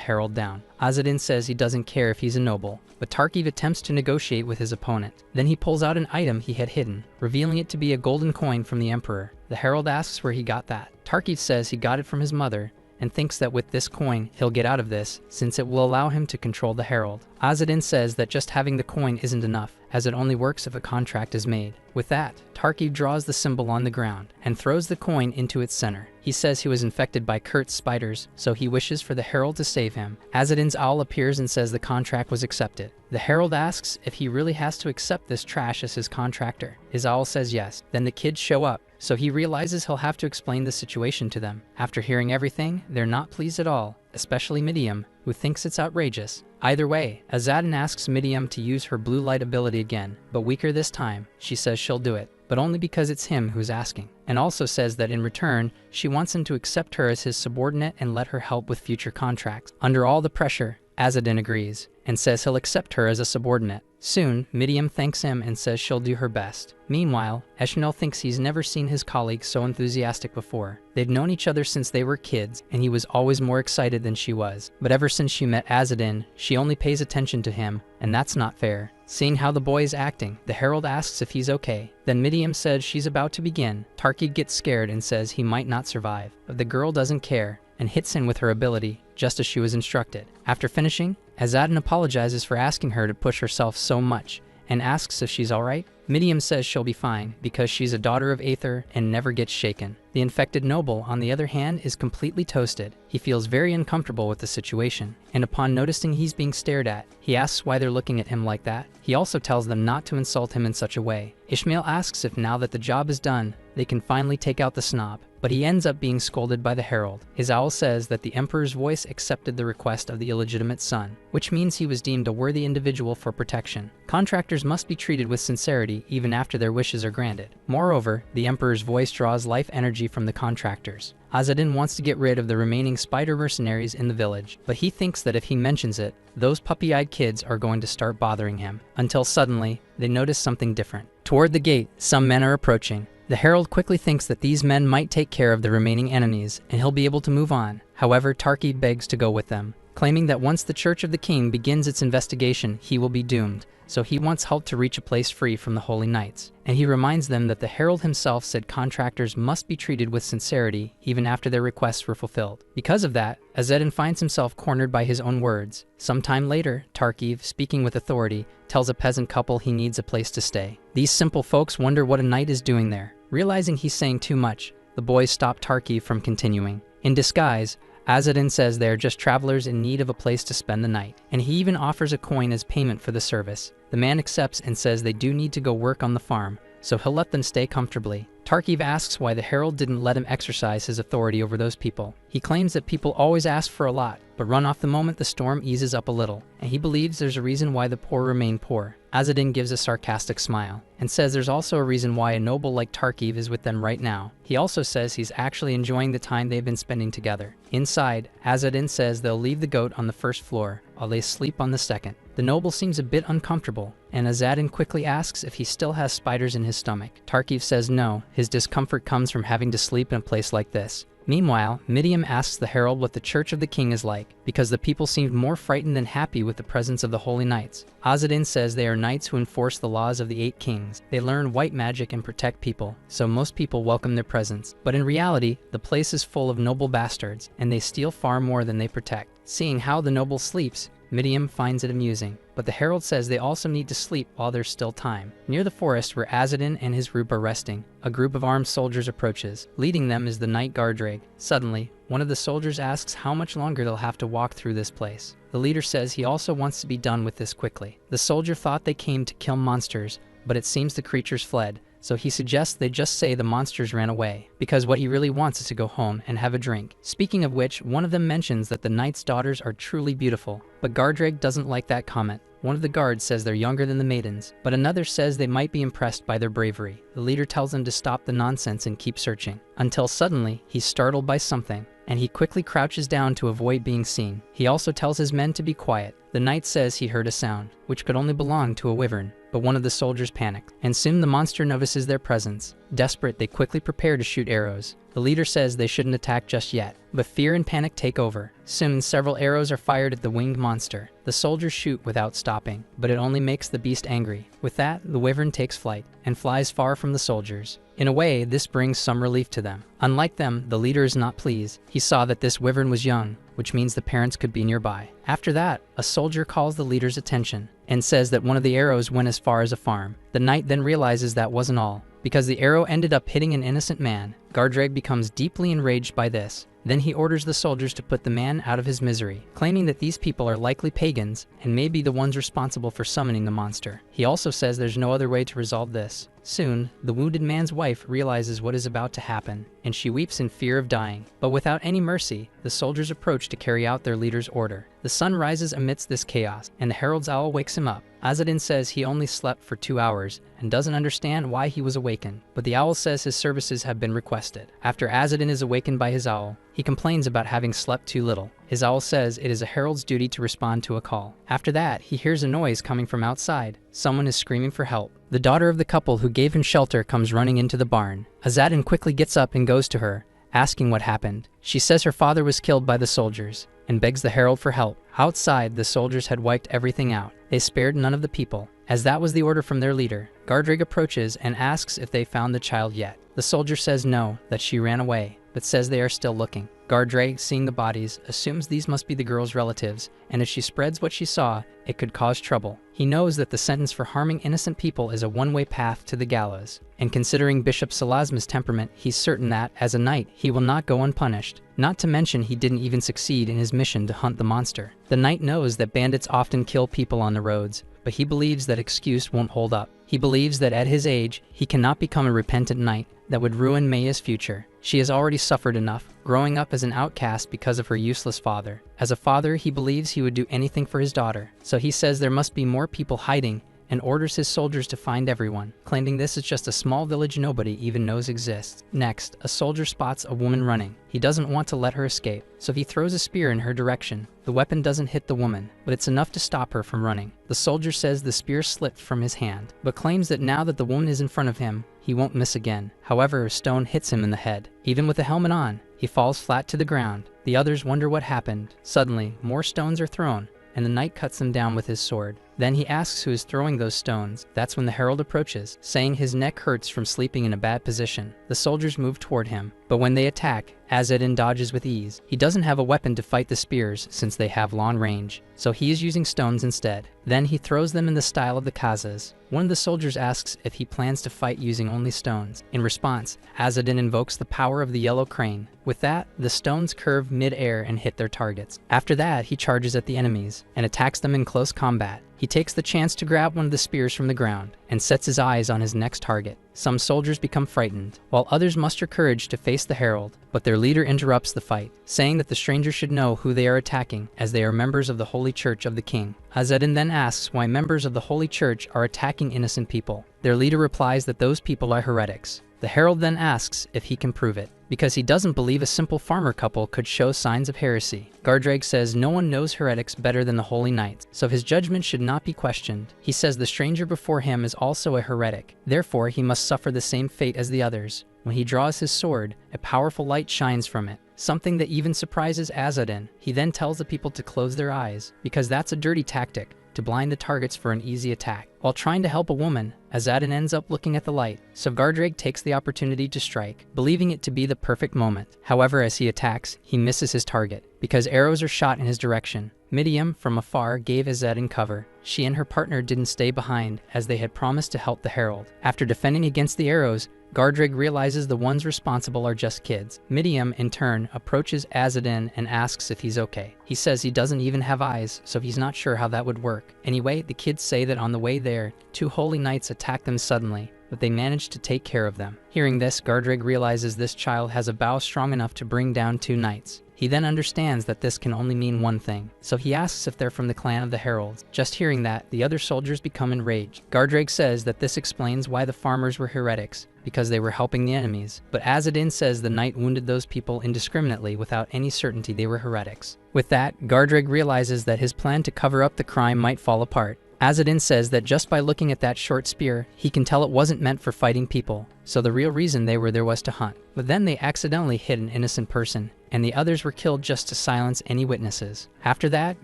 herald down. Azadin says he doesn't care if he's a noble, but Tarkiv attempts to negotiate with his opponent. Then he pulls out an item he had hidden, revealing it to be a golden coin from the emperor. The herald asks where he got that. Tarkiv says he got it from his mother, and thinks that with this coin, he'll get out of this, since it will allow him to control the herald. Azadin says that just having the coin isn't enough, as it only works if a contract is made. With that, Tarkiv draws the symbol on the ground and throws the coin into its center. He says he was infected by Kurt's spiders, so he wishes for the herald to save him. Azadin's owl appears and says the contract was accepted. The herald asks if he really has to accept this trash as his contractor. His owl says yes. Then the kids show up, so he realizes he'll have to explain the situation to them. After hearing everything, they're not pleased at all, especially Midiam, who thinks it's outrageous. Either way, Azadin asks Midiam to use her blue light ability again, but weaker this time. She says she'll do it, but only because it's him who's asking, and also says that in return, she wants him to accept her as his subordinate and let her help with future contracts. Under all the pressure, Azadin agrees, and says he'll accept her as a subordinate. Soon, Midiam thanks him and says she'll do her best. Meanwhile, Eshnel thinks he's never seen his colleague so enthusiastic before. They'd known each other since they were kids, and he was always more excited than she was. But ever since she met Azadin, she only pays attention to him, and that's not fair. Seeing how the boy is acting, the herald asks if he's okay. Then Midiam says she's about to begin. Tarkiv gets scared and says he might not survive, but the girl doesn't care and hits him with her ability, just as she was instructed. After finishing, Azadin apologizes for asking her to push herself so much and asks if she's alright. Midiam says she'll be fine because she's a daughter of Aether and never gets shaken. The infected noble, on the other hand, is completely toasted. He feels very uncomfortable with the situation, and upon noticing he's being stared at, he asks why they're looking at him like that. He also tells them not to insult him in such a way. Ishmael asks if now that the job is done, they can finally take out the snob, but he ends up being scolded by the herald. His owl says that the emperor's voice accepted the request of the illegitimate son, which means he was deemed a worthy individual for protection. Contractors must be treated with sincerity even after their wishes are granted. Moreover, the emperor's voice draws life energy from the contractors. Azadin wants to get rid of the remaining spider mercenaries in the village, but he thinks that if he mentions it, those puppy-eyed kids are going to start bothering him, until suddenly, they notice something different. Toward the gate, some men are approaching. The herald quickly thinks that these men might take care of the remaining enemies, and he'll be able to move on. However, Tarkiv begs to go with them, claiming that once the Church of the King begins its investigation, he will be doomed. So he wants help to reach a place free from the Holy Knights. And he reminds them that the herald himself said contractors must be treated with sincerity even after their requests were fulfilled. Because of that, Azedin finds himself cornered by his own words. Sometime later, Tarkiv, speaking with authority, tells a peasant couple he needs a place to stay. These simple folks wonder what a knight is doing there. Realizing he's saying too much, the boys stop Tarkiv from continuing. In disguise, Azedin says they are just travelers in need of a place to spend the night, and he even offers a coin as payment for the service. The man accepts and says they do need to go work on the farm, so he'll let them stay comfortably. Tarkiv asks why the herald didn't let him exercise his authority over those people. He claims that people always ask for a lot, but run off the moment the storm eases up a little, and he believes there's a reason why the poor remain poor. Azedin gives a sarcastic smile, and says there's also a reason why a noble like Tarkiv is with them right now. He also says he's actually enjoying the time they've been spending together. Inside, Azedin says they'll leave the goat on the first floor, while they sleep on the second. The noble seems a bit uncomfortable, and Azedin quickly asks if he still has spiders in his stomach. Tarkiv says no, his discomfort comes from having to sleep in a place like this. Meanwhile, Midiam asks the herald what the Church of the King is like, because the people seemed more frightened than happy with the presence of the Holy Knights. Azedin says they are knights who enforce the laws of the 8 kings. They learn white magic and protect people, so most people welcome their presence. But in reality, the place is full of noble bastards, and they steal far more than they protect. Seeing how the noble sleeps, Midiam finds it amusing, but the herald says they also need to sleep while there's still time. Near the forest where Azedin and his group are resting, a group of armed soldiers approaches. Leading them is the knight Gardraig. Suddenly, one of the soldiers asks how much longer they'll have to walk through this place. The leader says he also wants to be done with this quickly. The soldier thought they came to kill monsters, but it seems the creatures fled, so he suggests they just say the monsters ran away, because what he really wants is to go home and have a drink. Speaking of which, one of them mentions that the knight's daughters are truly beautiful, but Gardraig doesn't like that comment. One of the guards says they're younger than the maidens, but another says they might be impressed by their bravery. The leader tells them to stop the nonsense and keep searching, until suddenly he's startled by something, and he quickly crouches down to avoid being seen. He also tells his men to be quiet. The knight says he heard a sound, which could only belong to a wyvern, but one of the soldiers panicked, and soon the monster notices their presence. Desperate, they quickly prepare to shoot arrows. The leader says they shouldn't attack just yet, but fear and panic take over. Soon, several arrows are fired at the winged monster. The soldiers shoot without stopping, but it only makes the beast angry. With that, the wyvern takes flight and flies far from the soldiers. In a way, this brings some relief to them. Unlike them, the leader is not pleased. He saw that this wyvern was young, which means the parents could be nearby. After that, a soldier calls the leader's attention and says that one of the arrows went as far as a farm. The knight then realizes that wasn't all, because the arrow ended up hitting an innocent man. Gardraig becomes deeply enraged by this. Then he orders the soldiers to put the man out of his misery, claiming that these people are likely pagans and may be the ones responsible for summoning the monster. He also says there's no other way to resolve this. Soon, the wounded man's wife realizes what is about to happen, and she weeps in fear of dying. But without any mercy, the soldiers approach to carry out their leader's order. The sun rises amidst this chaos, and the herald's owl wakes him up. Azedin says he only slept for 2 hours and doesn't understand why he was awakened, but the owl says his services have been requested. After Azedin is awakened by his owl, he complains about having slept too little. His owl says it is a herald's duty to respond to a call. After that, he hears a noise coming from outside. Someone is screaming for help. The daughter of the couple who gave him shelter comes running into the barn. Azedin quickly gets up and goes to her, asking what happened. She says her father was killed by the soldiers, and begs the herald for help. Outside, the soldiers had wiped everything out. They spared none of the people, as that was the order from their leader. Gardraig approaches and asks if they found the child yet. The soldier says no, that she ran away, but says they are still looking. Gardraig, seeing the bodies, assumes these must be the girl's relatives, and if she spreads what she saw, it could cause trouble. He knows that the sentence for harming innocent people is a one-way path to the gallows, and considering Bishop Salasma's temperament, he's certain that, as a knight, he will not go unpunished. Not to mention he didn't even succeed in his mission to hunt the monster. The knight knows that bandits often kill people on the roads, but he believes that excuse won't hold up. He believes that at his age, he cannot become a repentant knight that would ruin Maya's future. She has already suffered enough, growing up as an outcast because of her useless father. As a father, he believes he would do anything for his daughter, so he says there must be more people hiding and orders his soldiers to find everyone, claiming this is just a small village nobody even knows exists. Next, a soldier spots a woman running. He doesn't want to let her escape, so he throws a spear in her direction. The weapon doesn't hit the woman, but it's enough to stop her from running. The soldier says the spear slipped from his hand, but claims that now that the woman is in front of him, he won't miss again. However, a stone hits him in the head. Even with the helmet on, he falls flat to the ground. The others wonder what happened. Suddenly, more stones are thrown, and the knight cuts them down with his sword. Then he asks who is throwing those stones. That's when the herald approaches, saying his neck hurts from sleeping in a bad position. The soldiers move toward him, but when they attack, Azadin dodges with ease. He doesn't have a weapon to fight the spears since they have long range, so he is using stones instead. Then he throws them in the style of the Khazas. One of the soldiers asks if he plans to fight using only stones. In response, Azadin invokes the power of the yellow crane. With that, the stones curve mid-air and hit their targets. After that, he charges at the enemies and attacks them in close combat. He takes the chance to grab one of the spears from the ground and sets his eyes on his next target. Some soldiers become frightened, while others muster courage to face the herald, but their leader interrupts the fight, saying that the stranger should know who they are attacking, as they are members of the Holy Church of the King. Azadin then asks why members of the Holy Church are attacking innocent people. Their leader replies that those people are heretics. The herald then asks if he can prove it, because he doesn't believe a simple farmer couple could show signs of heresy. Gardrag says no one knows heretics better than the Holy Knights, so his judgment should not be questioned. He says the stranger before him is also a heretic, therefore he must suffer the same fate as the others. When he draws his sword, a powerful light shines from it, something that even surprises Azadin. He then tells the people to close their eyes, because that's a dirty tactic, to blind the targets for an easy attack. While trying to help a woman, Azadin ends up looking at the light, so Gardrag takes the opportunity to strike, believing it to be the perfect moment. However, as he attacks, he misses his target, because arrows are shot in his direction. Midiam, from afar, gave Azadin cover. She and her partner didn't stay behind, as they had promised to help the herald. After defending against the arrows, Gardrag realizes the ones responsible are just kids. Midiam, in turn, approaches Azadin and asks if he's okay. He says he doesn't even have eyes, so he's not sure how that would work. Anyway, the kids say that on the way there, two holy knights attack them suddenly, but they manage to take care of them. Hearing this, Gardrag realizes this child has a bow strong enough to bring down two knights. He then understands that this can only mean one thing, so he asks if they're from the clan of the heralds. Just hearing that, the other soldiers become enraged. Gardrag says that this explains why the farmers were heretics, because they were helping the enemies, but Azadin says the knight wounded those people indiscriminately without any certainty they were heretics. With that, Gardrag realizes that his plan to cover up the crime might fall apart. Azadin says that just by looking at that short spear, he can tell it wasn't meant for fighting people, so the real reason they were there was to hunt. But then they accidentally hit an innocent person, and the others were killed just to silence any witnesses. After that,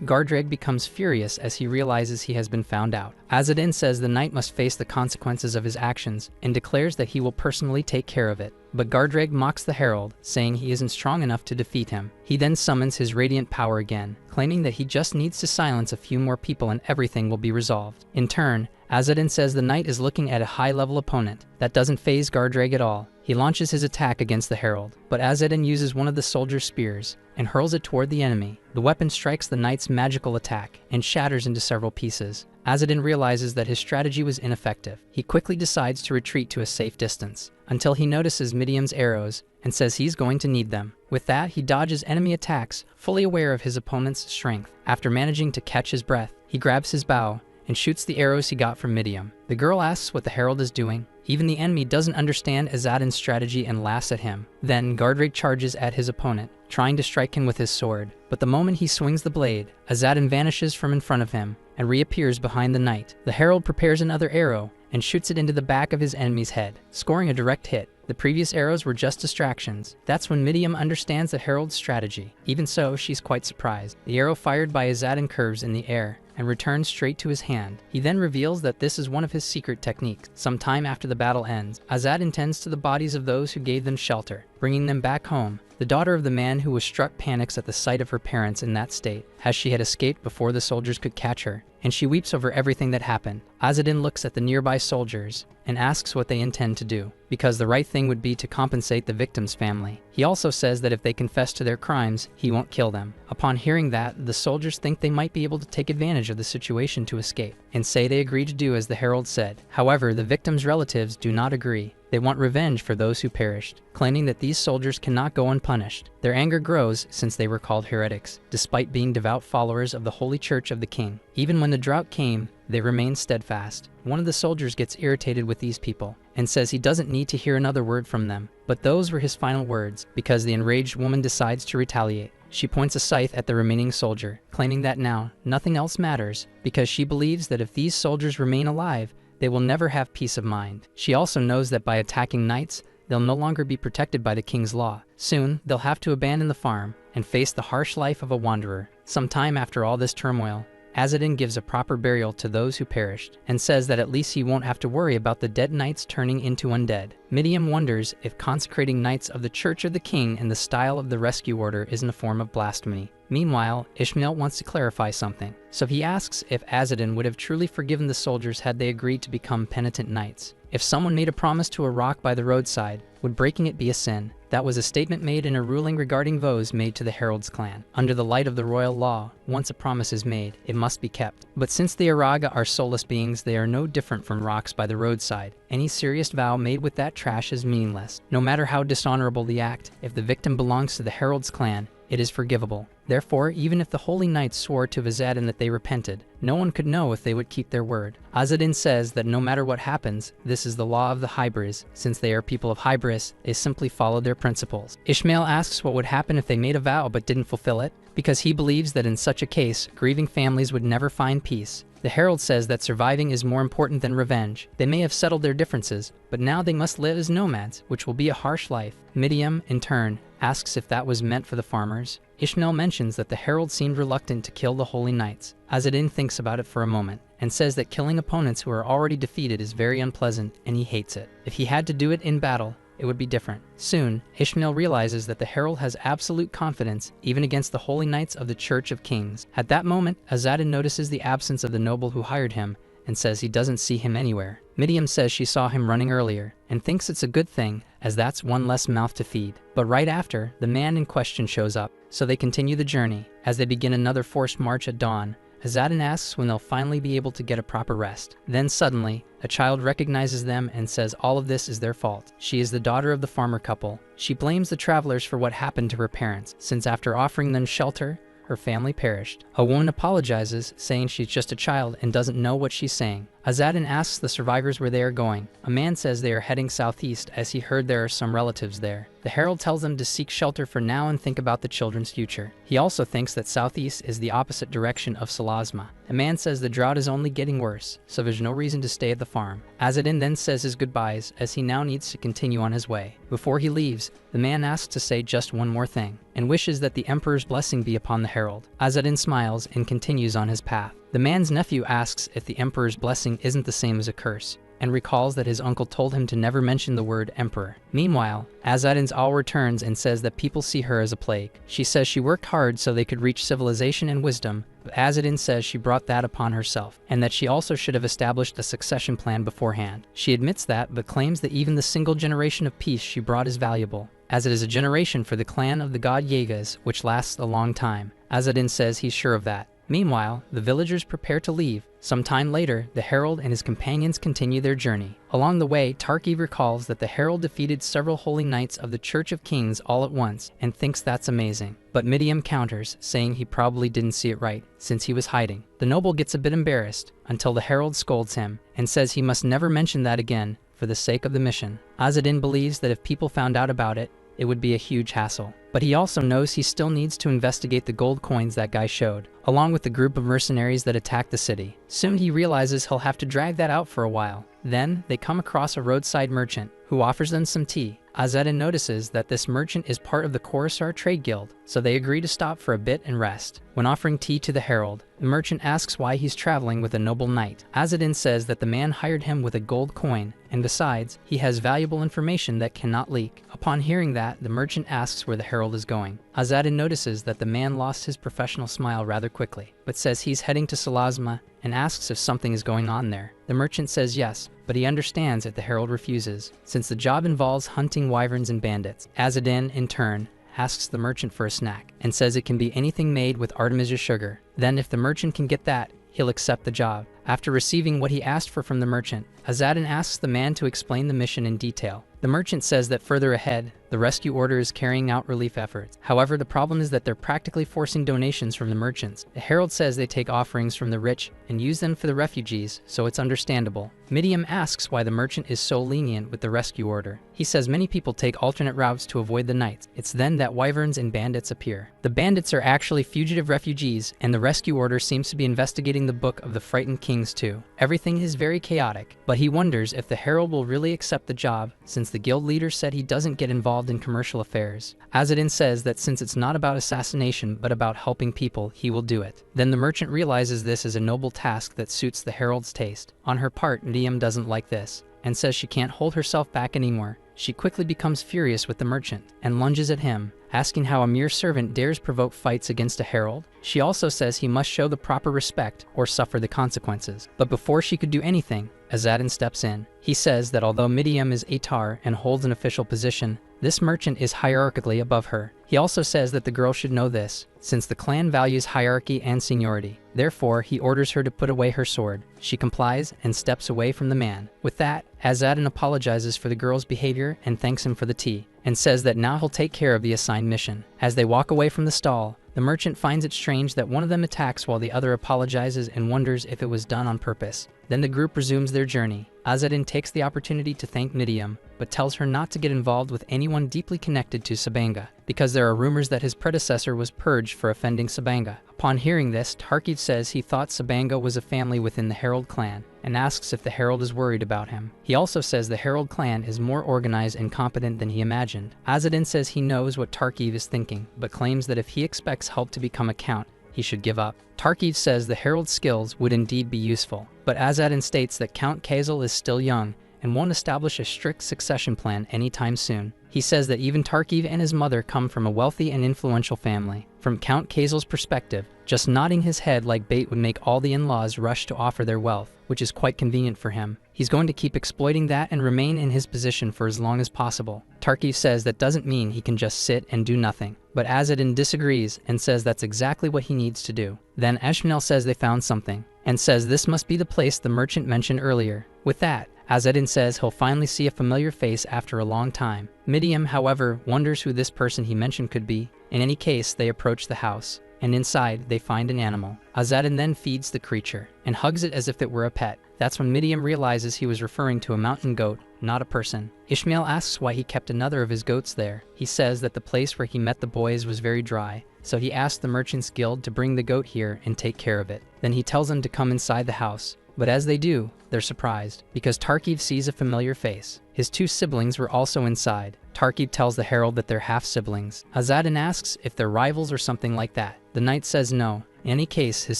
Gardrag becomes furious as he realizes he has been found out. Azadin says the knight must face the consequences of his actions, and declares that he will personally take care of it. But Gardrag mocks the herald, saying he isn't strong enough to defeat him. He then summons his radiant power again, claiming that he just needs to silence a few more people and everything will be resolved. In turn, Azadin says the knight is looking at a high-level opponent. That doesn't faze Gardrag at all. He launches his attack against the herald, but Azadin uses one of the soldier's spears and hurls it toward the enemy. The weapon strikes the knight's magical attack and shatters into several pieces. Azadin realizes that his strategy was ineffective. He quickly decides to retreat to a safe distance, until he notices Midiam's arrows and says he's going to need them. With that, he dodges enemy attacks, fully aware of his opponent's strength. After managing to catch his breath, he grabs his bow and shoots the arrows he got from Midiam. The girl asks what the herald is doing. Even the enemy doesn't understand Azadin's strategy and laughs at him. Then Gardrag charges at his opponent, trying to strike him with his sword. But the moment he swings the blade, Azadin vanishes from in front of him and reappears behind the knight. The herald prepares another arrow and shoots it into the back of his enemy's head, scoring a direct hit. The previous arrows were just distractions. That's when Midiam understands the herald's strategy. Even so, she's quite surprised. The arrow fired by Azadin curves in the air and returns straight to his hand. He then reveals that this is one of his secret techniques. Some time after the battle ends, Azadin tends to the bodies of those who gave them shelter, bringing them back home. The daughter of the man who was struck panics at the sight of her parents in that state, as she had escaped before the soldiers could catch her, and she weeps over everything that happened. Azadin looks at the nearby soldiers and asks what they intend to do, because the right thing would be to compensate the victim's family. He also says that if they confess to their crimes, he won't kill them. Upon hearing that, the soldiers think they might be able to take advantage of the situation to escape, and say they agree to do as the herald said. However, the victim's relatives do not agree. They want revenge for those who perished, claiming that these soldiers cannot go unpunished. Their anger grows since they were called heretics, despite being devout followers of the Holy Church of the King. Even when the drought came, they remained steadfast. One of the soldiers gets irritated with these people and says he doesn't need to hear another word from them. But those were his final words, because the enraged woman decides to retaliate. She points a scythe at the remaining soldier, claiming that now nothing else matters, because she believes that if these soldiers remain alive, they will never have peace of mind. She also knows that by attacking knights, they'll no longer be protected by the king's law. Soon, they'll have to abandon the farm and face the harsh life of a wanderer. Sometime after all this turmoil, Azadin gives a proper burial to those who perished, and says that at least he won't have to worry about the dead knights turning into undead. Midiam wonders if consecrating knights of the Church of the King in the style of the rescue order isn't a form of blasphemy. Meanwhile, Ishmael wants to clarify something, so he asks if Azadin would have truly forgiven the soldiers had they agreed to become penitent knights. If someone made a promise to a rock by the roadside, would breaking it be a sin? That was a statement made in a ruling regarding vows made to the Herald's clan. Under the light of the royal law, once a promise is made, it must be kept. But since the Araga are soulless beings, they are no different from rocks by the roadside. Any serious vow made with that trash is meaningless. No matter how dishonorable the act, if the victim belongs to the Herald's clan, it is forgivable. Therefore, even if the holy knights swore to Azadin that they repented, no one could know if they would keep their word. Azadin says that no matter what happens, this is the law of the Hybris. Since they are people of Hybris, they simply follow their principles. Ishmael asks what would happen if they made a vow but didn't fulfill it, because he believes that in such a case, grieving families would never find peace. The Herald says that surviving is more important than revenge. They may have settled their differences, but now they must live as nomads, which will be a harsh life. Midiam, in turn, asks if that was meant for the farmers. Ishmael mentions that the Herald seemed reluctant to kill the holy knights. Azadin thinks about it for a moment, and says that killing opponents who are already defeated is very unpleasant, and he hates it. If he had to do it in battle, it would be different. Soon, Ishmael realizes that the Herald has absolute confidence, even against the holy knights of the Church of Kings. At that moment, Azadin notices the absence of the noble who hired him, and says he doesn't see him anywhere. Midiam says she saw him running earlier, and thinks it's a good thing, as that's one less mouth to feed. But right after, the man in question shows up, so they continue the journey. As they begin another forced march at dawn, Azadin asks when they'll finally be able to get a proper rest. Then suddenly, a child recognizes them and says all of this is their fault. She is the daughter of the farmer couple. She blames the travelers for what happened to her parents, since after offering them shelter, her family perished. A woman apologizes, saying she's just a child and doesn't know what she's saying. Azadin asks the survivors where they are going. A man says they are heading southeast as he heard there are some relatives there. The Herald tells them to seek shelter for now and think about the children's future. He also thinks that southeast is the opposite direction of Salasma. The man says the drought is only getting worse, so there's no reason to stay at the farm. Azadin then says his goodbyes as he now needs to continue on his way. Before he leaves, the man asks to say just one more thing, and wishes that the Emperor's blessing be upon the Herald. Azadin smiles and continues on his path. The man's nephew asks if the Emperor's blessing isn't the same as a curse, and recalls that his uncle told him to never mention the word Emperor. Meanwhile, Azadin's owl returns and says that people see her as a plague. She says she worked hard so they could reach civilization and wisdom, but Azadin says she brought that upon herself, and that she also should have established a succession plan beforehand. She admits that, but claims that even the single generation of peace she brought is valuable, as it is a generation for the clan of the god Yegas, which lasts a long time. Azadin says he's sure of that. Meanwhile, the villagers prepare to leave. Some time later, the Herald and his companions continue their journey. Along the way, Tarki recalls that the Herald defeated several holy knights of the Church of Kings all at once, and thinks that's amazing. But Midiam counters, saying he probably didn't see it right, since he was hiding. The noble gets a bit embarrassed, until the Herald scolds him, and says he must never mention that again, for the sake of the mission. Azadin believes that if people found out about it, it would be a huge hassle. But he also knows he still needs to investigate the gold coins that guy showed, along with the group of mercenaries that attacked the city. Soon he realizes he'll have to drag that out for a while. Then, they come across a roadside merchant, who offers them some tea. Azadin notices that this merchant is part of the Coruscant Trade Guild, so they agree to stop for a bit and rest. When offering tea to the Herald, the merchant asks why he's traveling with a noble knight. Azadin says that the man hired him with a gold coin, and besides, he has valuable information that cannot leak. Upon hearing that, the merchant asks where the Herald is going. Azadin notices that the man lost his professional smile rather quickly, but says he's heading to Salasma and asks if something is going on there. The merchant says yes, but he understands that the Herald refuses, since the job involves hunting wyverns and bandits. Azadin, in turn, asks the merchant for a snack, and says it can be anything made with Artemisia sugar. Then if the merchant can get that, he'll accept the job. After receiving what he asked for from the merchant, Azadin asks the man to explain the mission in detail. The merchant says that further ahead, the rescue order is carrying out relief efforts. However, the problem is that they're practically forcing donations from the merchants. The herald says they take offerings from the rich and use them for the refugees, so it's understandable. Midium asks why the merchant is so lenient with the rescue order. He says many people take alternate routes to avoid the knights. It's then that wyverns and bandits appear. The bandits are actually fugitive refugees, and the rescue order seems to be investigating the Book of the Frightened Kings too. Everything is very chaotic, but he wonders if the herald will really accept the job, since the guild leader said he doesn't get involved in commercial affairs. Azadin says that since it's not about assassination but about helping people, he will do it. Then the merchant realizes this is a noble task that suits the herald's taste. On her part, Midium doesn't like this, and says she can't hold herself back anymore. She quickly becomes furious with the merchant and lunges at him, asking how a mere servant dares provoke fights against a herald. She also says he must show the proper respect or suffer the consequences. But before she could do anything, Azadin steps in. He says that although Midium is Atar and holds an official position, this merchant is hierarchically above her. He also says that the girl should know this, since the clan values hierarchy and seniority. Therefore, he orders her to put away her sword. She complies and steps away from the man. With that, Azadin apologizes for the girl's behavior and thanks him for the tea, and says that now he'll take care of the assigned mission. As they walk away from the stall, the merchant finds it strange that one of them attacks while the other apologizes and wonders if it was done on purpose. Then the group resumes their journey. Azadin takes the opportunity to thank Midium, but tells her not to get involved with anyone deeply connected to Sabanga, because there are rumors that his predecessor was purged for offending Sabanga. Upon hearing this, Tarkiv says he thought Sabanga was a family within the Herald clan, and asks if the Herald is worried about him. He also says the Herald clan is more organized and competent than he imagined. Azadin says he knows what Tarkiv is thinking, but claims that if he expects help to become a count, he should give up. Tarkiv says the Herald's skills would indeed be useful, but Azadin states that Count Kazel is still young and won't establish a strict succession plan anytime soon. He says that even Tarkiv and his mother come from a wealthy and influential family. From Count Kazel's perspective, just nodding his head like bait would make all the in-laws rush to offer their wealth, which is quite convenient for him. He's going to keep exploiting that and remain in his position for as long as possible. Tarkiv says that doesn't mean he can just sit and do nothing, but Azadin disagrees and says that's exactly what he needs to do. Then Eshmanel says they found something, and says this must be the place the merchant mentioned earlier. With that, Azadin says he'll finally see a familiar face after a long time. Midium, however, wonders who this person he mentioned could be. In any case, they approach the house, and inside they find an animal. Azadin then feeds the creature, and hugs it as if it were a pet. That's when Midium realizes he was referring to a mountain goat, not a person. Ishmael asks why he kept another of his goats there. He says that the place where he met the boys was very dry, so he asked the Merchants Guild to bring the goat here and take care of it. Then he tells them to come inside the house. But as they do, they're surprised, because Tarkiv sees a familiar face. His two siblings were also inside. Tarkiv tells the herald that they're half-siblings. Azadin asks if they're rivals or something like that. The knight says no. In any case, his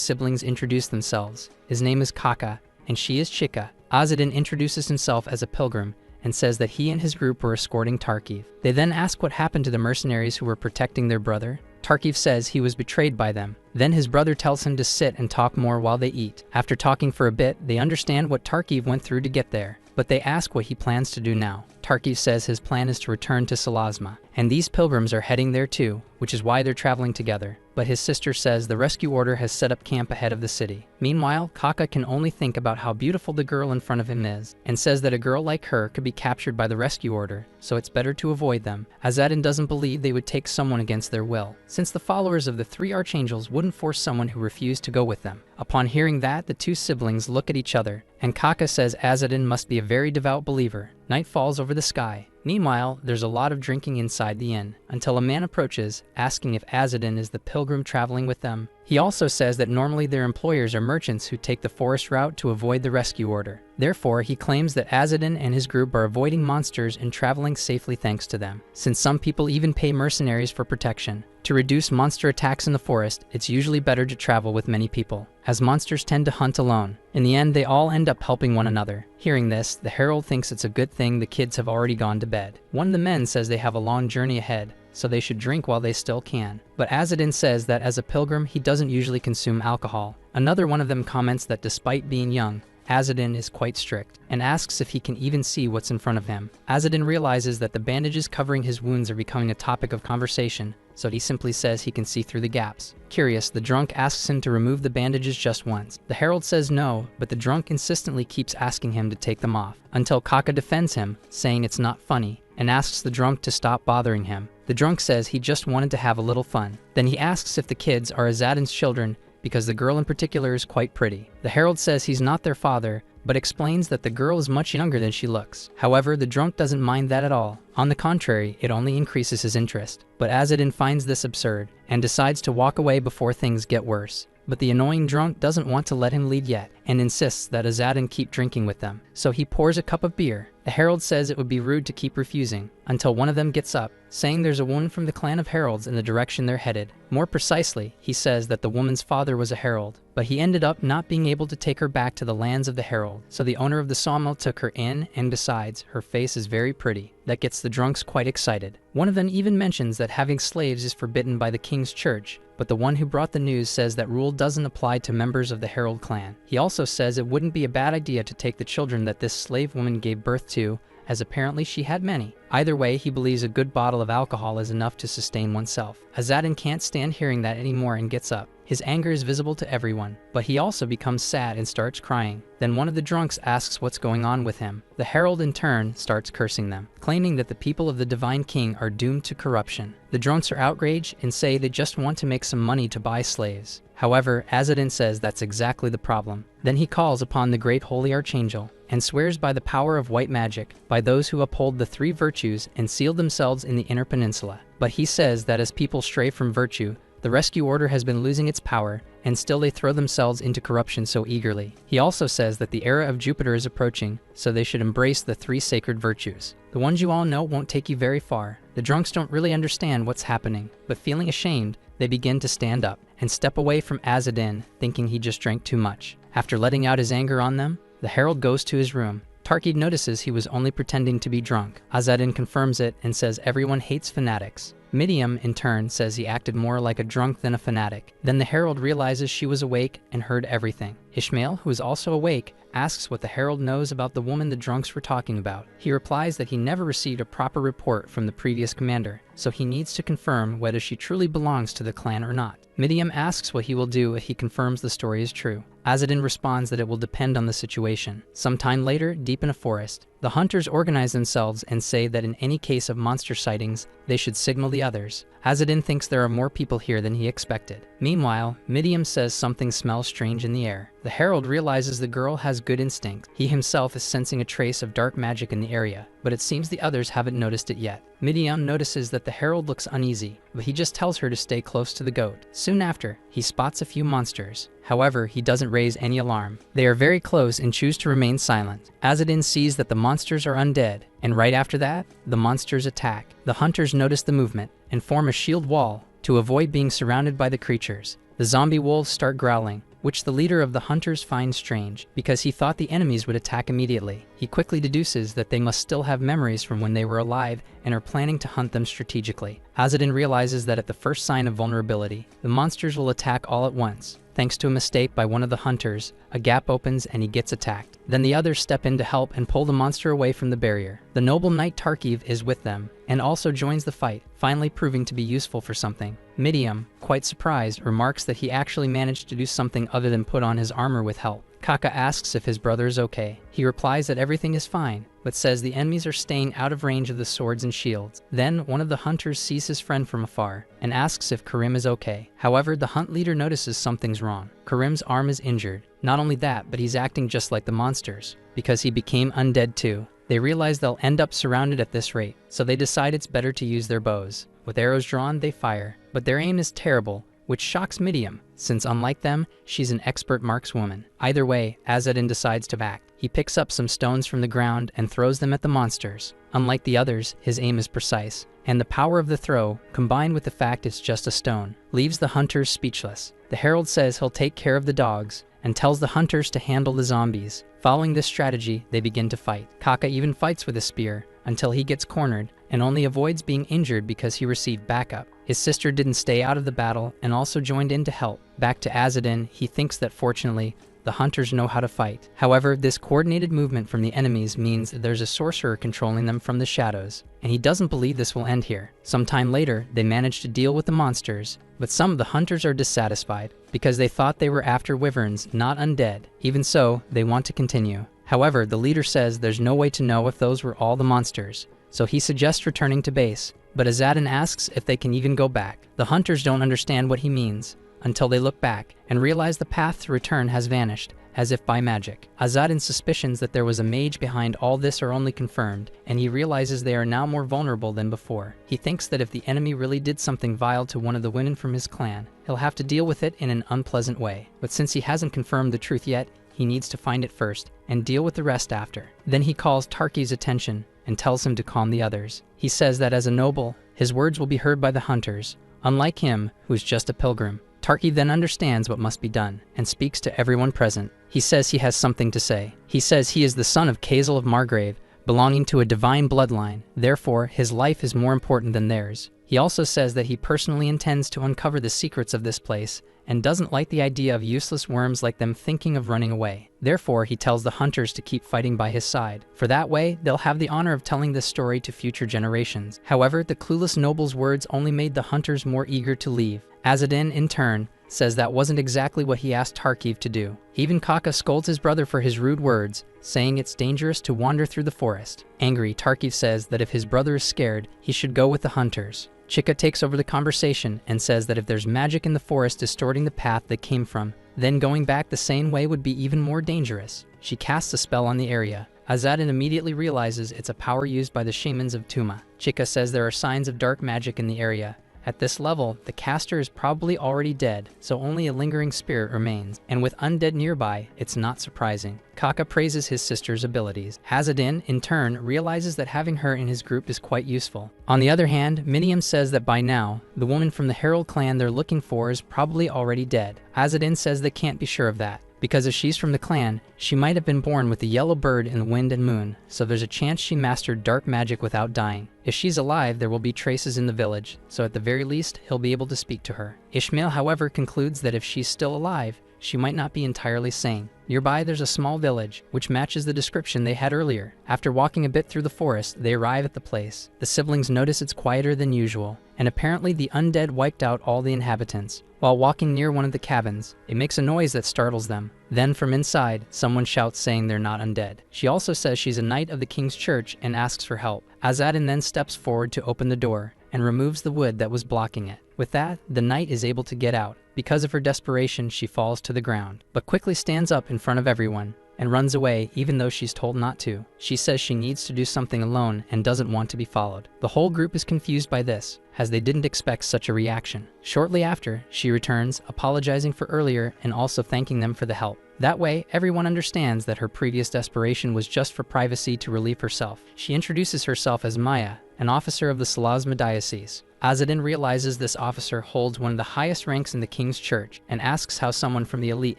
siblings introduce themselves. His name is Kaka, and she is Chika. Azadin introduces himself as a pilgrim, and says that he and his group were escorting Tarkiv. They then ask what happened to the mercenaries who were protecting their brother. Tarkiv says he was betrayed by them. Then his brother tells him to sit and talk more while they eat. After talking for a bit, they understand what Tarkiv went through to get there, but they ask what he plans to do now. Tarkiv says his plan is to return to Salazma, and these pilgrims are heading there too, which is why they're traveling together. But his sister says the rescue order has set up camp ahead of the city. Meanwhile, Kaka can only think about how beautiful the girl in front of him is, and says that a girl like her could be captured by the rescue order, so it's better to avoid them. Azadin doesn't believe they would take someone against their will, since the followers of the three archangels wouldn't force someone who refused to go with them. Upon hearing that, the two siblings look at each other, and Kaka says Azadin must be a very devout believer. Night falls over the sky. Meanwhile, there's a lot of drinking inside the inn, until a man approaches, asking if Azadin is the pilgrim traveling with them. He also says that normally their employers are merchants who take the forest route to avoid the rescue order. Therefore, he claims that Azadin and his group are avoiding monsters and traveling safely thanks to them, since some people even pay mercenaries for protection. To reduce monster attacks in the forest, it's usually better to travel with many people, as monsters tend to hunt alone. In the end, they all end up helping one another. Hearing this, the herald thinks it's a good thing the kids have already gone to bed. One of the men says they have a long journey ahead, so they should drink while they still can. But Azadin says that as a pilgrim, he doesn't usually consume alcohol. Another one of them comments that despite being young, Azadin is quite strict, and asks if he can even see what's in front of him. Azadin realizes that the bandages covering his wounds are becoming a topic of conversation, so he simply says he can see through the gaps. Curious, the drunk asks him to remove the bandages just once. The herald says no, but the drunk insistently keeps asking him to take them off, until Kaka defends him, saying it's not funny, and asks the drunk to stop bothering him. The drunk says he just wanted to have a little fun. Then he asks if the kids are Azadin's children because the girl in particular is quite pretty. The herald says he's not their father, but explains that the girl is much younger than she looks. However, the drunk doesn't mind that at all. On the contrary, it only increases his interest. But Azadin finds this absurd and decides to walk away before things get worse. But the annoying drunk doesn't want to let him lead yet and insists that Azadin keep drinking with them. So he pours a cup of beer. The herald says it would be rude to keep refusing until one of them gets up, saying there's a woman from the clan of heralds in the direction they're headed. More precisely, he says that the woman's father was a herald, but he ended up not being able to take her back to the lands of the herald. So the owner of the sawmill took her in, and besides, her face is very pretty. That gets the drunks quite excited. One of them even mentions that having slaves is forbidden by the king's church, but the one who brought the news says that rule doesn't apply to members of the herald clan. He also says it wouldn't be a bad idea to take the children that this slave woman gave birth to, as apparently she had many. Either way, he believes a good bottle of alcohol is enough to sustain oneself. Azadin can't stand hearing that anymore and gets up. His anger is visible to everyone, but he also becomes sad and starts crying. Then one of the drunks asks what's going on with him. The herald in turn starts cursing them, claiming that the people of the divine king are doomed to corruption. The drunks are outraged and say they just want to make some money to buy slaves. However, Azadin says that's exactly the problem. Then he calls upon the great holy archangel and swears by the power of white magic, by those who uphold the three virtues and seal themselves in the inner peninsula. But he says that as people stray from virtue, the rescue order has been losing its power, and still they throw themselves into corruption so eagerly. He also says that the era of Jupiter is approaching, so they should embrace the three sacred virtues. The ones you all know won't take you very far. The drunks don't really understand what's happening, but feeling ashamed, they begin to stand up and step away from Azadin, thinking he just drank too much. After letting out his anger on them, the herald goes to his room. Tarkib notices he was only pretending to be drunk. Azadin confirms it and says everyone hates fanatics. Midiam, in turn, says he acted more like a drunk than a fanatic. Then the herald realizes she was awake and heard everything. Ishmael, who is also awake, asks what the herald knows about the woman the drunks were talking about. He replies that he never received a proper report from the previous commander, so he needs to confirm whether she truly belongs to the clan or not. Midiam asks what he will do if he confirms the story is true. Azadin responds that it will depend on the situation. Sometime later, deep in a forest, the hunters organize themselves and say that in any case of monster sightings, they should signal the others. Azadin thinks there are more people here than he expected. Meanwhile, Midiam says something smells strange in the air. The herald realizes the girl has good instincts. He himself is sensing a trace of dark magic in the area, but it seems the others haven't noticed it yet. Midiam notices that the herald looks uneasy, but he just tells her to stay close to the goat. Soon after, he spots a few monsters. However, he doesn't raise any alarm. They are very close and choose to remain silent. Azadin sees that the monsters are undead, and right after that, the monsters attack. The hunters notice the movement and form a shield wall to avoid being surrounded by the creatures. The zombie wolves start growling, which the leader of the hunters finds strange, because he thought the enemies would attack immediately. He quickly deduces that they must still have memories from when they were alive and are planning to hunt them strategically. Azadin realizes that at the first sign of vulnerability, the monsters will attack all at once. Thanks to a mistake by one of the hunters, a gap opens and he gets attacked. Then the others step in to help and pull the monster away from the barrier. The noble knight Tarkib is with them and also joins the fight, finally proving to be useful for something. Midiam, quite surprised, remarks that he actually managed to do something other than put on his armor with help. Kaka asks if his brother is okay. He replies that everything is fine, but says the enemies are staying out of range of the swords and shields. Then one of the hunters sees his friend from afar and asks if Karim is okay. However, the hunt leader notices something's wrong. Karim's arm is injured. Not only that, but he's acting just like the monsters, because he became undead too. They realize they'll end up surrounded at this rate, so they decide it's better to use their bows. With arrows drawn, they fire, but their aim is terrible, which shocks Midiam, since unlike them, she's an expert markswoman. Either way, Azadin decides to act. He picks up some stones from the ground and throws them at the monsters. Unlike the others, his aim is precise, and the power of the throw, combined with the fact it's just a stone, leaves the hunters speechless. The herald says he'll take care of the dogs, and tells the hunters to handle the zombies. Following this strategy, they begin to fight. Kaka even fights with a spear, until he gets cornered, and only avoids being injured because he received backup. His sister didn't stay out of the battle and also joined in to help. Back to Azadin, he thinks that fortunately, the hunters know how to fight. However, this coordinated movement from the enemies means that there's a sorcerer controlling them from the shadows, and he doesn't believe this will end here. Sometime later, they manage to deal with the monsters, but some of the hunters are dissatisfied because they thought they were after wyverns, not undead. Even so, they want to continue. However, the leader says there's no way to know if those were all the monsters, so he suggests returning to base. But Azadin asks if they can even go back. The hunters don't understand what he means until they look back and realize the path to return has vanished, as if by magic. Azadin's suspicions that there was a mage behind all this are only confirmed, and he realizes they are now more vulnerable than before. He thinks that if the enemy really did something vile to one of the women from his clan, he'll have to deal with it in an unpleasant way. But since he hasn't confirmed the truth yet, he needs to find it first and deal with the rest after. Then he calls Tarki's attention and tells him to calm the others. He says that as a noble, his words will be heard by the hunters, unlike him, who is just a pilgrim. Tarki then understands what must be done and speaks to everyone present. He says he has something to say. He says he is the son of Kazel of Margrave, belonging to a divine bloodline. Therefore, his life is more important than theirs. He also says that he personally intends to uncover the secrets of this place and doesn't like the idea of useless worms like them thinking of running away. Therefore, he tells the hunters to keep fighting by his side, for that way they'll have the honor of telling this story to future generations. However, the clueless noble's words only made the hunters more eager to leave. Azadin, in turn, says that wasn't exactly what he asked Tarkiv to do. Even Kaka scolds his brother for his rude words, saying it's dangerous to wander through the forest. Angry, Tarkiv says that if his brother is scared, he should go with the hunters. Chika takes over the conversation and says that if there's magic in the forest distorting the path they came from, then going back the same way would be even more dangerous. She casts a spell on the area. Azadin immediately realizes it's a power used by the shamans of Tuma. Chika says there are signs of dark magic in the area. At this level, the caster is probably already dead, so only a lingering spirit remains, and with undead nearby, it's not surprising. Kaka praises his sister's abilities. Azadin, in turn, realizes that having her in his group is quite useful. On the other hand, Minium says that by now, the woman from the Herald clan they're looking for is probably already dead. Azadin says they can't be sure of that, because if she's from the clan, she might have been born with the yellow bird in the wind and moon, so there's a chance she mastered dark magic without dying. If she's alive, there will be traces in the village, so at the very least, he'll be able to speak to her. Ishmael, however, concludes that if she's still alive, she might not be entirely sane. Nearby, there's a small village, which matches the description they had earlier. After walking a bit through the forest, they arrive at the place. The siblings notice it's quieter than usual, and apparently the undead wiped out all the inhabitants. While walking near one of the cabins, it makes a noise that startles them. Then from inside, someone shouts saying they're not undead. She also says she's a knight of the king's church and asks for help. Azadin then steps forward to open the door and removes the wood that was blocking it. With that, the knight is able to get out. Because of her desperation, she falls to the ground, but quickly stands up in front of everyone and runs away even though she's told not to. She says she needs to do something alone and doesn't want to be followed. The whole group is confused by this, as they didn't expect such a reaction. Shortly after, she returns, apologizing for earlier and also thanking them for the help. That way, everyone understands that her previous desperation was just for privacy to relieve herself. She introduces herself as Maya, an officer of the Salazma diocese. Azadin realizes this officer holds one of the highest ranks in the king's church and asks how someone from the elite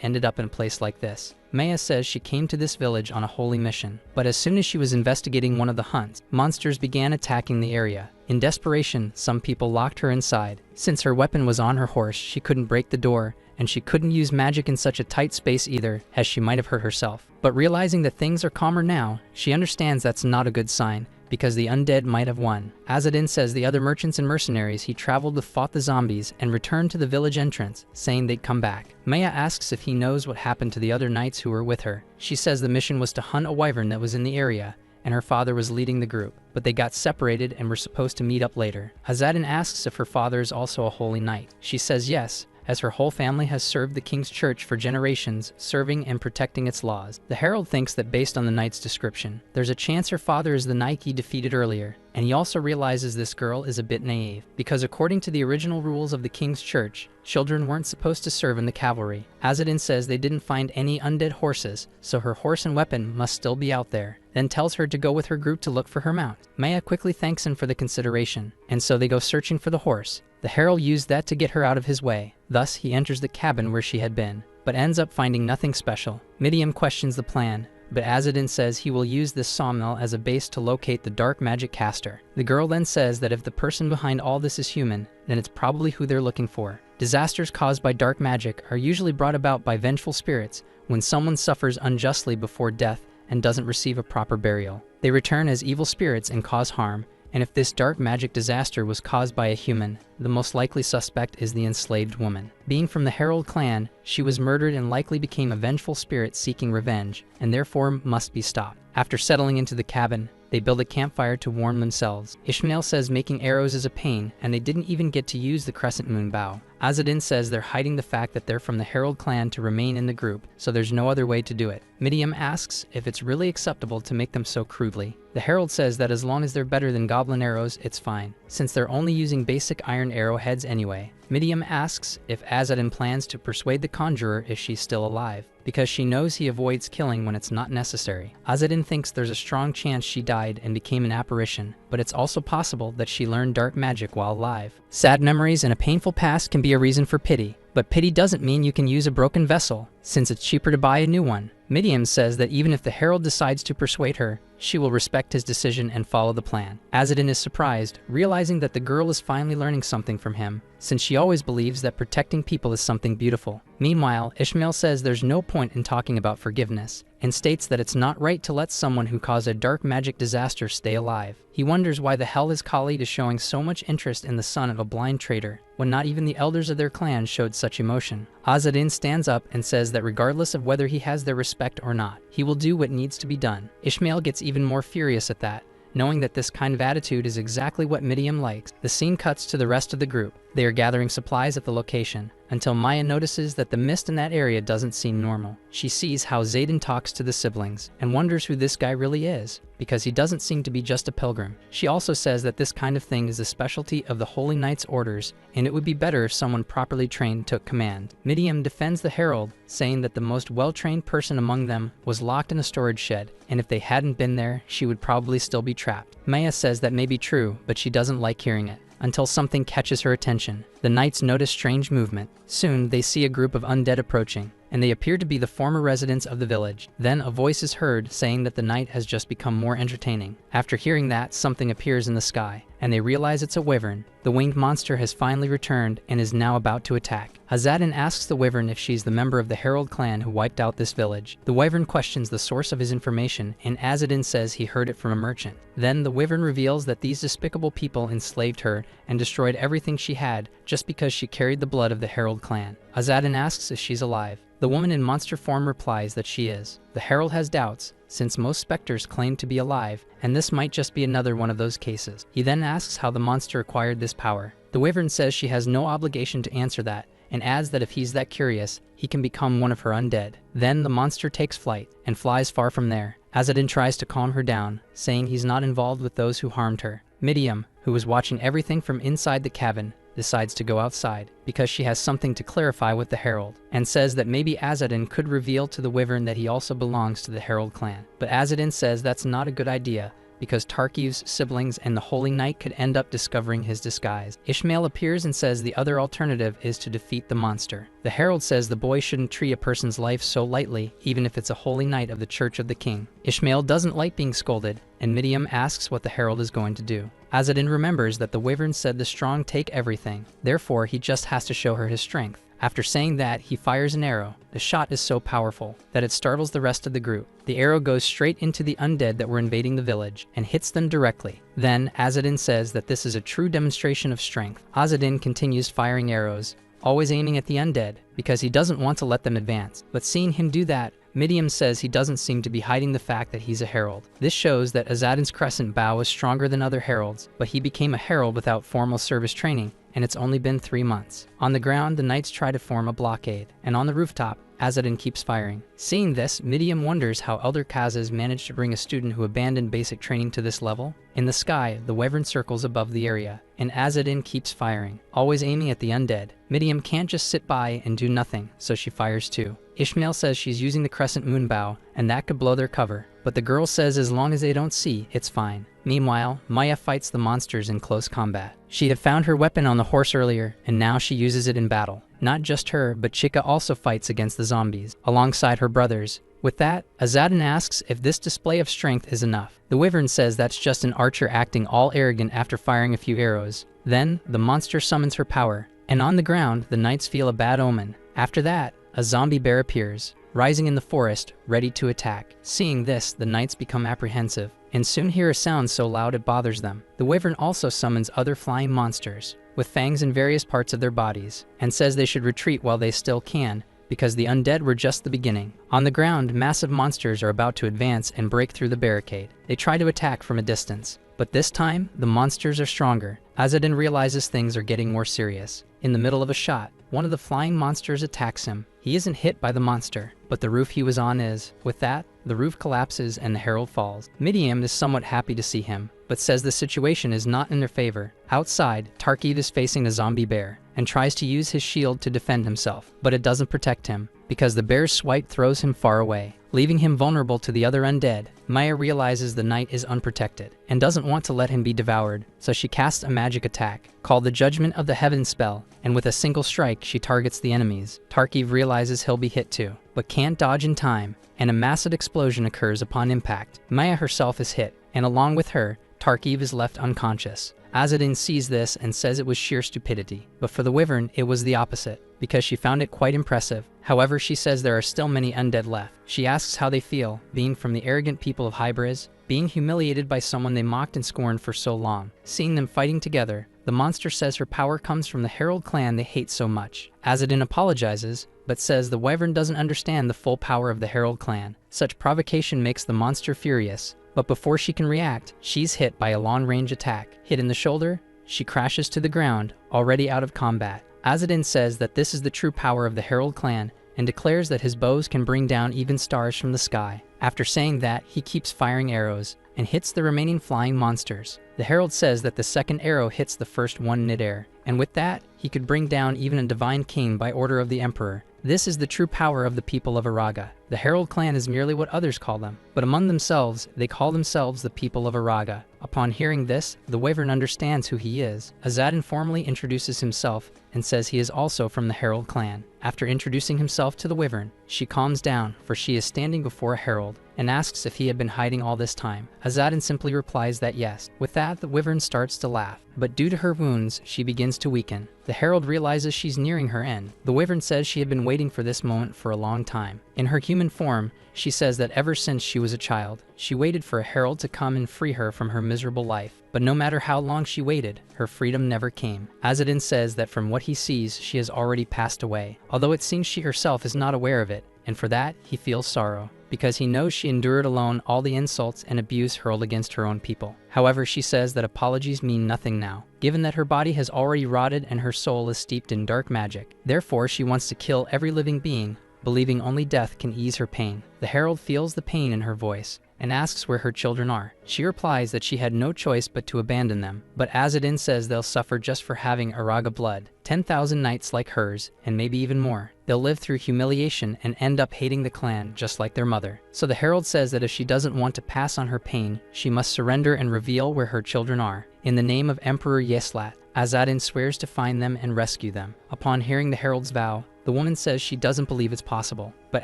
ended up in a place like this. Maya says she came to this village on a holy mission, but as soon as she was investigating one of the hunts, monsters began attacking the area. In desperation, some people locked her inside. Since her weapon was on her horse, she couldn't break the door, and she couldn't use magic in such a tight space either, as she might have hurt herself. But realizing that things are calmer now, she understands that's not a good sign, because the undead might have won. Azadin says the other merchants and mercenaries he traveled with fought the zombies and returned to the village entrance, saying they'd come back. Maya asks if he knows what happened to the other knights who were with her. She says the mission was to hunt a wyvern that was in the area, and her father was leading the group, but they got separated and were supposed to meet up later. Azadin asks if her father is also a holy knight. She says yes, as her whole family has served the king's church for generations, serving and protecting its laws. The herald thinks that based on the knight's description, there's a chance her father is the knight he defeated earlier, and he also realizes this girl is a bit naive, because according to the original rules of the king's church, children weren't supposed to serve in the cavalry. Azadin says they didn't find any undead horses, so her horse and weapon must still be out there, then tells her to go with her group to look for her mount. Maya quickly thanks him for the consideration, and so they go searching for the horse. The herald used that to get her out of his way. Thus, he enters the cabin where she had been, but ends up finding nothing special. Midiam questions the plan, but Azadin says he will use this sawmill as a base to locate the dark magic caster. The girl then says that if the person behind all this is human, then it's probably who they're looking for. Disasters caused by dark magic are usually brought about by vengeful spirits when someone suffers unjustly before death and doesn't receive a proper burial. They return as evil spirits and cause harm, and if this dark magic disaster was caused by a human, the most likely suspect is the enslaved woman. Being from the Herald clan, she was murdered and likely became a vengeful spirit seeking revenge, and therefore must be stopped. After settling into the cabin, they build a campfire to warm themselves. Ishmael says making arrows is a pain, and they didn't even get to use the crescent moon bow. Azadin says they're hiding the fact that they're from the Herald clan to remain in the group, so there's no other way to do it. Midiam asks if it's really acceptable to make them so crudely. The Herald says that as long as they're better than goblin arrows, it's fine, since they're only using basic iron arrowheads anyway. Midiam asks if Azadin plans to persuade the conjurer if she's still alive, because she knows he avoids killing when it's not necessary. Azadin thinks there's a strong chance she died and became an apparition, but it's also possible that she learned dark magic while alive. Sad memories and a painful past can be a reason for pity, but pity doesn't mean you can use a broken vessel, since it's cheaper to buy a new one. Midiam says that even if the Herald decides to persuade her, she will respect his decision and follow the plan. Azadin is surprised, realizing that the girl is finally learning something from him, since she always believes that protecting people is something beautiful. Meanwhile, Ishmael says there's no point in talking about forgiveness, and states that it's not right to let someone who caused a dark magic disaster stay alive. He wonders why the hell his colleague is showing so much interest in the son of a blind traitor, when not even the elders of their clan showed such emotion. Azadin stands up and says that regardless of whether he has their respect or not, he will do what needs to be done. Ishmael gets even more furious at that, knowing that this kind of attitude is exactly what Midiam likes. The scene cuts to the rest of the group. They are gathering supplies at the location, until Maya notices that the mist in that area doesn't seem normal. She sees how Zayden talks to the siblings, and wonders who this guy really is, because he doesn't seem to be just a pilgrim. She also says that this kind of thing is the specialty of the Holy Knight's orders, and it would be better if someone properly trained took command. Midiam defends the Herald, saying that the most well-trained person among them was locked in a storage shed, and if they hadn't been there, she would probably still be trapped. Maya says that may be true, but she doesn't like hearing it, until something catches her attention. The knights notice strange movement. Soon, they see a group of undead approaching, and they appear to be the former residents of the village. Then a voice is heard saying that the night has just become more entertaining. After hearing that, something appears in the sky, and they realize it's a wyvern. The winged monster has finally returned and is now about to attack. Azadin asks the wyvern if she's the member of the Herald clan who wiped out this village. The wyvern questions the source of his information, and Azadin says he heard it from a merchant. Then the wyvern reveals that these despicable people enslaved her and destroyed everything she had just because she carried the blood of the Herald clan. Azadin asks if she's alive. The woman in monster form replies that she is. The Herald has doubts, since most specters claim to be alive, and this might just be another one of those cases. He then asks how the monster acquired this power. The wyvern says she has no obligation to answer that, and adds that if he's that curious, he can become one of her undead. Then the monster takes flight, and flies far from there. Azadin tries to calm her down, saying he's not involved with those who harmed her. Midiam, who was watching everything from inside the cabin, decides to go outside, because she has something to clarify with the Herald, and says that maybe Azadin could reveal to the wyvern that he also belongs to the Herald clan. But Azadin says that's not a good idea, because Tarkiv's siblings and the Holy Knight could end up discovering his disguise. Ishmael appears and says the other alternative is to defeat the monster. The Herald says the boy shouldn't treat a person's life so lightly, even if it's a Holy Knight of the Church of the King. Ishmael doesn't like being scolded, and Midiam asks what the Herald is going to do. Azadin remembers that the wyvern said the strong take everything, therefore he just has to show her his strength. After saying that, he fires an arrow. The shot is so powerful that it startles the rest of the group. The arrow goes straight into the undead that were invading the village and hits them directly. Then Azadin says that this is a true demonstration of strength. Azadin continues firing arrows, always aiming at the undead, because he doesn't want to let them advance. But seeing him do that, Midiam says he doesn't seem to be hiding the fact that he's a herald. This shows that Azadin's crescent bow is stronger than other heralds, but he became a herald without formal service training, and it's only been 3 months. On the ground, the knights try to form a blockade, and on the rooftop, Azadin keeps firing. Seeing this, Midiam wonders how Elder Kazas managed to bring a student who abandoned basic training to this level. In the sky, the wyvern circles above the area, and Azadin keeps firing, always aiming at the undead. Midiam can't just sit by and do nothing, so she fires too. Ishmael says she's using the crescent moon bow, and that could blow their cover, but the girl says as long as they don't see, it's fine. Meanwhile, Maya fights the monsters in close combat. She had found her weapon on the horse earlier, and now she uses it in battle. Not just her, but Chica also fights against the zombies, alongside her brothers. With that, Azadin asks if this display of strength is enough. The wyvern says that's just an archer acting all arrogant after firing a few arrows. Then, the monster summons her power, and on the ground, the knights feel a bad omen. After that, a zombie bear appears, rising in the forest, ready to attack. Seeing this, the knights become apprehensive, and soon hear a sound so loud it bothers them. The wyvern also summons other flying monsters, with fangs in various parts of their bodies, and says they should retreat while they still can, because the undead were just the beginning. On the ground, massive monsters are about to advance and break through the barricade. They try to attack from a distance, but this time, the monsters are stronger. Azadin realizes things are getting more serious. In the middle of a shot, one of the flying monsters attacks him. He isn't hit by the monster, but the roof he was on is. With that, the roof collapses and the herald falls. Midiam is somewhat happy to see him, but says the situation is not in their favor. Outside, Tarkiv is facing a zombie bear and tries to use his shield to defend himself, but it doesn't protect him because the bear's swipe throws him far away, leaving him vulnerable to the other undead. Maya realizes the knight is unprotected and doesn't want to let him be devoured, so she casts a magic attack called the Judgment of the Heaven spell, and with a single strike she targets the enemies. Tarkiv realizes he'll be hit too, but can't dodge in time, and a massive explosion occurs upon impact. Maya herself is hit, and along with her, Tarkiv is left unconscious. Azadin sees this and says it was sheer stupidity, but for the wyvern it was the opposite, because she found it quite impressive. However, she says there are still many undead left. She asks how they feel, being from the arrogant people of Hybris, being humiliated by someone they mocked and scorned for so long. Seeing them fighting together, the monster says her power comes from the Herald clan they hate so much. Azadin apologizes, but says the wyvern doesn't understand the full power of the Herald clan. Such provocation makes the monster furious, but before she can react, she's hit by a long-range attack. Hit in the shoulder, she crashes to the ground, already out of combat. Azadin says that this is the true power of the Herald clan and declares that his bows can bring down even stars from the sky. After saying that, he keeps firing arrows and hits the remaining flying monsters. The Herald says that the second arrow hits the first one mid-air, and with that, he could bring down even a divine king by order of the Emperor. This is the true power of the people of Araga. The Herald clan is merely what others call them, but among themselves, they call themselves the people of Araga. Upon hearing this, the wyvern understands who he is. Azadin formally introduces himself and says he is also from the Herald clan. After introducing himself to the wyvern, she calms down, for she is standing before a herald, and asks if he had been hiding all this time. Azadin simply replies that yes. With that, the wyvern starts to laugh, but due to her wounds, she begins to weaken. The herald realizes she's nearing her end. The wyvern says she had been waiting for this moment for a long time. In her human form, she says that ever since she was a child, she waited for a herald to come and free her from her miserable life. But no matter how long she waited, her freedom never came. Azadin says that from what he sees, she has already passed away, although it seems she herself is not aware of it, and for that, he feels sorrow, because he knows she endured alone all the insults and abuse hurled against her own people. However, she says that apologies mean nothing now, given that her body has already rotted and her soul is steeped in dark magic. Therefore, she wants to kill every living being, believing only death can ease her pain. The herald feels the pain in her voice and asks where her children are. She replies that she had no choice but to abandon them, but Azadin says they'll suffer just for having Araga blood. 10,000 knights like hers, and maybe even more. They'll live through humiliation and end up hating the clan just like their mother. So the herald says that if she doesn't want to pass on her pain, she must surrender and reveal where her children are. In the name of Emperor Yeslat, Azadin swears to find them and rescue them. Upon hearing the herald's vow, the woman says she doesn't believe it's possible, but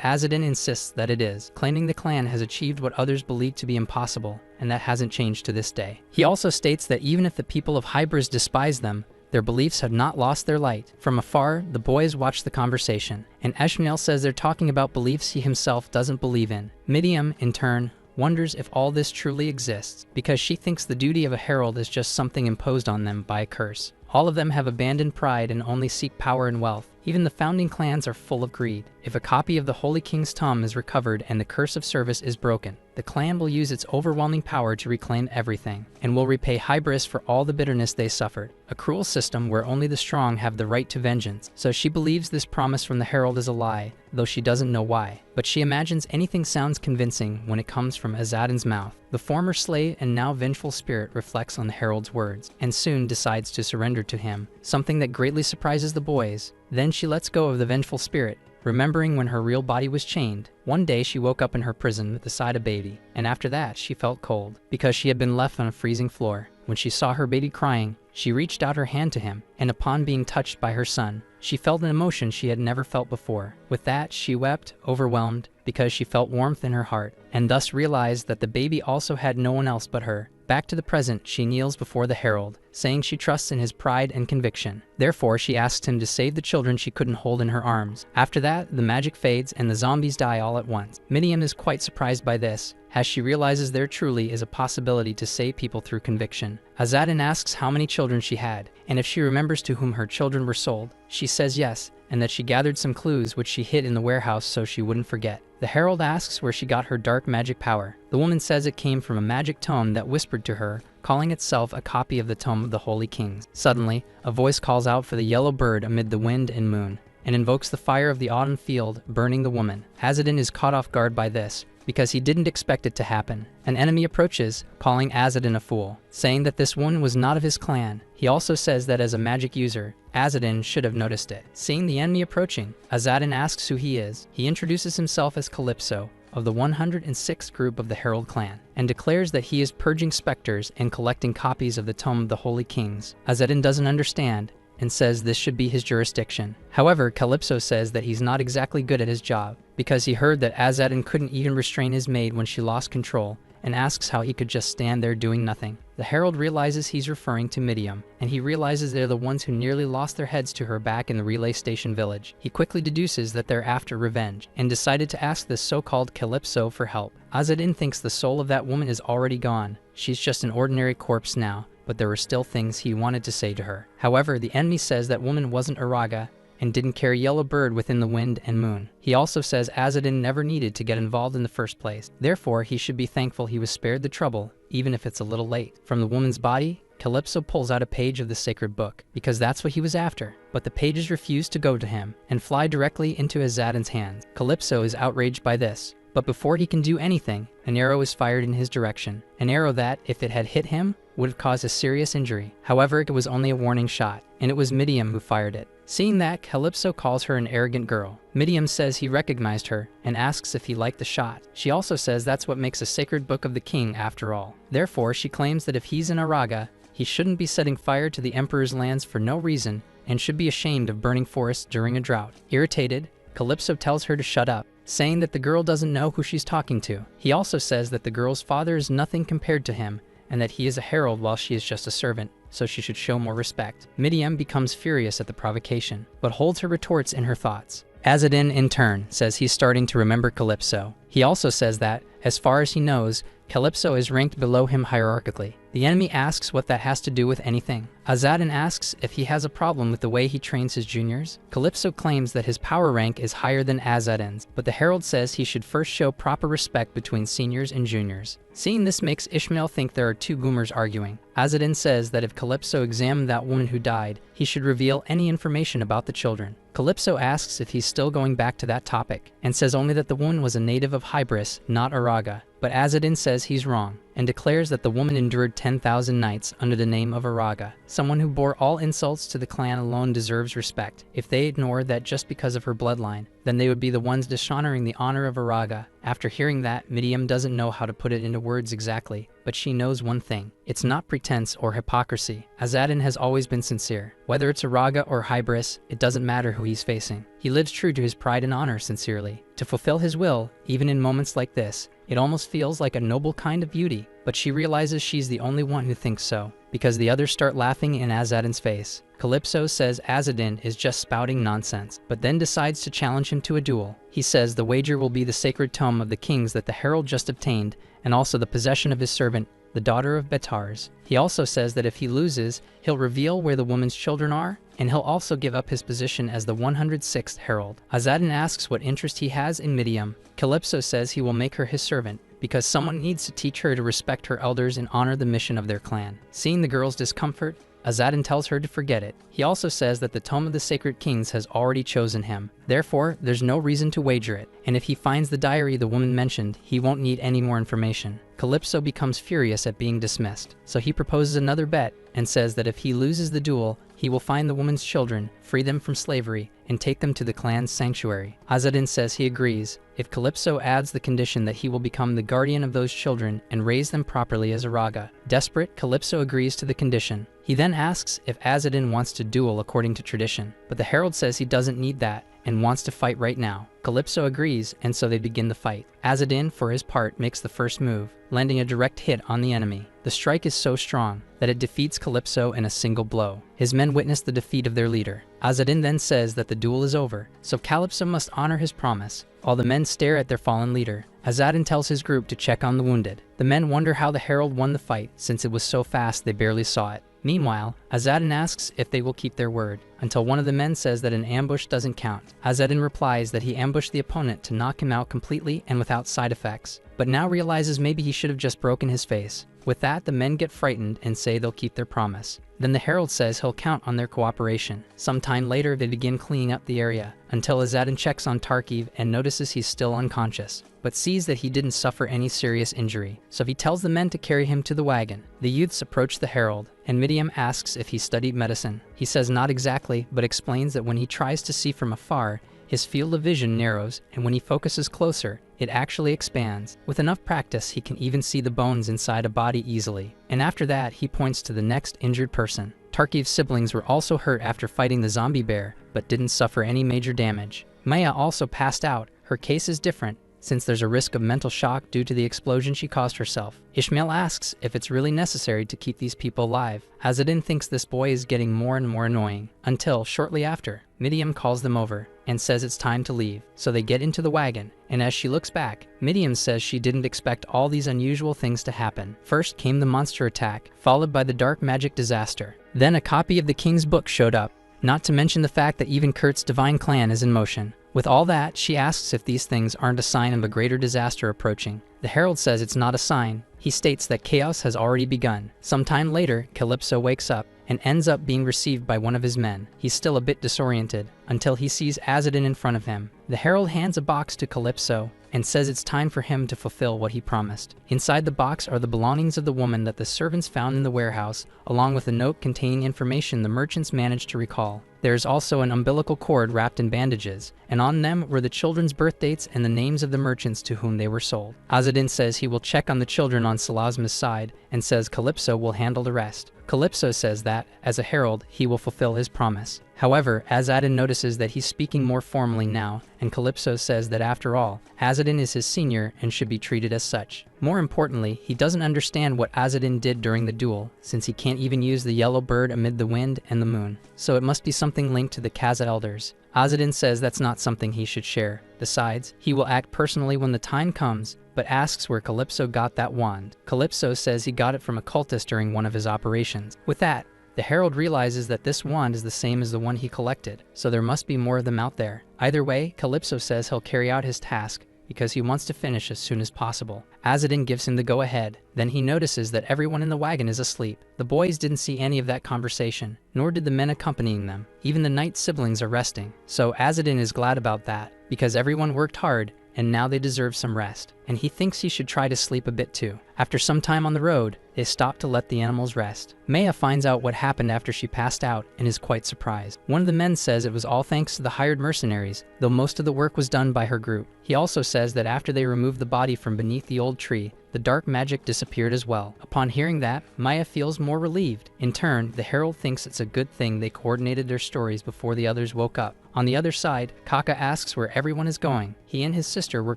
Azadin insists that it is, claiming the clan has achieved what others believe to be impossible, and that hasn't changed to this day. He also states that even if the people of Hybris despise them, their beliefs have not lost their light. From afar, the boys watch the conversation, and Eshmael says they're talking about beliefs he himself doesn't believe in. Midiam, in turn, wonders if all this truly exists, because she thinks the duty of a herald is just something imposed on them by a curse. All of them have abandoned pride and only seek power and wealth. Even the founding clans are full of greed. If a copy of the Holy King's Tomb is recovered and the curse of service is broken, the clan will use its overwhelming power to reclaim everything, and will repay Hybris for all the bitterness they suffered. A cruel system where only the strong have the right to vengeance. So she believes this promise from the herald is a lie, though she doesn't know why. But she imagines anything sounds convincing when it comes from Azadin's mouth. The former slave and now vengeful spirit reflects on the herald's words, and soon decides to surrender to him, something that greatly surprises the boys. Then she lets go of the vengeful spirit, remembering when her real body was chained. One day she woke up in her prison beside a baby, and after that she felt cold, because she had been left on a freezing floor. When she saw her baby crying, she reached out her hand to him, and upon being touched by her son, she felt an emotion she had never felt before. With that, she wept, overwhelmed, because she felt warmth in her heart, and thus realized that the baby also had no one else but her. Back to the present, she kneels before the herald, saying she trusts in his pride and conviction. Therefore, she asks him to save the children she couldn't hold in her arms. After that, the magic fades and the zombies die all at once. Midiam is quite surprised by this, as she realizes there truly is a possibility to save people through conviction. Azadin asks how many children she had, and if she remembers to whom her children were sold. She says yes, and that she gathered some clues which she hid in the warehouse so she wouldn't forget. The herald asks where she got her dark magic power. The woman says it came from a magic tome that whispered to her, calling itself a copy of the Tome of the Holy Kings. Suddenly, a voice calls out for the yellow bird amid the wind and moon, and invokes the fire of the autumn field, burning the woman. Azadin is caught off guard by this, because he didn't expect it to happen. An enemy approaches, calling Azadin a fool, saying that this woman was not of his clan. He also says that as a magic user, Azadin should have noticed it. Seeing the enemy approaching, Azadin asks who he is. He introduces himself as Calypso, of the 106th group of the Herald clan, and declares that he is purging specters and collecting copies of the Tome of the Holy Kings. Azadin doesn't understand, and says this should be his jurisdiction. However, Calypso says that he's not exactly good at his job, because he heard that Azadin couldn't even restrain his maid when she lost control, and asks how he could just stand there doing nothing. The herald realizes he's referring to Midiam, and he realizes they're the ones who nearly lost their heads to her back in the relay station village. He quickly deduces that they're after revenge, and decided to ask this so-called Calypso for help. Azadin thinks the soul of that woman is already gone. She's just an ordinary corpse now, but there were still things he wanted to say to her. However, the enemy says that woman wasn't Araga, and didn't carry yellow bird within the wind and moon. He also says Azadin never needed to get involved in the first place. Therefore, he should be thankful he was spared the trouble, even if it's a little late. From the woman's body, Calypso pulls out a page of the sacred book, because that's what he was after. But the pages refuse to go to him, and fly directly into Azadin's hands. Calypso is outraged by this, but before he can do anything, an arrow is fired in his direction. An arrow that, if it had hit him, would have caused a serious injury. However, it was only a warning shot, and it was Midiam who fired it. Seeing that, Calypso calls her an arrogant girl. Midiam says he recognized her, and asks if he liked the shot. She also says that's what makes a sacred book of the king after all. Therefore, she claims that if he's an Araga, he shouldn't be setting fire to the emperor's lands for no reason, and should be ashamed of burning forests during a drought. Irritated, Calypso tells her to shut up, saying that the girl doesn't know who she's talking to. He also says that the girl's father is nothing compared to him, and that he is a herald while she is just a servant, so she should show more respect. Midiam becomes furious at the provocation, but holds her retorts in her thoughts. Azadin, in turn, says he's starting to remember Calypso. He also says that, as far as he knows, Calypso is ranked below him hierarchically. The enemy asks what that has to do with anything. Azadin asks if he has a problem with the way he trains his juniors. Calypso claims that his power rank is higher than Azadin's, but the herald says he should first show proper respect between seniors and juniors. Seeing this makes Ishmael think there are two Goomers arguing. Azadin says that if Calypso examined that woman who died, he should reveal any information about the children. Calypso asks if he's still going back to that topic, and says only that the woman was a native of Hybris, not Araga. But Azadin says he's wrong, and declares that the woman endured 10,000 nights under the name of Araga. Someone who bore all insults to the clan alone deserves respect. If they ignore that just because of her bloodline, then they would be the ones dishonoring the honor of Araga. After hearing that, Midiam doesn't know how to put it into words exactly, but she knows one thing. It's not pretense or hypocrisy. Azadin has always been sincere. Whether it's Araga or Hybris, it doesn't matter who he's facing. He lives true to his pride and honor sincerely. To fulfill his will, even in moments like this, it almost feels like a noble kind of beauty, but she realizes she's the only one who thinks so, because the others start laughing in Azadin's face. Calypso says Azadin is just spouting nonsense, but then decides to challenge him to a duel. He says the wager will be the sacred tome of the kings that the herald just obtained, and also the possession of his servant, the daughter of Betars. He also says that if he loses, he'll reveal where the woman's children are, and he'll also give up his position as the 106th herald. Azadin asks what interest he has in Midiam. Calypso says he will make her his servant, because someone needs to teach her to respect her elders and honor the mission of their clan. Seeing the girl's discomfort, Azadin tells her to forget it. He also says that the Tome of the Sacred Kings has already chosen him. Therefore, there's no reason to wager it, and if he finds the diary the woman mentioned, he won't need any more information. Calypso becomes furious at being dismissed, so he proposes another bet and says that if he loses the duel, he will find the woman's children, free them from slavery, and take them to the clan's sanctuary. Azadin says he agrees, if Calypso adds the condition that he will become the guardian of those children and raise them properly as Araga. Desperate, Calypso agrees to the condition. He then asks if Azadin wants to duel according to tradition, but the herald says he doesn't need that, and wants to fight right now. Calypso agrees, and so they begin the fight. Azadin, for his part, makes the first move, landing a direct hit on the enemy. The strike is so strong that it defeats Calypso in a single blow. His men witness the defeat of their leader. Azadin then says that the duel is over, so Calypso must honor his promise. While the men stare at their fallen leader, Azadin tells his group to check on the wounded. The men wonder how the herald won the fight, since it was so fast they barely saw it. Meanwhile, Azadin asks if they will keep their word, until one of the men says that an ambush doesn't count. Azadin replies that he ambushed the opponent to knock him out completely and without side effects, but now realizes maybe he should have just broken his face. With that, the men get frightened and say they'll keep their promise. Then the herald says he'll count on their cooperation. Sometime later, they begin cleaning up the area, until Azadin checks on Tarkiv and notices he's still unconscious, but sees that he didn't suffer any serious injury, so he tells the men to carry him to the wagon. The youths approach the herald, and Midiam asks if he studied medicine. He says not exactly, but explains that when he tries to see from afar, his field of vision narrows, and when he focuses closer, it actually expands. With enough practice, he can even see the bones inside a body easily. And after that, he points to the next injured person. Tarkiv's siblings were also hurt after fighting the zombie bear, but didn't suffer any major damage. Maya also passed out. Her case is different, since there's a risk of mental shock due to the explosion she caused herself. Ishmael asks if it's really necessary to keep these people alive. Azadin thinks this boy is getting more and more annoying, until, shortly after, Midiam calls them over and says it's time to leave. So they get into the wagon, and as she looks back, Midiam says she didn't expect all these unusual things to happen. First came the monster attack, followed by the dark magic disaster. Then a copy of the king's book showed up, not to mention the fact that even Kurt's divine clan is in motion. With all that, she asks if these things aren't a sign of a greater disaster approaching. The herald says it's not a sign. He states that chaos has already begun. Sometime later, Calypso wakes up and ends up being received by one of his men. He's still a bit disoriented, until he sees Azadin in front of him. The herald hands a box to Calypso and says it's time for him to fulfill what he promised. Inside the box are the belongings of the woman that the servants found in the warehouse, along with a note containing information the merchants managed to recall. There is also an umbilical cord wrapped in bandages, and on them were the children's birth dates and the names of the merchants to whom they were sold. Azadin says he will check on the children on Salasma's side, and says Calypso will handle the rest. Calypso says that, as a herald, he will fulfill his promise. However, Azadin notices that he's speaking more formally now, and Calypso says that after all, Azadin is his senior and should be treated as such. More importantly, he doesn't understand what Azadin did during the duel, since he can't even use the yellow bird amid the wind and the moon. So it must be something linked to the Kaza elders. Azadin says that's not something he should share. Besides, he will act personally when the time comes, but asks where Calypso got that wand. Calypso says he got it from a cultist during one of his operations. With that, the herald realizes that this wand is the same as the one he collected, so there must be more of them out there. Either way, Calypso says he'll carry out his task because he wants to finish as soon as possible. Azadin gives him the go-ahead. Then he notices that everyone in the wagon is asleep. The boys didn't see any of that conversation, nor did the men accompanying them. Even the knight siblings are resting. So Azadin is glad about that, because everyone worked hard, and now they deserve some rest. And he thinks he should try to sleep a bit too. After some time on the road, they stop to let the animals rest. Maya finds out what happened after she passed out and is quite surprised. One of the men says it was all thanks to the hired mercenaries, though most of the work was done by her group. He also says that after they removed the body from beneath the old tree, the dark magic disappeared as well. Upon hearing that, Maya feels more relieved. In turn, the herald thinks it's a good thing they coordinated their stories before the others woke up. On the other side, Kaka asks where everyone is going. He and his sister were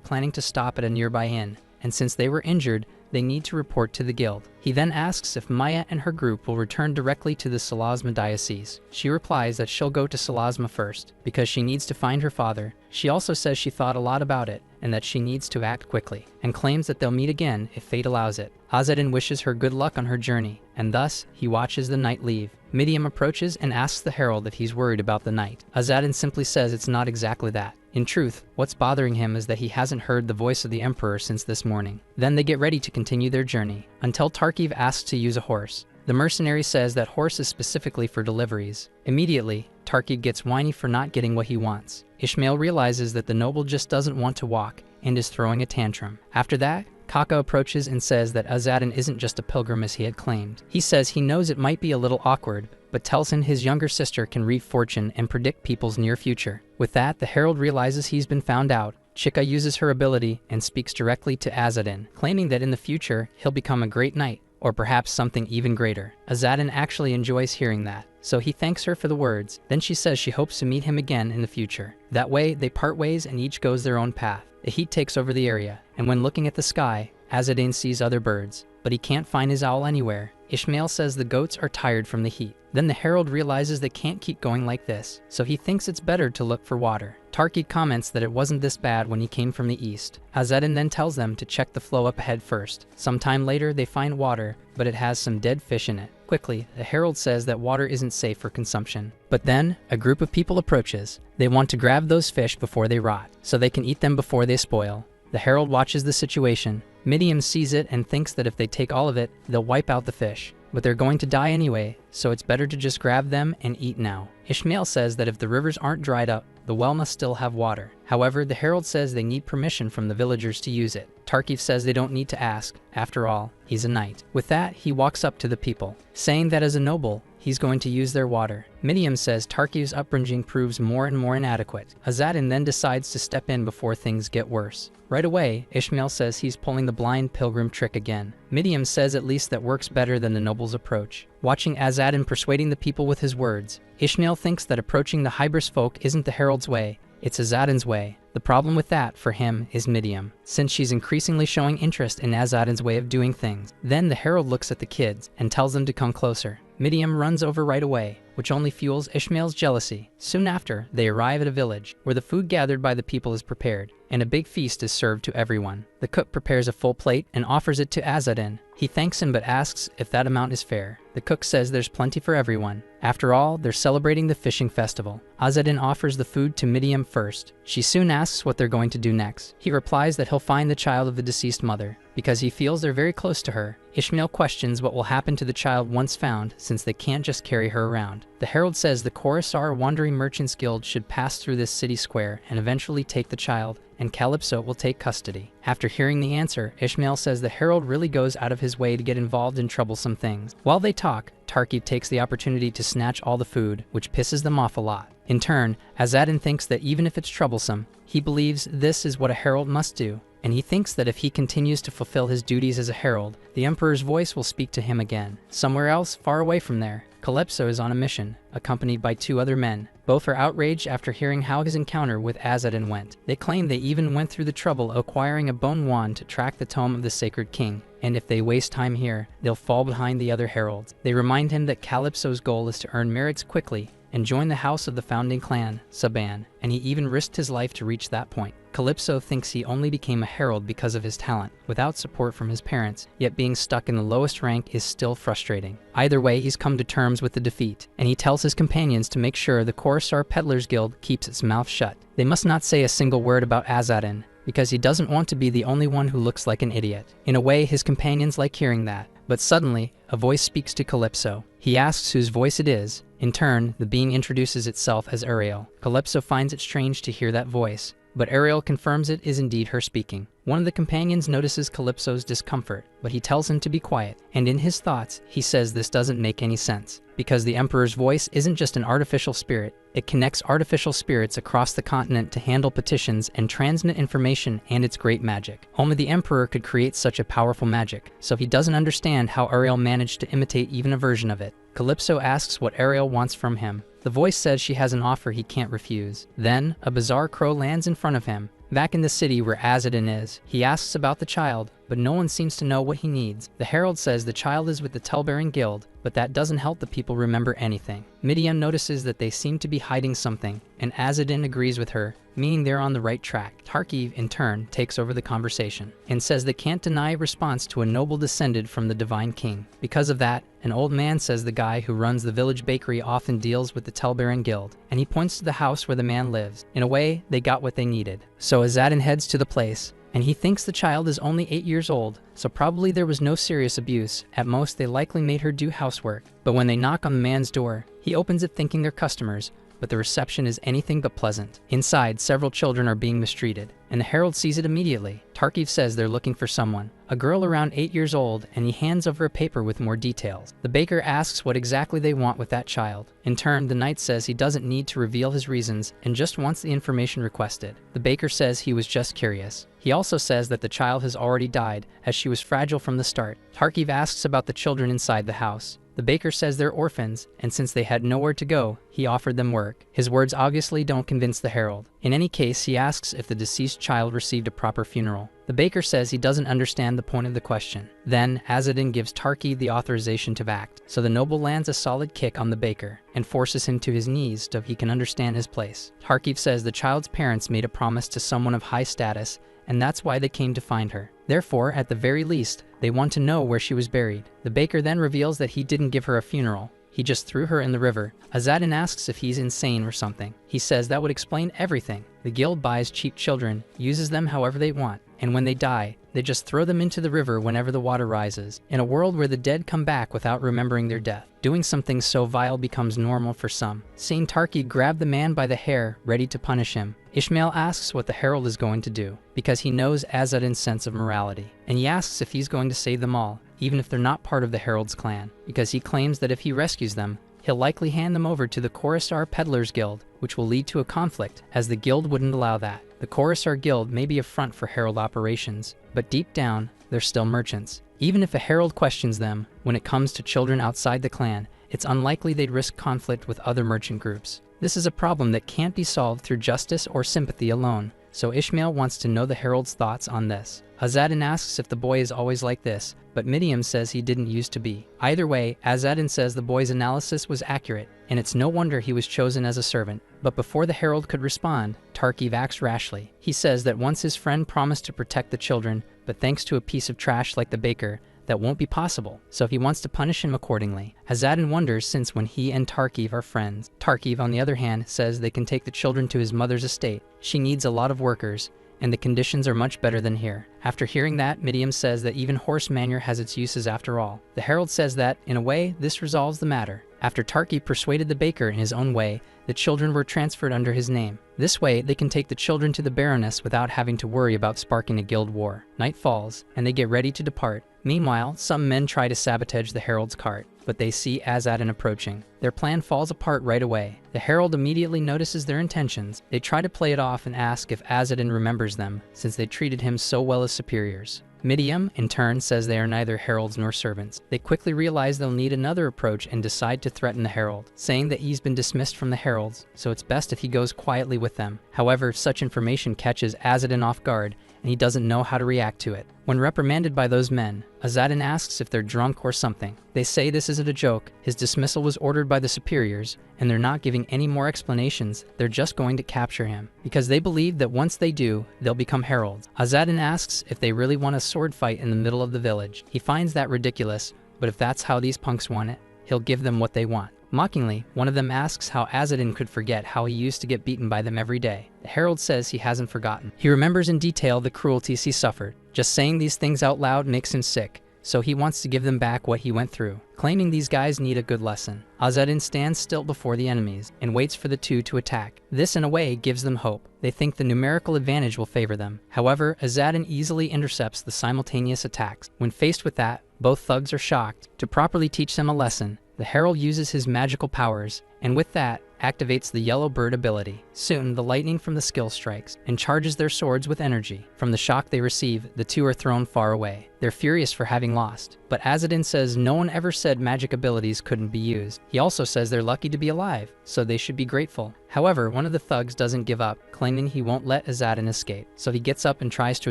planning to stop at a nearby inn, and since they were injured, they need to report to the guild. He then asks if Maya and her group will return directly to the Salasma diocese. She replies that she'll go to Salasma first, because she needs to find her father. She also says she thought a lot about it, and that she needs to act quickly, and claims that they'll meet again if fate allows it. Azadin wishes her good luck on her journey, and thus, he watches the knight leave. Midiam approaches and asks the herald if he's worried about the knight. Azadin simply says it's not exactly that. In truth, what's bothering him is that he hasn't heard the voice of the emperor since this morning. Then they get ready to continue their journey, until Tarkiv asks to use a horse. The mercenary says that horse is specifically for deliveries. Immediately, Tarkiv gets whiny for not getting what he wants. Ishmael realizes that the noble just doesn't want to walk, and is throwing a tantrum. After that, Kaka approaches and says that Azadin isn't just a pilgrim as he had claimed. He says he knows it might be a little awkward, but tells him his younger sister can read fortune and predict people's near future. With that, the herald realizes he's been found out. Chika uses her ability and speaks directly to Azadin, claiming that in the future, he'll become a great knight, or perhaps something even greater. Azadin actually enjoys hearing that. so he thanks her for the words. Then she says she hopes to meet him again in the future. That way, they part ways and each goes their own path. The heat takes over the area, and when looking at the sky, Azadin sees other birds, but he can't find his owl anywhere. Ishmael says the goats are tired from the heat. Then the herald realizes they can't keep going like this, so he thinks it's better to look for water. Tarki comments that it wasn't this bad when he came from the east. Azadin then tells them to check the flow up ahead first. Sometime later they find water, but it has some dead fish in it. Quickly, the herald says that water isn't safe for consumption. But then, a group of people approaches. They want to grab those fish before they rot, so they can eat them before they spoil. The herald watches the situation. Midian sees it and thinks that if they take all of it, they'll wipe out the fish. But they're going to die anyway, so it's better to just grab them and eat now. Ishmael says that if the rivers aren't dried up, the well must still have water. However, the herald says they need permission from the villagers to use it. Tarkif says they don't need to ask. After all, he's a knight. With that, he walks up to the people, saying that as a noble, he's going to use their water. Midian says Tarkiv's upbringing proves more and more inadequate. Azadin then decides to step in before things get worse. Right away, Ishmael says he's pulling the blind pilgrim trick again. Midian says at least that works better than the noble's approach. Watching Azadin persuading the people with his words, Ishmael thinks that approaching the Hybris folk isn't the herald's way, it's Azadin's way. The problem with that, for him, is Midian, since she's increasingly showing interest in Azadin's way of doing things. Then the herald looks at the kids and tells them to come closer. Midian runs over right away, which only fuels Ishmael's jealousy. Soon after, they arrive at a village, where the food gathered by the people is prepared, and a big feast is served to everyone. The cook prepares a full plate and offers it to Azadin. He thanks him but asks if that amount is fair. The cook says there's plenty for everyone. After all, they're celebrating the fishing festival. Azadin offers the food to Midian first. She soon asks what they're going to do next. He replies that he'll find the child of the deceased mother, because he feels they're very close to her. Ishmael questions what will happen to the child once found, since they can't just carry her around. The herald says the Khorassar Wandering Merchants Guild should pass through this city square and eventually take the child, and Calypso will take custody. After hearing the answer, Ishmael says the herald really goes out of his way to get involved in troublesome things. While they talk, Tarkib takes the opportunity to snatch all the food, which pisses them off a lot. In turn, Azadin thinks that even if it's troublesome, he believes this is what a herald must do, and he thinks that if he continues to fulfill his duties as a herald, the Emperor's voice will speak to him again. Somewhere else, far away from there, Calypso is on a mission, accompanied by two other men. Both are outraged after hearing how his encounter with Azadin went. They claim they even went through the trouble of acquiring a bone wand to track the tome of the Sacred King, and if they waste time here, they'll fall behind the other heralds. They remind him that Calypso's goal is to earn merits quickly and join the house of the founding clan, Saban, and he even risked his life to reach that point. Calypso thinks he only became a herald because of his talent, without support from his parents, yet being stuck in the lowest rank is still frustrating. Either way, he's come to terms with the defeat, and he tells his companions to make sure the Khorassar Peddlers Guild keeps its mouth shut. They must not say a single word about Azadin, because he doesn't want to be the only one who looks like an idiot. In a way, his companions like hearing that. But suddenly, a voice speaks to Calypso. He asks whose voice it is. In turn, the being introduces itself as Ariel. Calypso finds it strange to hear that voice, but Ariel confirms it is indeed her speaking. One of the companions notices Calypso's discomfort, but he tells him to be quiet, and in his thoughts, he says this doesn't make any sense, because the Emperor's voice isn't just an artificial spirit, it connects artificial spirits across the continent to handle petitions and transmit information and its great magic. Only the Emperor could create such a powerful magic, so he doesn't understand how Ariel managed to imitate even a version of it. Calypso asks what Ariel wants from him. The voice says she has an offer he can't refuse. Then, a bizarre crow lands in front of him. Back in the city where Azadin is, he asks about the child, but no one seems to know what he needs. The herald says the child is with the Tell-Bearing Guild, but that doesn't help the people remember anything. Midian notices that they seem to be hiding something, and Azadin agrees with her, meaning they're on the right track. Tarkiv, in turn, takes over the conversation, and says they can't deny a response to a noble descended from the Divine King. Because of that, an old man says the guy who runs the village bakery often deals with the Tell-Bearing Guild, and he points to the house where the man lives. In a way, they got what they needed. So Azadin heads to the place, and he thinks the child is only 8 years old, so probably there was no serious abuse. At most, they likely made her do housework. But when they knock on the man's door, he opens it thinking they're customers, but the reception is anything but pleasant. Inside, several children are being mistreated, and the herald sees it immediately. Tarkiv says they're looking for someone, a girl around 8 years old, and he hands over a paper with more details. The baker asks what exactly they want with that child. In turn, the knight says he doesn't need to reveal his reasons and just wants the information requested. The baker says he was just curious. He also says that the child has already died, as she was fragile from the start. Tarkiv asks about the children inside the house. The baker says they're orphans, and since they had nowhere to go, he offered them work. His words obviously don't convince the herald. In any case, he asks if the deceased child received a proper funeral. The baker says he doesn't understand the point of the question. Then, Azadin gives Tarki the authorization to act, so the noble lands a solid kick on the baker and forces him to his knees so he can understand his place. Tarki says the child's parents made a promise to someone of high status, and that's why they came to find her. Therefore, at the very least, they want to know where she was buried. The baker then reveals that he didn't give her a funeral. He just threw her in the river. Azadin asks if he's insane or something. He says that would explain everything. The guild buys cheap children, uses them however they want, and when they die, they just throw them into the river whenever the water rises. In a world where the dead come back without remembering their death, doing something so vile becomes normal for some. Seeing Tarki grab the man by the hair, ready to punish him, Ishmael asks what the herald is going to do, because he knows Azadin's sense of morality, and he asks if he's going to save them all, even if they're not part of the herald's clan, because he claims that if he rescues them, he'll likely hand them over to the Coruscant Peddlers Guild, which will lead to a conflict, as the guild wouldn't allow that. The Coruscant Guild may be a front for herald operations, but deep down, they're still merchants. Even if a herald questions them, when it comes to children outside the clan, it's unlikely they'd risk conflict with other merchant groups. This is a problem that can't be solved through justice or sympathy alone, so Ishmael wants to know the herald's thoughts on this. Azadin asks if the boy is always like this, but Midiam says he didn't used to be. Either way, Azadin says the boy's analysis was accurate, and it's no wonder he was chosen as a servant. But before the herald could respond, Tarki acts rashly. He says that once his friend promised to protect the children, but thanks to a piece of trash like the baker, that won't be possible, so he wants to punish him accordingly. Azadin wonders since when he and Tarkiv are friends. Tarkiv, on the other hand, says they can take the children to his mother's estate. She needs a lot of workers, and the conditions are much better than here. After hearing that, Midiam says that even horse manure has its uses after all. The herald says that, in a way, this resolves the matter. After Tarki persuaded the baker in his own way, the children were transferred under his name. This way, they can take the children to the Baroness without having to worry about sparking a guild war. Night falls, and they get ready to depart. Meanwhile, some men try to sabotage the herald's cart, but they see Azadin approaching. Their plan falls apart right away. The herald immediately notices their intentions. They try to play it off and ask if Azadin remembers them, since they treated him so well as superiors. Midiam, in turn, says they are neither heralds nor servants. They quickly realize they'll need another approach and decide to threaten the herald, saying that he's been dismissed from the heralds, so it's best if he goes quietly with them. However, such information catches Azadin off guard, and he doesn't know how to react to it. When reprimanded by those men, Azadin asks if they're drunk or something. They say this isn't a joke, his dismissal was ordered by the superiors, and they're not giving any more explanations, they're just going to capture him, because they believe that once they do, they'll become heralds. Azadin asks if they really want a sword fight in the middle of the village. He finds that ridiculous, but if that's how these punks want it, he'll give them what they want. Mockingly, one of them asks how Azadin could forget how he used to get beaten by them every day. The herald says he hasn't forgotten. He remembers in detail the cruelties he suffered. Just saying these things out loud makes him sick, so he wants to give them back what he went through, claiming these guys need a good lesson. Azadin stands still before the enemies and waits for the two to attack. This, in a way, gives them hope. They think the numerical advantage will favor them. However, Azadin easily intercepts the simultaneous attacks. When faced with that, both thugs are shocked. To properly teach them a lesson, the herald uses his magical powers, and with that, activates the yellow bird ability. Soon, the lightning from the skill strikes, and charges their swords with energy. From the shock they receive, the two are thrown far away. They're furious for having lost, but Azadin says no one ever said magic abilities couldn't be used. He also says they're lucky to be alive, so they should be grateful. However, one of the thugs doesn't give up, claiming he won't let Azadin escape, so he gets up and tries to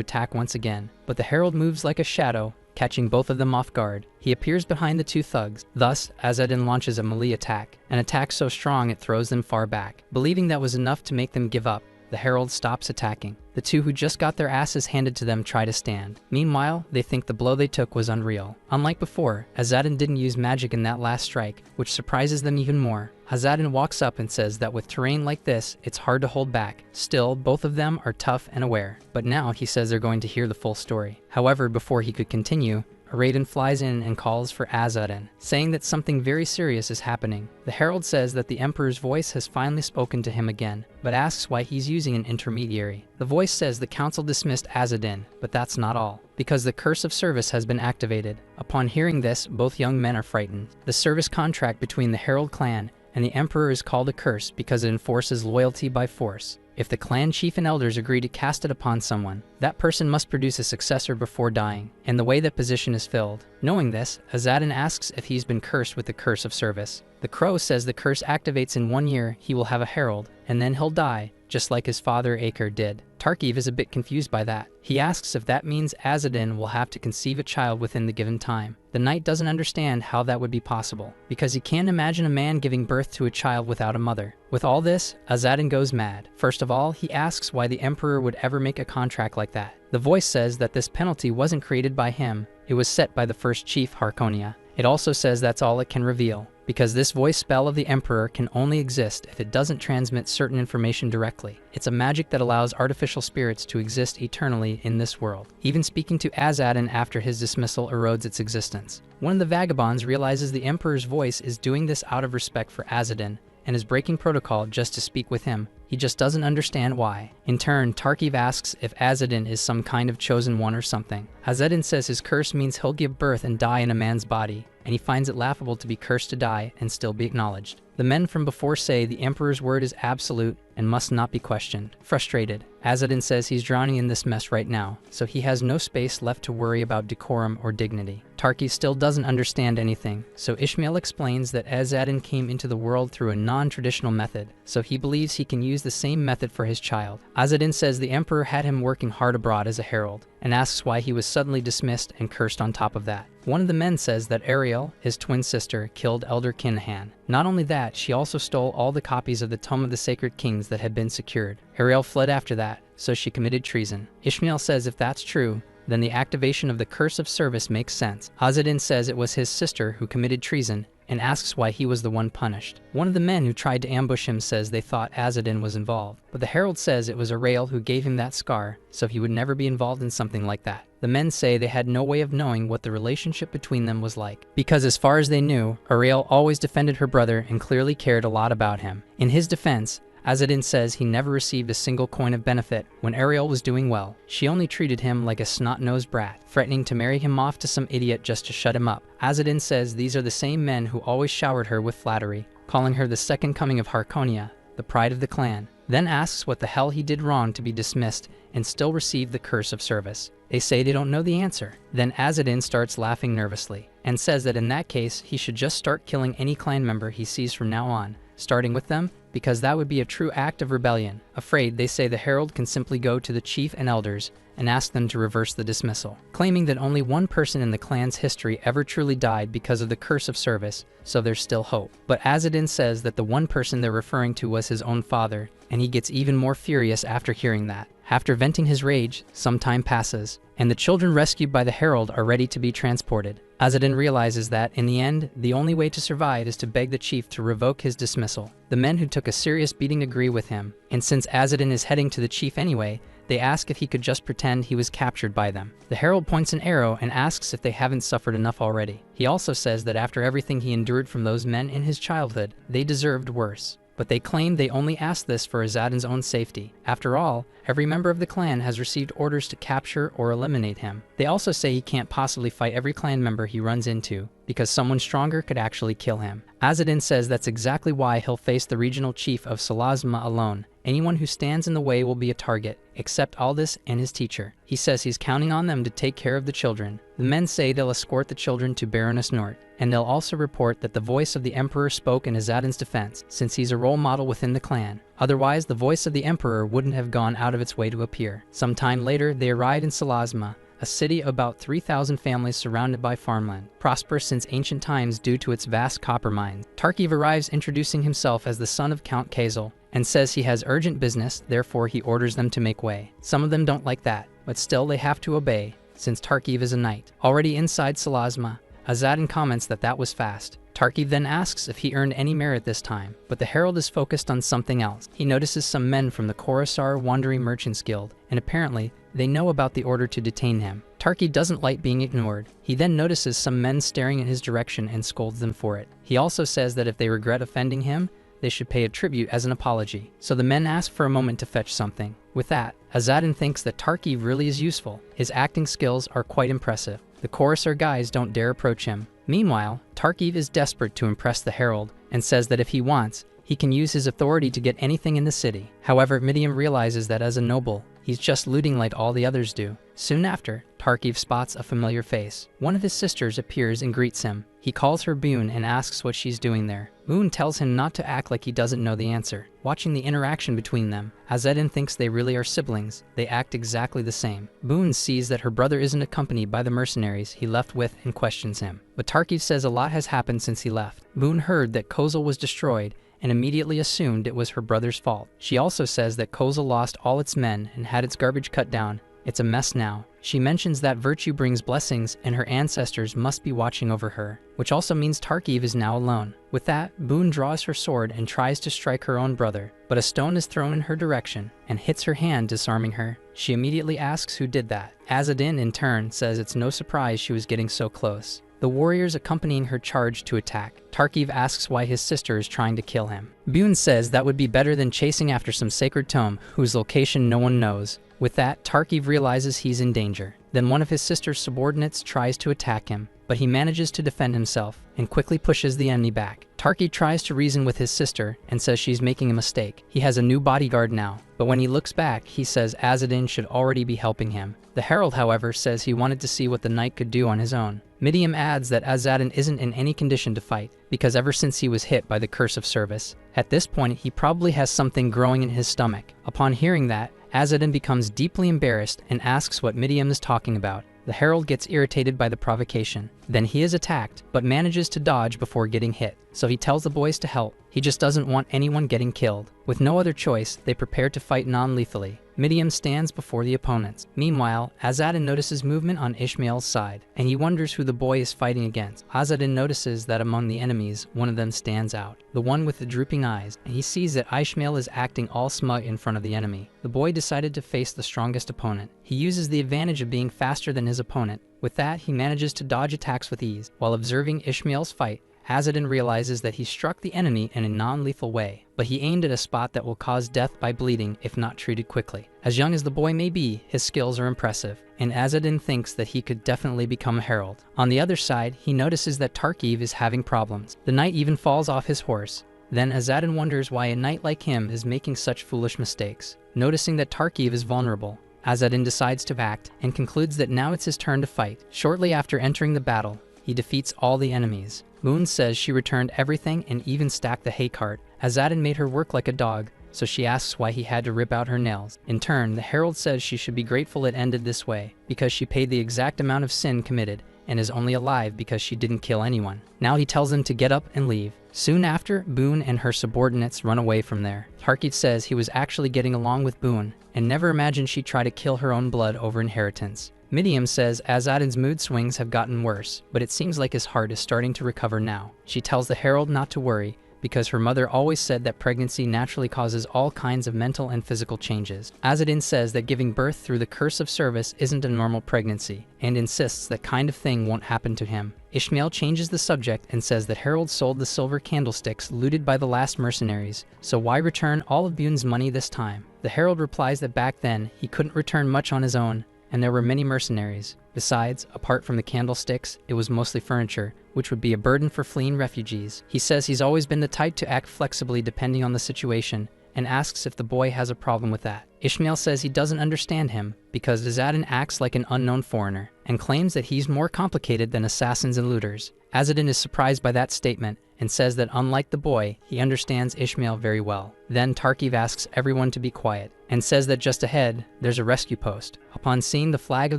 attack once again, but the herald moves like a shadow, catching both of them off guard. He appears behind the two thugs. Thus, Azadin launches a melee attack, an attack so strong it throws them far back. Believing that was enough to make them give up, the herald stops attacking. The two who just got their asses handed to them try to stand. Meanwhile, they think the blow they took was unreal. Unlike before, Azadin didn't use magic in that last strike, which surprises them even more. Azadin walks up and says that with terrain like this, it's hard to hold back. Still, both of them are tough and aware. But now he says they're going to hear the full story. However, before he could continue, Raiden flies in and calls for Azadin, saying that something very serious is happening. The herald says that the Emperor's voice has finally spoken to him again, but asks why he's using an intermediary. The voice says the council dismissed Azadin, but that's not all, because the curse of service has been activated. Upon hearing this, both young men are frightened. The service contract between the Herald clan and the Emperor is called a curse because it enforces loyalty by force. If the clan chief and elders agree to cast it upon someone, that person must produce a successor before dying, and the way that position is filled. Knowing this, Azadin asks if he's been cursed with the curse of service. The crow says the curse activates in 1 year, he will have a herald, and then he'll die, just like his father Aker did. Tarkiv is a bit confused by that. He asks if that means Azadin will have to conceive a child within the given time. The knight doesn't understand how that would be possible, because he can't imagine a man giving birth to a child without a mother. With all this, Azadin goes mad. First of all, he asks why the emperor would ever make a contract like that. The voice says that this penalty wasn't created by him, it was set by the first chief Harkonia. It also says that's all it can reveal, because this voice spell of the Emperor can only exist if it doesn't transmit certain information directly. It's a magic that allows artificial spirits to exist eternally in this world. Even speaking to Azadin after his dismissal erodes its existence. One of the vagabonds realizes the Emperor's voice is doing this out of respect for Azadin, and is breaking protocol just to speak with him. He just doesn't understand why. In turn, Tarkiv asks if Azadin is some kind of chosen one or something. Azadin says his curse means he'll give birth and die in a man's body, and he finds it laughable to be cursed to die and still be acknowledged. The men from before say the Emperor's word is absolute and must not be questioned. Frustrated, Azadin says he's drowning in this mess right now, so he has no space left to worry about decorum or dignity. Tarkiv still doesn't understand anything, so Ishmael explains that Azadin came into the world through a non-traditional method, so he believes he can use the same method for his child. Azadin says the Emperor had him working hard abroad as a herald, and asks why he was suddenly dismissed and cursed on top of that. One of the men says that Ariel, his twin sister, killed Elder Kinhan. Not only that, she also stole all the copies of the Tome of the Sacred Kings that had been secured. Ariel fled after that, so she committed treason. Ishmael says if that's true, then the activation of the curse of service makes sense. Azadin says it was his sister who committed treason, and asks why he was the one punished. One of the men who tried to ambush him says they thought Azadin was involved, but the herald says it was Ariel who gave him that scar, so he would never be involved in something like that. The men say they had no way of knowing what the relationship between them was like, because as far as they knew, Ariel always defended her brother and clearly cared a lot about him. In his defense, Azadin says he never received a single coin of benefit when Ariel was doing well. She only treated him like a snot-nosed brat, threatening to marry him off to some idiot just to shut him up. Azadin says these are the same men who always showered her with flattery, calling her the second coming of Harkonia, the pride of the clan. Then asks what the hell he did wrong to be dismissed and still receive the curse of service. They say they don't know the answer. Then Azadin starts laughing nervously, and says that in that case he should just start killing any clan member he sees from now on, starting with them, because that would be a true act of rebellion. Afraid, they say the herald can simply go to the chief and elders and ask them to reverse the dismissal, claiming that only one person in the clan's history ever truly died because of the curse of service, so there's still hope. But Azadin says that the one person they're referring to was his own father, and he gets even more furious after hearing that. After venting his rage, some time passes, and the children rescued by the herald are ready to be transported. Azadin realizes that, in the end, the only way to survive is to beg the chief to revoke his dismissal. The men who took a serious beating agree with him, and since Azadin is heading to the chief anyway, they ask if he could just pretend he was captured by them. The herald points an arrow and asks if they haven't suffered enough already. He also says that after everything he endured from those men in his childhood, they deserved worse. But they claim they only asked this for Azadin's own safety. After all, every member of the clan has received orders to capture or eliminate him. They also say he can't possibly fight every clan member he runs into, because someone stronger could actually kill him. Azadin says that's exactly why he'll face the regional chief of Salazma alone. Anyone who stands in the way will be a target, except Aldous and his teacher. He says he's counting on them to take care of the children. The men say they'll escort the children to Baroness Nort, and they'll also report that the voice of the Emperor spoke in Azadin's defense, since he's a role model within the clan. Otherwise, the voice of the Emperor wouldn't have gone out of its way to appear. Sometime later, they arrive in Salazma, a city of about 3,000 families surrounded by farmland, prosperous since ancient times due to its vast copper mines. Tarkiv arrives introducing himself as the son of Count Kazel, and says he has urgent business, therefore he orders them to make way. Some of them don't like that, but still they have to obey, since Tarkiv is a knight. Already inside Salazma, Azadin comments that that was fast. Tarkiv then asks if he earned any merit this time, but the herald is focused on something else. He notices some men from the Khorasar Wandering Merchants Guild, and apparently, they know about the order to detain him. Tarkiv doesn't like being ignored. He then notices some men staring in his direction and scolds them for it. He also says that if they regret offending him, they should pay a tribute as an apology. So the men ask for a moment to fetch something. With that, Azadin thinks that Tarkiv really is useful. His acting skills are quite impressive. The Khorasar guys don't dare approach him. Meanwhile, Tarkiv is desperate to impress the herald and says that if he wants, He can use his authority to get anything in the city. However, Midiam realizes that as a noble, he's just looting like all the others do. Soon after, Tarkiv spots a familiar face. One of his sisters appears and greets him. He calls her Boon and asks what she's doing there. Boon tells him not to act like he doesn't know the answer. Watching the interaction between them, Azedin thinks they really are siblings. They act exactly the same. Boon sees that her brother isn't accompanied by the mercenaries he left with and questions him. But Tarkiv says a lot has happened since he left. Boon heard that Kozel was destroyed and immediately assumed it was her brother's fault. She also says that Kozel lost all its men and had its garbage cut down. It's a mess now. She mentions that virtue brings blessings and her ancestors must be watching over her, which also means Tarkiv is now alone. With that, Boon draws her sword and tries to strike her own brother, but a stone is thrown in her direction and hits her hand, disarming her. She immediately asks who did that. Azedin, in turn, says it's no surprise she was getting so close. The warriors accompanying her charge to attack. Tarkiv asks why his sister is trying to kill him. Boon says that would be better than chasing after some sacred tome whose location no one knows. With that, Tarkiv realizes he's in danger. Then one of his sister's subordinates tries to attack him, but he manages to defend himself and quickly pushes the enemy back. Tarkiv tries to reason with his sister and says she's making a mistake. He has a new bodyguard now, but when he looks back, he says Azedin should already be helping him. The herald, however, says he wanted to see what the knight could do on his own. Midiam adds that Azedin isn't in any condition to fight, because ever since he was hit by the curse of service, at this point he probably has something growing in his stomach. Upon hearing that, Azedin becomes deeply embarrassed and asks what Midiam is talking about. The herald gets irritated by the provocation. Then he is attacked, but manages to dodge before getting hit. So he tells the boys to help. He just doesn't want anyone getting killed. With no other choice, they prepare to fight non-lethally. Midiam stands before the opponents. Meanwhile, Azedin notices movement on Ishmael's side, and he wonders who the boy is fighting against. Azedin notices that among the enemies, one of them stands out, the one with the drooping eyes, and he sees that Ishmael is acting all smug in front of the enemy. The boy decided to face the strongest opponent. He uses the advantage of being faster than his opponent. With that, he manages to dodge attacks with ease. While observing Ishmael's fight, Azedin realizes that he struck the enemy in a non-lethal way, but he aimed at a spot that will cause death by bleeding if not treated quickly. As young as the boy may be, his skills are impressive, and Azedin thinks that he could definitely become a herald. On the other side, he notices that Tarkiv is having problems. The knight even falls off his horse. Then Azedin wonders why a knight like him is making such foolish mistakes. Noticing that Tarkiv is vulnerable, Azedin decides to act and concludes that now it's his turn to fight. Shortly after entering the battle, he defeats all the enemies. Moon says she returned everything and even stacked the hay cart. Azedin made her work like a dog, so she asks why he had to rip out her nails. In turn, the herald says she should be grateful it ended this way, because she paid the exact amount of sin committed and is only alive because she didn't kill anyone. Now he tells them to get up and leave. Soon after, Boon and her subordinates run away from there. Tarkiv says he was actually getting along with Boon and never imagined she'd try to kill her own blood over inheritance. Midiam says Azedin's mood swings have gotten worse, but it seems like his heart is starting to recover now. She tells the herald not to worry, because her mother always said that pregnancy naturally causes all kinds of mental and physical changes. Azedin says that giving birth through the curse of service isn't a normal pregnancy, and insists that kind of thing won't happen to him. Ishmael changes the subject and says that Harold sold the silver candlesticks looted by the last mercenaries, so why return all of Boon's money this time? The herald replies that back then, he couldn't return much on his own, and there were many mercenaries. Besides, apart from the candlesticks, it was mostly furniture, which would be a burden for fleeing refugees. He says he's always been the type to act flexibly depending on the situation, and asks if the boy has a problem with that. Ishmael says he doesn't understand him because Azedin acts like an unknown foreigner, and claims that he's more complicated than assassins and looters. Azedin is surprised by that statement, and says that unlike the boy, he understands Ishmael very well. Then Tarkiv asks everyone to be quiet, and says that just ahead, there's a rescue post. Upon seeing the flag of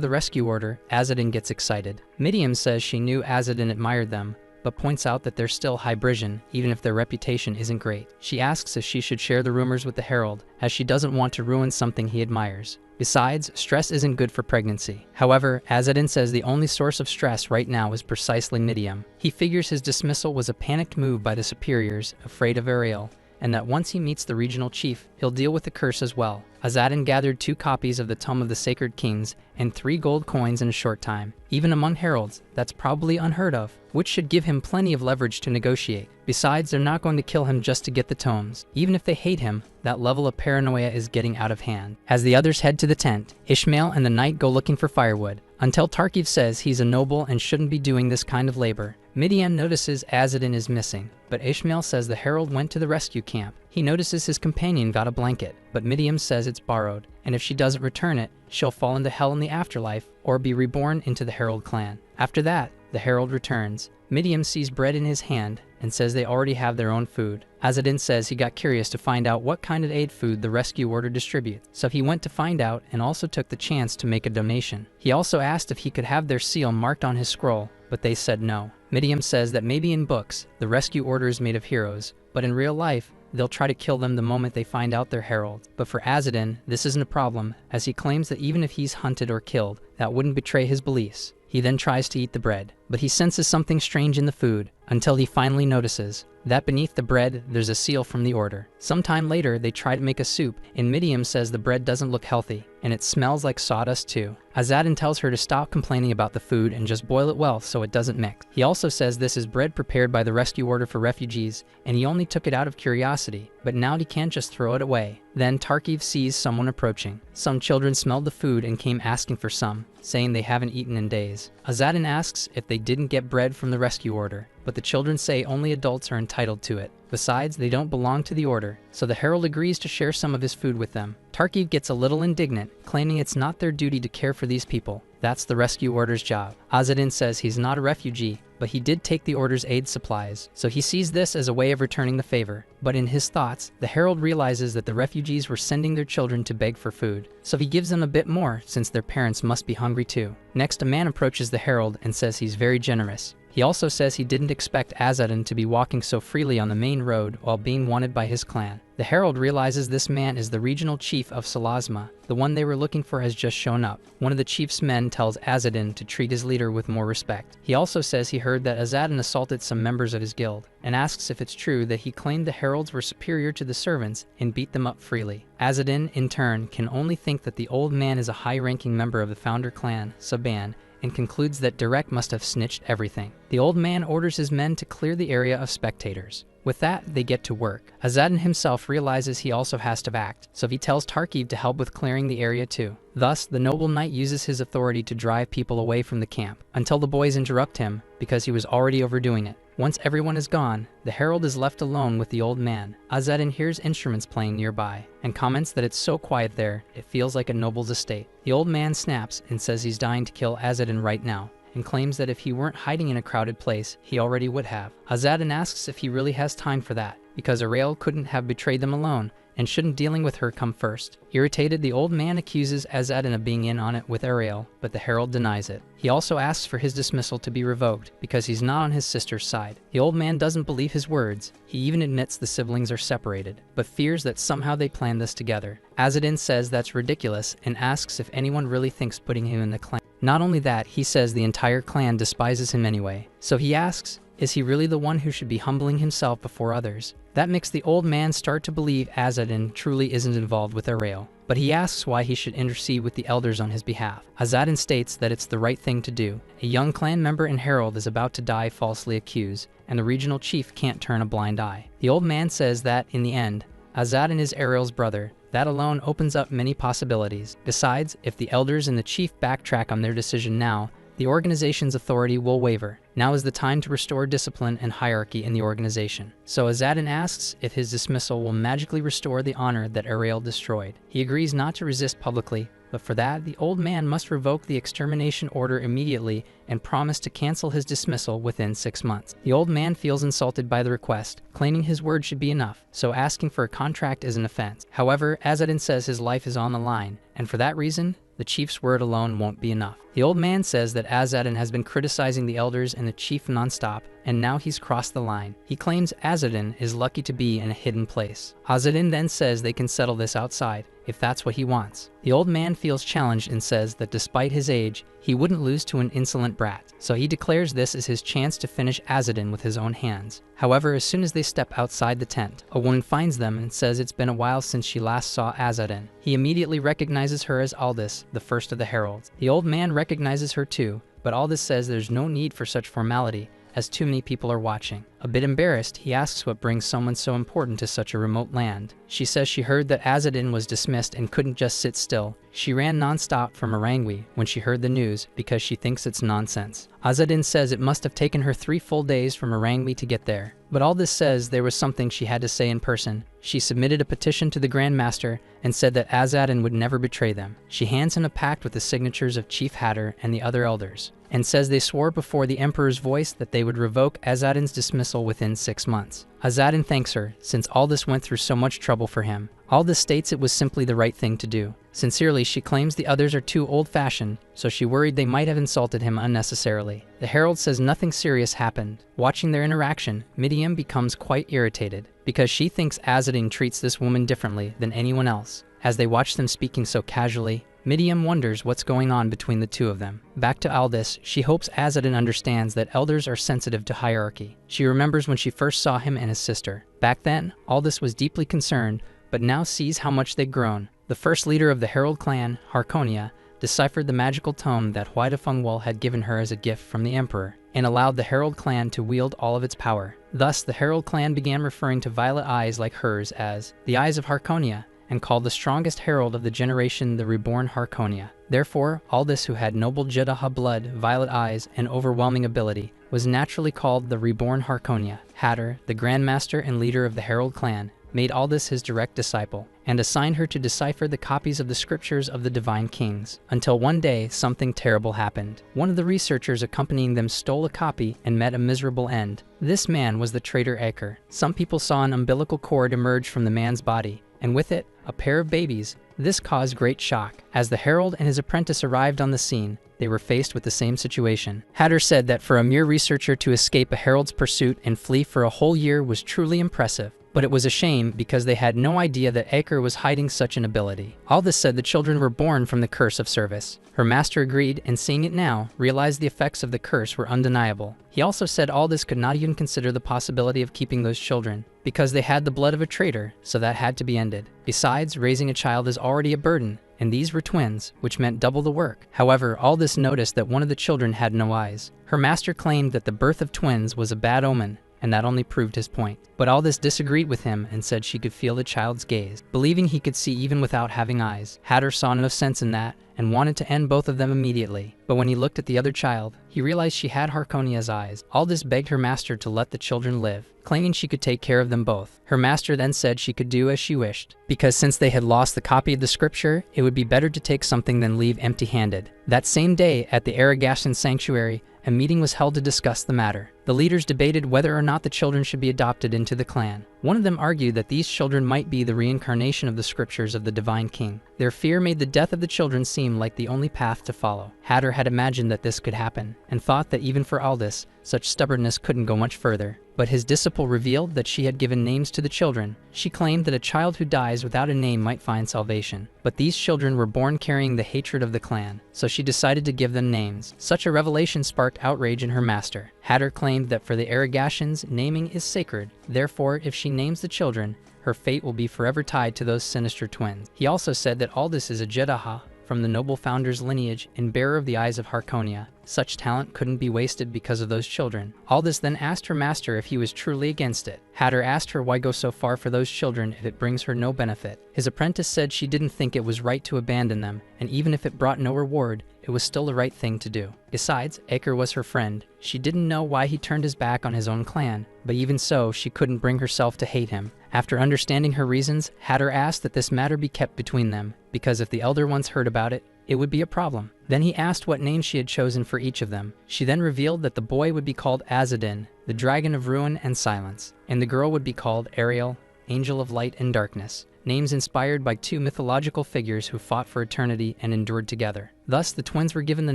the rescue order, Azedin gets excited. Midiam says she knew Azedin admired them, but points out that they're still High-Brisian, even if their reputation isn't great. She asks if she should share the rumors with the herald, as she doesn't want to ruin something he admires. Besides, stress isn't good for pregnancy. However, Azedin says the only source of stress right now is precisely Midiam. He figures his dismissal was a panicked move by the superiors, afraid of Ariel, and that once he meets the regional chief, he'll deal with the curse as well. Azedin gathered 2 copies of the Tome of the Sacred Kings and 3 gold coins in a short time. Even among heralds, that's probably unheard of, which should give him plenty of leverage to negotiate. Besides, they're not going to kill him just to get the tomes. Even if they hate him, that level of paranoia is getting out of hand. As the others head to the tent, Ishmael and the knight go looking for firewood, until Tarkiv says he's a noble and shouldn't be doing this kind of labor. Midian notices Azadin is missing, but Ishmael says the herald went to the rescue camp. He notices his companion got a blanket, but Midian says it's borrowed, and if she doesn't return it, she'll fall into hell in the afterlife or be reborn into the herald clan. After that, the herald returns. Midian sees bread in his hand and says they already have their own food. Azadin says he got curious to find out what kind of aid food the rescue order distributes, so he went to find out and also took the chance to make a donation. He also asked if he could have their seal marked on his scroll, but they said no. Midian says that maybe in books, the rescue order is made of heroes, but in real life, they'll try to kill them the moment they find out they're herald. But for Azadin, this isn't a problem, as he claims that even if he's hunted or killed, that wouldn't betray his beliefs. He then tries to eat the bread, but he senses something strange in the food, until he finally notices that beneath the bread, there's a seal from the order. Sometime later, they try to make a soup, and Midian says the bread doesn't look healthy, and it smells like sawdust too. Azadin tells her to stop complaining about the food and just boil it well so it doesn't mix. He also says this is bread prepared by the rescue order for refugees, and he only took it out of curiosity, but now he can't just throw it away. Then Tarkiv sees someone approaching. Some children smelled the food and came asking for some, saying they haven't eaten in days. Azadin asks if they didn't get bread from the rescue order, but the children say only adults are entitled to it. Besides, they don't belong to the order, so the herald agrees to share some of his food with them. Tarkiv gets a little indignant, claiming it's not their duty to care for these people. That's the rescue order's job. Azadin says he's not a refugee, but he did take the order's aid supplies, so he sees this as a way of returning the favor. But in his thoughts, the herald realizes that the refugees were sending their children to beg for food, so he gives them a bit more since their parents must be hungry too. Next, a man approaches the herald and says he's very generous. He also says he didn't expect Azadin to be walking so freely on the main road while being wanted by his clan. The herald realizes this man is the regional chief of Salasma. The one they were looking for has just shown up. One of the chief's men tells Azadin to treat his leader with more respect. He also says he heard that Azadin assaulted some members of his guild, and asks if it's true that he claimed the heralds were superior to the servants and beat them up freely. Azadin, in turn, can only think that the old man is a high-ranking member of the founder clan, Saban, and concludes that Direk must have snitched everything. The old man orders his men to clear the area of spectators. With that, they get to work. Azadin himself realizes he also has to act, so he tells Tarkiv to help with clearing the area too. Thus, the noble knight uses his authority to drive people away from the camp, until the boys interrupt him because he was already overdoing it. Once everyone is gone, the herald is left alone with the old man. Azadin hears instruments playing nearby, and comments that it's so quiet there, it feels like a noble's estate. The old man snaps and says he's dying to kill Azadin right now, and claims that if he weren't hiding in a crowded place, he already would have. Azadin asks if he really has time for that, because Arael couldn't have betrayed them alone, and shouldn't dealing with her come first. Irritated, the old man accuses Azadin of being in on it with Arael, but the herald denies it. He also asks for his dismissal to be revoked, because he's not on his sister's side. The old man doesn't believe his words. He even admits the siblings are separated, but fears that somehow they planned this together. Azadin says that's ridiculous, and asks if anyone really thinks putting him in the clan. Not only that, he says the entire clan despises him anyway. So he asks, is he really the one who should be humbling himself before others? That makes the old man start to believe Azadin truly isn't involved with Arael, but he asks why he should intercede with the elders on his behalf. Azadin states that it's the right thing to do. A young clan member and herald is about to die falsely accused, and the regional chief can't turn a blind eye. The old man says that, in the end, Azadin is Arael's brother. That alone opens up many possibilities. Besides, if the elders and the chief backtrack on their decision now, the organization's authority will waver. Now is the time to restore discipline and hierarchy in the organization. So Azadin asks if his dismissal will magically restore the honor that Arael destroyed. He agrees not to resist publicly, but for that, the old man must revoke the extermination order immediately and promise to cancel his dismissal within 6 months. The old man feels insulted by the request, claiming his word should be enough, so asking for a contract is an offense. However, Azadin says his life is on the line, and for that reason, the chief's word alone won't be enough. The old man says that Azadin has been criticizing the elders and the chief nonstop, and now he's crossed the line. He claims Azadin is lucky to be in a hidden place. Azadin then says they can settle this outside, if that's what he wants. The old man feels challenged and says that despite his age, he wouldn't lose to an insolent brat, so he declares this is his chance to finish Azadin with his own hands. However, as soon as they step outside the tent, a woman finds them and says it's been a while since she last saw Azadin. He immediately recognizes her as Aldous, the first of the heralds. The old man recognizes her too, but Aldous says there's no need for such formality, as too many people are watching. A bit embarrassed, he asks what brings someone so important to such a remote land. She says she heard that Azadin was dismissed and couldn't just sit still. She ran non-stop from Arangui when she heard the news because she thinks it's nonsense. Azadin says it must have taken her 3 full days from Arangui to get there. But Aldous says there was something she had to say in person. She submitted a petition to the Grand Master and said that Azadin would never betray them. She hands him a pact with the signatures of Chief Hatter and the other elders, and says they swore before the Emperor's voice that they would revoke Azadin's dismissal within 6 months. Azadin thanks her, since Aldous went through so much trouble for him. Aldous states it was simply the right thing to do. Sincerely, she claims the others are too old-fashioned, so she worried they might have insulted him unnecessarily. The Herald says nothing serious happened. Watching their interaction, Midiam becomes quite irritated, because she thinks Azadin treats this woman differently than anyone else. As they watch them speaking so casually, Midiam wonders what's going on between the two of them. Back to Aldous, she hopes Azadin understands that elders are sensitive to hierarchy. She remembers when she first saw him and his sister. Back then, Aldous was deeply concerned, but now sees how much they'd grown. The first leader of the Herald clan, Harkonia, deciphered the magical tome that Huidafengwal had given her as a gift from the Emperor, and allowed the Herald clan to wield all of its power. Thus, the Herald clan began referring to violet eyes like hers as the Eyes of Harkonia, and called the strongest herald of the generation the Reborn Harkonia. Therefore, Aldous, who had noble Jeddah blood, violet eyes, and overwhelming ability, was naturally called the Reborn Harkonia. Hatter, the Grand Master and leader of the Herald clan, made Aldous his direct disciple, and assigned her to decipher the copies of the scriptures of the Divine Kings. Until one day, something terrible happened. One of the researchers accompanying them stole a copy and met a miserable end. This man was the traitor Aker. Some people saw an umbilical cord emerge from the man's body, and with it, a pair of babies. This caused great shock. As the Herald and his apprentice arrived on the scene, they were faced with the same situation. Hatter said that for a mere researcher to escape a Herald's pursuit and flee for a whole year was truly impressive. But it was a shame because they had no idea that Aker was hiding such an ability. Aldous said the children were born from the curse of service. Her master agreed, and seeing it now, realized the effects of the curse were undeniable. He also said Aldous could not even consider the possibility of keeping those children, because they had the blood of a traitor, so that had to be ended. Besides, raising a child is already a burden, and these were twins, which meant double the work. However, Aldous noticed that one of the children had no eyes. Her master claimed that the birth of twins was a bad omen, and that only proved his point. But Aldous disagreed with him and said she could feel the child's gaze, believing he could see even without having eyes. Hatter saw no sense in that, and wanted to end both of them immediately. But when he looked at the other child, he realized she had Harkonia's eyes. Aldous begged her master to let the children live, claiming she could take care of them both. Her master then said she could do as she wished, because since they had lost the copy of the scripture, it would be better to take something than leave empty-handed. That same day, at the Aragashan Sanctuary, a meeting was held to discuss the matter. The leaders debated whether or not the children should be adopted into the clan. One of them argued that these children might be the reincarnation of the scriptures of the Divine King. Their fear made the death of the children seem like the only path to follow. Hatter had imagined that this could happen, and thought that even for Aldous, such stubbornness couldn't go much further. But his disciple revealed that she had given names to the children. She claimed that a child who dies without a name might find salvation. But these children were born carrying the hatred of the clan, so she decided to give them names. Such a revelation sparked outrage in her master. Hatter claimed that for the Aragashans, naming is sacred. Therefore, if she names the children, her fate will be forever tied to those sinister twins. He also said that Aldous is a Jeddah from the noble founder's lineage and bearer of the Eyes of Harkonia. Such talent couldn't be wasted because of those children. Aldous then asked her master if he was truly against it. Hatter asked her why go so far for those children if it brings her no benefit. His apprentice said she didn't think it was right to abandon them, and even if it brought no reward, it was still the right thing to do. Besides, Aker was her friend. She didn't know why he turned his back on his own clan, but even so, she couldn't bring herself to hate him. After understanding her reasons, Hatter asked that this matter be kept between them, because if the elder ones heard about it, it would be a problem. Then he asked what name she had chosen for each of them. She then revealed that the boy would be called Azadin, the Dragon of Ruin and Silence, and the girl would be called Ariel, Angel of Light and Darkness, names inspired by two mythological figures who fought for eternity and endured together. Thus, the twins were given the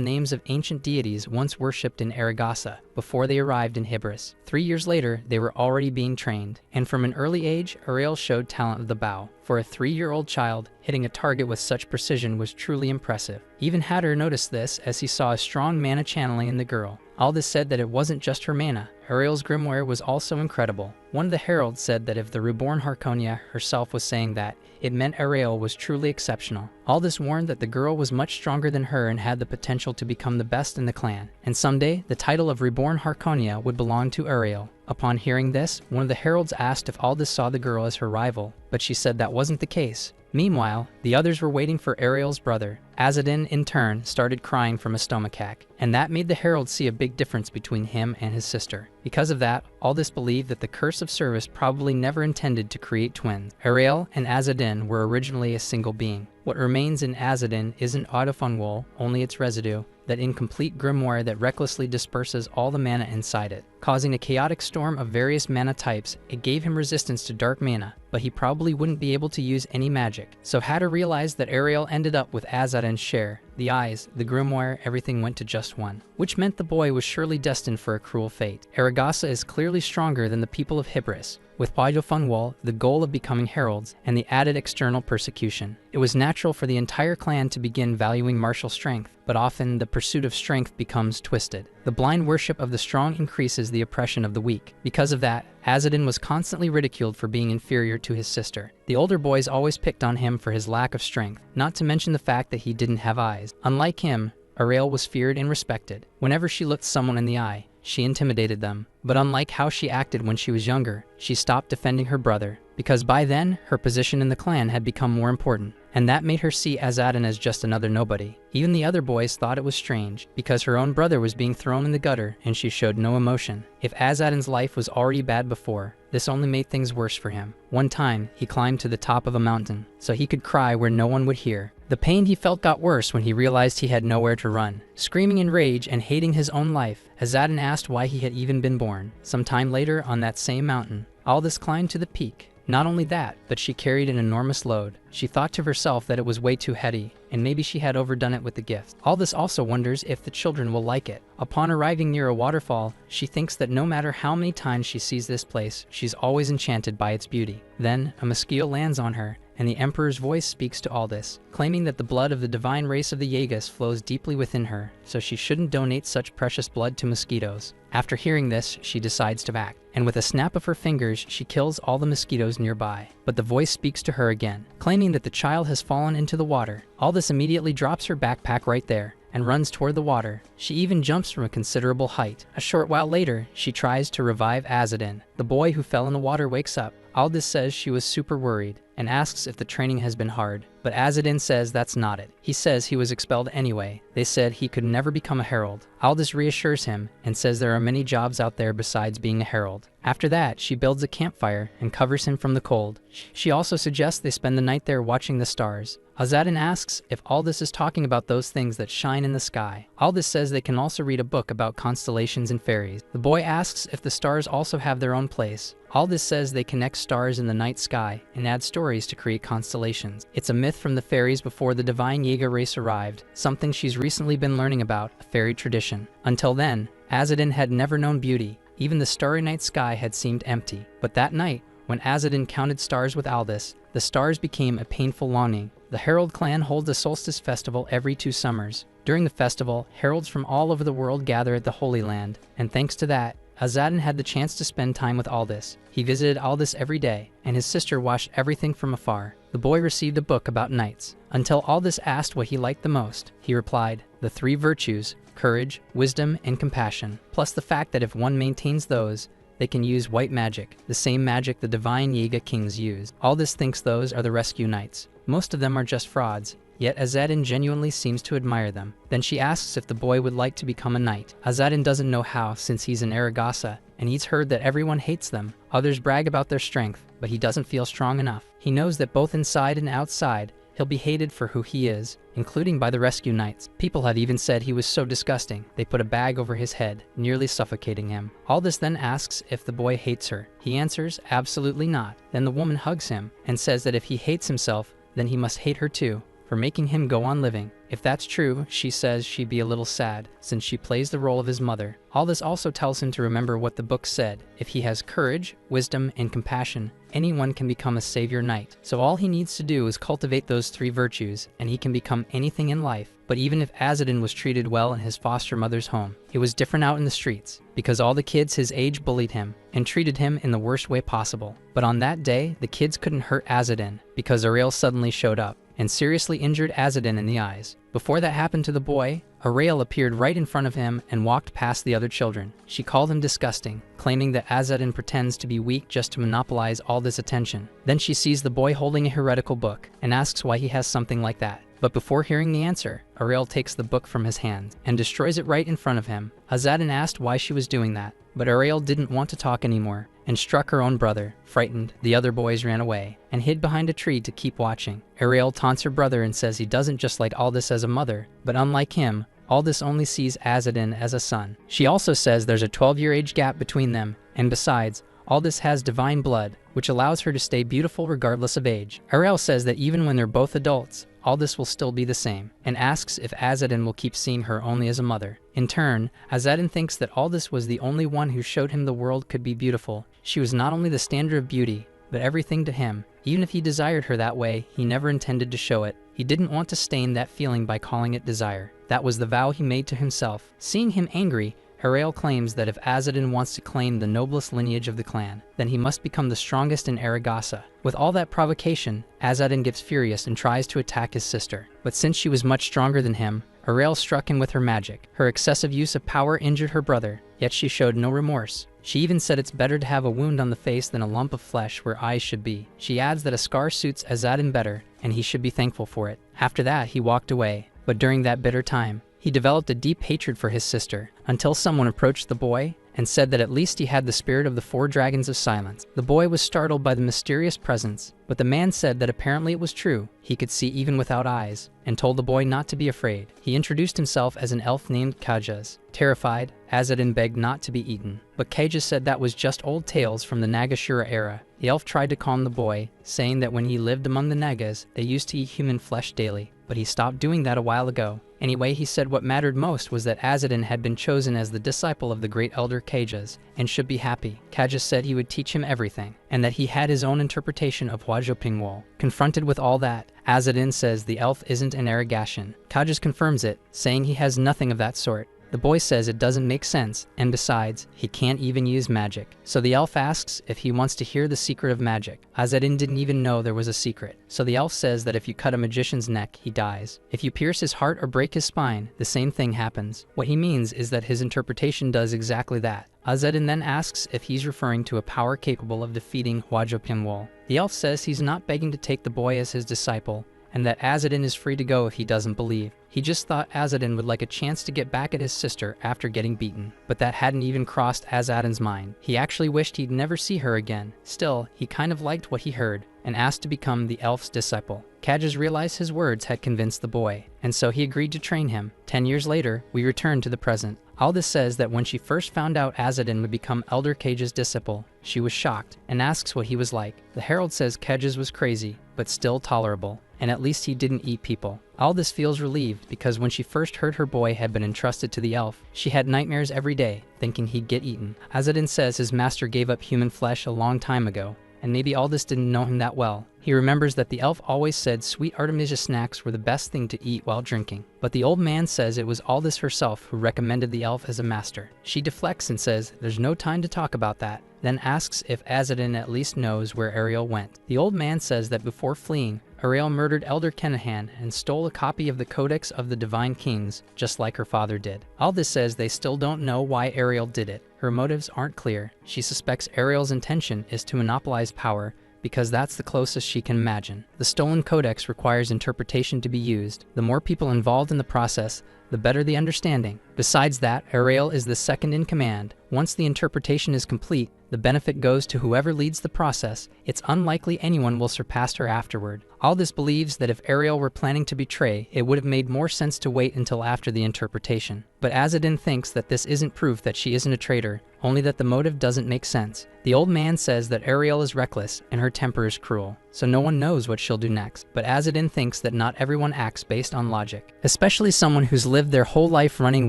names of ancient deities once worshipped in Aragasa before they arrived in Hybris. 3 years later, they were already being trained, and from an early age, Ariel showed talent of the bow. For a 3-year-old child, hitting a target with such precision was truly impressive. Even Hatter noticed this as he saw a strong mana channeling in the girl. Aldous said that it wasn't just her mana. Ariel's grimoire was also incredible. One of the heralds said that if the reborn Harkonia herself was saying that, it meant Ariel was truly exceptional. Aldous warned that the girl was much stronger than her and had the potential to become the best in the clan, and someday the title of reborn Harkonia would belong to Ariel. Upon hearing this, one of the heralds asked if Aldous saw the girl as her rival, but she said that wasn't the case. Meanwhile, the others were waiting for Ariel's brother. Azadin, in turn, started crying from a stomachache, and that made the herald see a big difference between him and his sister. Because of that, Aldous believed that the Curse of Service probably never intended to create twins. Ariel and Azadin were originally a single being. What remains in Azadin isn't Autofunwol, only its residue, that incomplete grimoire that recklessly disperses all the mana inside it. Causing a chaotic storm of various mana types, it gave him resistance to dark mana, but he probably wouldn't be able to use any magic. So Hatter realized that Ariel ended up with Azadin's share. The eyes, the grimoire, everything went to just one, which meant the boy was surely destined for a cruel fate. Aragasa is clearly stronger than the people of Hybris, with Funwol, the goal of becoming heralds, and the added external persecution. It was natural for the entire clan to begin valuing martial strength, but often the pursuit of strength becomes twisted. The blind worship of the strong increases the oppression of the weak. Because of that, Azadin was constantly ridiculed for being inferior to his sister. The older boys always picked on him for his lack of strength, not to mention the fact that he didn't have eyes. Unlike him, Ariel was feared and respected. Whenever she looked someone in the eye, she intimidated them. But unlike how she acted when she was younger, she stopped defending her brother, because by then, her position in the clan had become more important, and that made her see Azadin as just another nobody. Even the other boys thought it was strange, because her own brother was being thrown in the gutter and she showed no emotion. If Azadin's life was already bad before, this only made things worse for him. One time, he climbed to the top of a mountain, so he could cry where no one would hear. The pain he felt got worse when he realized he had nowhere to run. Screaming in rage and hating his own life, Azadin asked why he had even been born. Some time later, on that same mountain, Aldous climbed to the peak. Not only that, but she carried an enormous load. She thought to herself that it was way too heavy, and maybe she had overdone it with the gift. Aldous also wonders if the children will like it. Upon arriving near a waterfall, she thinks that no matter how many times she sees this place, she's always enchanted by its beauty. Then, a mosquito lands on her, and the Emperor's voice speaks to Aldous, claiming that the blood of the divine race of the Yagas flows deeply within her, so she shouldn't donate such precious blood to mosquitoes. After hearing this, she decides to act, and with a snap of her fingers, she kills all the mosquitoes nearby. But the voice speaks to her again, claiming that the child has fallen into the water. Aldous immediately drops her backpack right there, and runs toward the water. She even jumps from a considerable height. A short while later, she tries to revive Azadin. The boy who fell in the water wakes up. Aldous says she was super worried, and asks if the training has been hard, but Azadin says that's not it. He says he was expelled anyway. They said he could never become a herald. Aldous reassures him and says there are many jobs out there besides being a herald. After that, she builds a campfire and covers him from the cold. She also suggests they spend the night there watching the stars. Azadin asks if Aldous is talking about those things that shine in the sky. Aldous says they can also read a book about constellations and fairies. The boy asks if the stars also have their own place. Aldous says they connect stars in the night sky and add stories to create constellations. It's a myth from the fairies before the divine Yaga race arrived, something she's recently been learning about, a fairy tradition. Until then, Azadin had never known beauty. Even the starry night sky had seemed empty. But that night, when Azadin counted stars with Aldous, the stars became a painful longing. The Herald clan holds a solstice festival every 2 summers. During the festival, heralds from all over the world gather at the Holy Land, and thanks to that, Azadin had the chance to spend time with Aldous. He visited Aldous every day, and his sister watched everything from afar. The boy received a book about knights. Until Aldous asked what he liked the most, he replied, the 3 virtues, courage, wisdom, and compassion, plus the fact that if one maintains those, they can use white magic, the same magic the divine Yaga kings use. Aldous thinks those are the rescue knights. Most of them are just frauds, yet Azadin genuinely seems to admire them. Then she asks if the boy would like to become a knight. Azadin doesn't know how since he's in Aragasa, and he's heard that everyone hates them. Others brag about their strength, but he doesn't feel strong enough. He knows that both inside and outside, he'll be hated for who he is, including by the rescue knights. People have even said he was so disgusting, they put a bag over his head, nearly suffocating him. Aldous then asks if the boy hates her. He answers, absolutely not. Then the woman hugs him, and says that if he hates himself, then he must hate her too, for making him go on living. If that's true, she says she'd be a little sad, since she plays the role of his mother. All this also tells him to remember what the book said. If he has courage, wisdom, and compassion, anyone can become a savior knight. So all he needs to do is cultivate those 3 virtues, and he can become anything in life. But even if Azadin was treated well in his foster mother's home, it was different out in the streets, because all the kids his age bullied him and treated him in the worst way possible. But on that day, the kids couldn't hurt Azadin, because Ariel suddenly showed up and seriously injured Azadin in the eyes. Before that happened to the boy, Ariel appeared right in front of him and walked past the other children. She called him disgusting, claiming that Azadin pretends to be weak just to monopolize all this attention. Then she sees the boy holding a heretical book and asks why he has something like that. But before hearing the answer, Ariel takes the book from his hand and destroys it right in front of him. Azadin asked why she was doing that, but Ariel didn't want to talk anymore and struck her own brother. Frightened, the other boys ran away and hid behind a tree to keep watching. Ariel taunts her brother and says he doesn't just like Aldous as a mother, but unlike him, Aldous only sees Azadin as a son. She also says there's a 12-year age gap between them, and besides, Aldous has divine blood, which allows her to stay beautiful regardless of age. Ariel says that even when they're both adults, Aldous will still be the same, and asks if Azadin will keep seeing her only as a mother. In turn, Azadin thinks that Aldous was the only one who showed him the world could be beautiful. She was not only the standard of beauty, but everything to him. Even if he desired her that way, he never intended to show it. He didn't want to stain that feeling by calling it desire. That was the vow he made to himself. Seeing him angry, Ariel claims that if Azadin wants to claim the noblest lineage of the clan, then he must become the strongest in Aragasa. With all that provocation, Azadin gets furious and tries to attack his sister. But since she was much stronger than him, Ariel struck him with her magic. Her excessive use of power injured her brother, yet she showed no remorse. She even said it's better to have a wound on the face than a lump of flesh where eyes should be. She adds that a scar suits Azadin better, and he should be thankful for it. After that, he walked away. But during that bitter time, he developed a deep hatred for his sister, until someone approached the boy and said that at least he had the spirit of the 4 dragons of silence. The boy was startled by the mysterious presence, but the man said that apparently it was true. He could see even without eyes, and told the boy not to be afraid. He introduced himself as an elf named Kajas. Terrified, Azadin begged not to be eaten, but Kajas said that was just old tales from the Nagashira era. The elf tried to calm the boy, saying that when he lived among the Nagas, they used to eat human flesh daily, but he stopped doing that a while ago. Anyway, he said what mattered most was that Azadin had been chosen as the disciple of the great elder Kajas, and should be happy. Kajas said he would teach him everything, and that he had his own interpretation of Hwajopingwol. Confronted with all that, Azadin says the elf isn't an Aragasian. Kajas confirms it, saying he has nothing of that sort. The boy says it doesn't make sense, and besides, he can't even use magic. So the elf asks if he wants to hear the secret of magic. Azadin didn't even know there was a secret. So the elf says that if you cut a magician's neck, he dies. If you pierce his heart or break his spine, the same thing happens. What he means is that his interpretation does exactly that. Azadin then asks if he's referring to a power capable of defeating Hwajopingwol. The elf says he's not begging to take the boy as his disciple, and that Azadin is free to go if he doesn't believe. He just thought Azadin would like a chance to get back at his sister after getting beaten. But that hadn't even crossed Azadin's mind. He actually wished he'd never see her again. Still, he kind of liked what he heard, and asked to become the elf's disciple. Kajas realized his words had convinced the boy, and so he agreed to train him. 10 years later, we return to the present. Aldous says that when she first found out Azadin would become Elder Kajas' disciple, she was shocked, and asks what he was like. The herald says Kajas was crazy, but still tolerable, and at least he didn't eat people. Aldous feels relieved because when she first heard her boy had been entrusted to the elf, she had nightmares every day, thinking he'd get eaten. Azadin says his master gave up human flesh a long time ago, and maybe Aldous didn't know him that well. He remembers that the elf always said sweet Artemisia snacks were the best thing to eat while drinking. But the old man says it was Aldous herself who recommended the elf as a master. She deflects and says there's no time to talk about that, then asks if Azadin at least knows where Ariel went. The old man says that before fleeing, Ariel murdered Elder Kenahan and stole a copy of the Codex of the Divine Kings, just like her father did. Aldous says they still don't know why Ariel did it. Her motives aren't clear. She suspects Ariel's intention is to monopolize power, because that's the closest she can imagine. The stolen codex requires interpretation to be used. The more people involved in the process, the better the understanding. Besides that, Ariel is the second in command. Once the interpretation is complete, the benefit goes to whoever leads the process. It's unlikely anyone will surpass her afterward. Aldous believes that if Ariel were planning to betray, it would have made more sense to wait until after the interpretation. But Azadin thinks that this isn't proof that she isn't a traitor, only that the motive doesn't make sense. The old man says that Ariel is reckless and her temper is cruel, so no one knows what she'll do next. But Azadin thinks that not everyone acts based on logic, especially someone who's lived their whole life running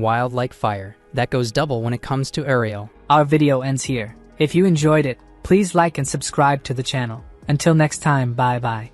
wild like fire. That goes double when it comes to Ariel. Our video ends here. If you enjoyed it, please like and subscribe to the channel. Until next time, bye bye.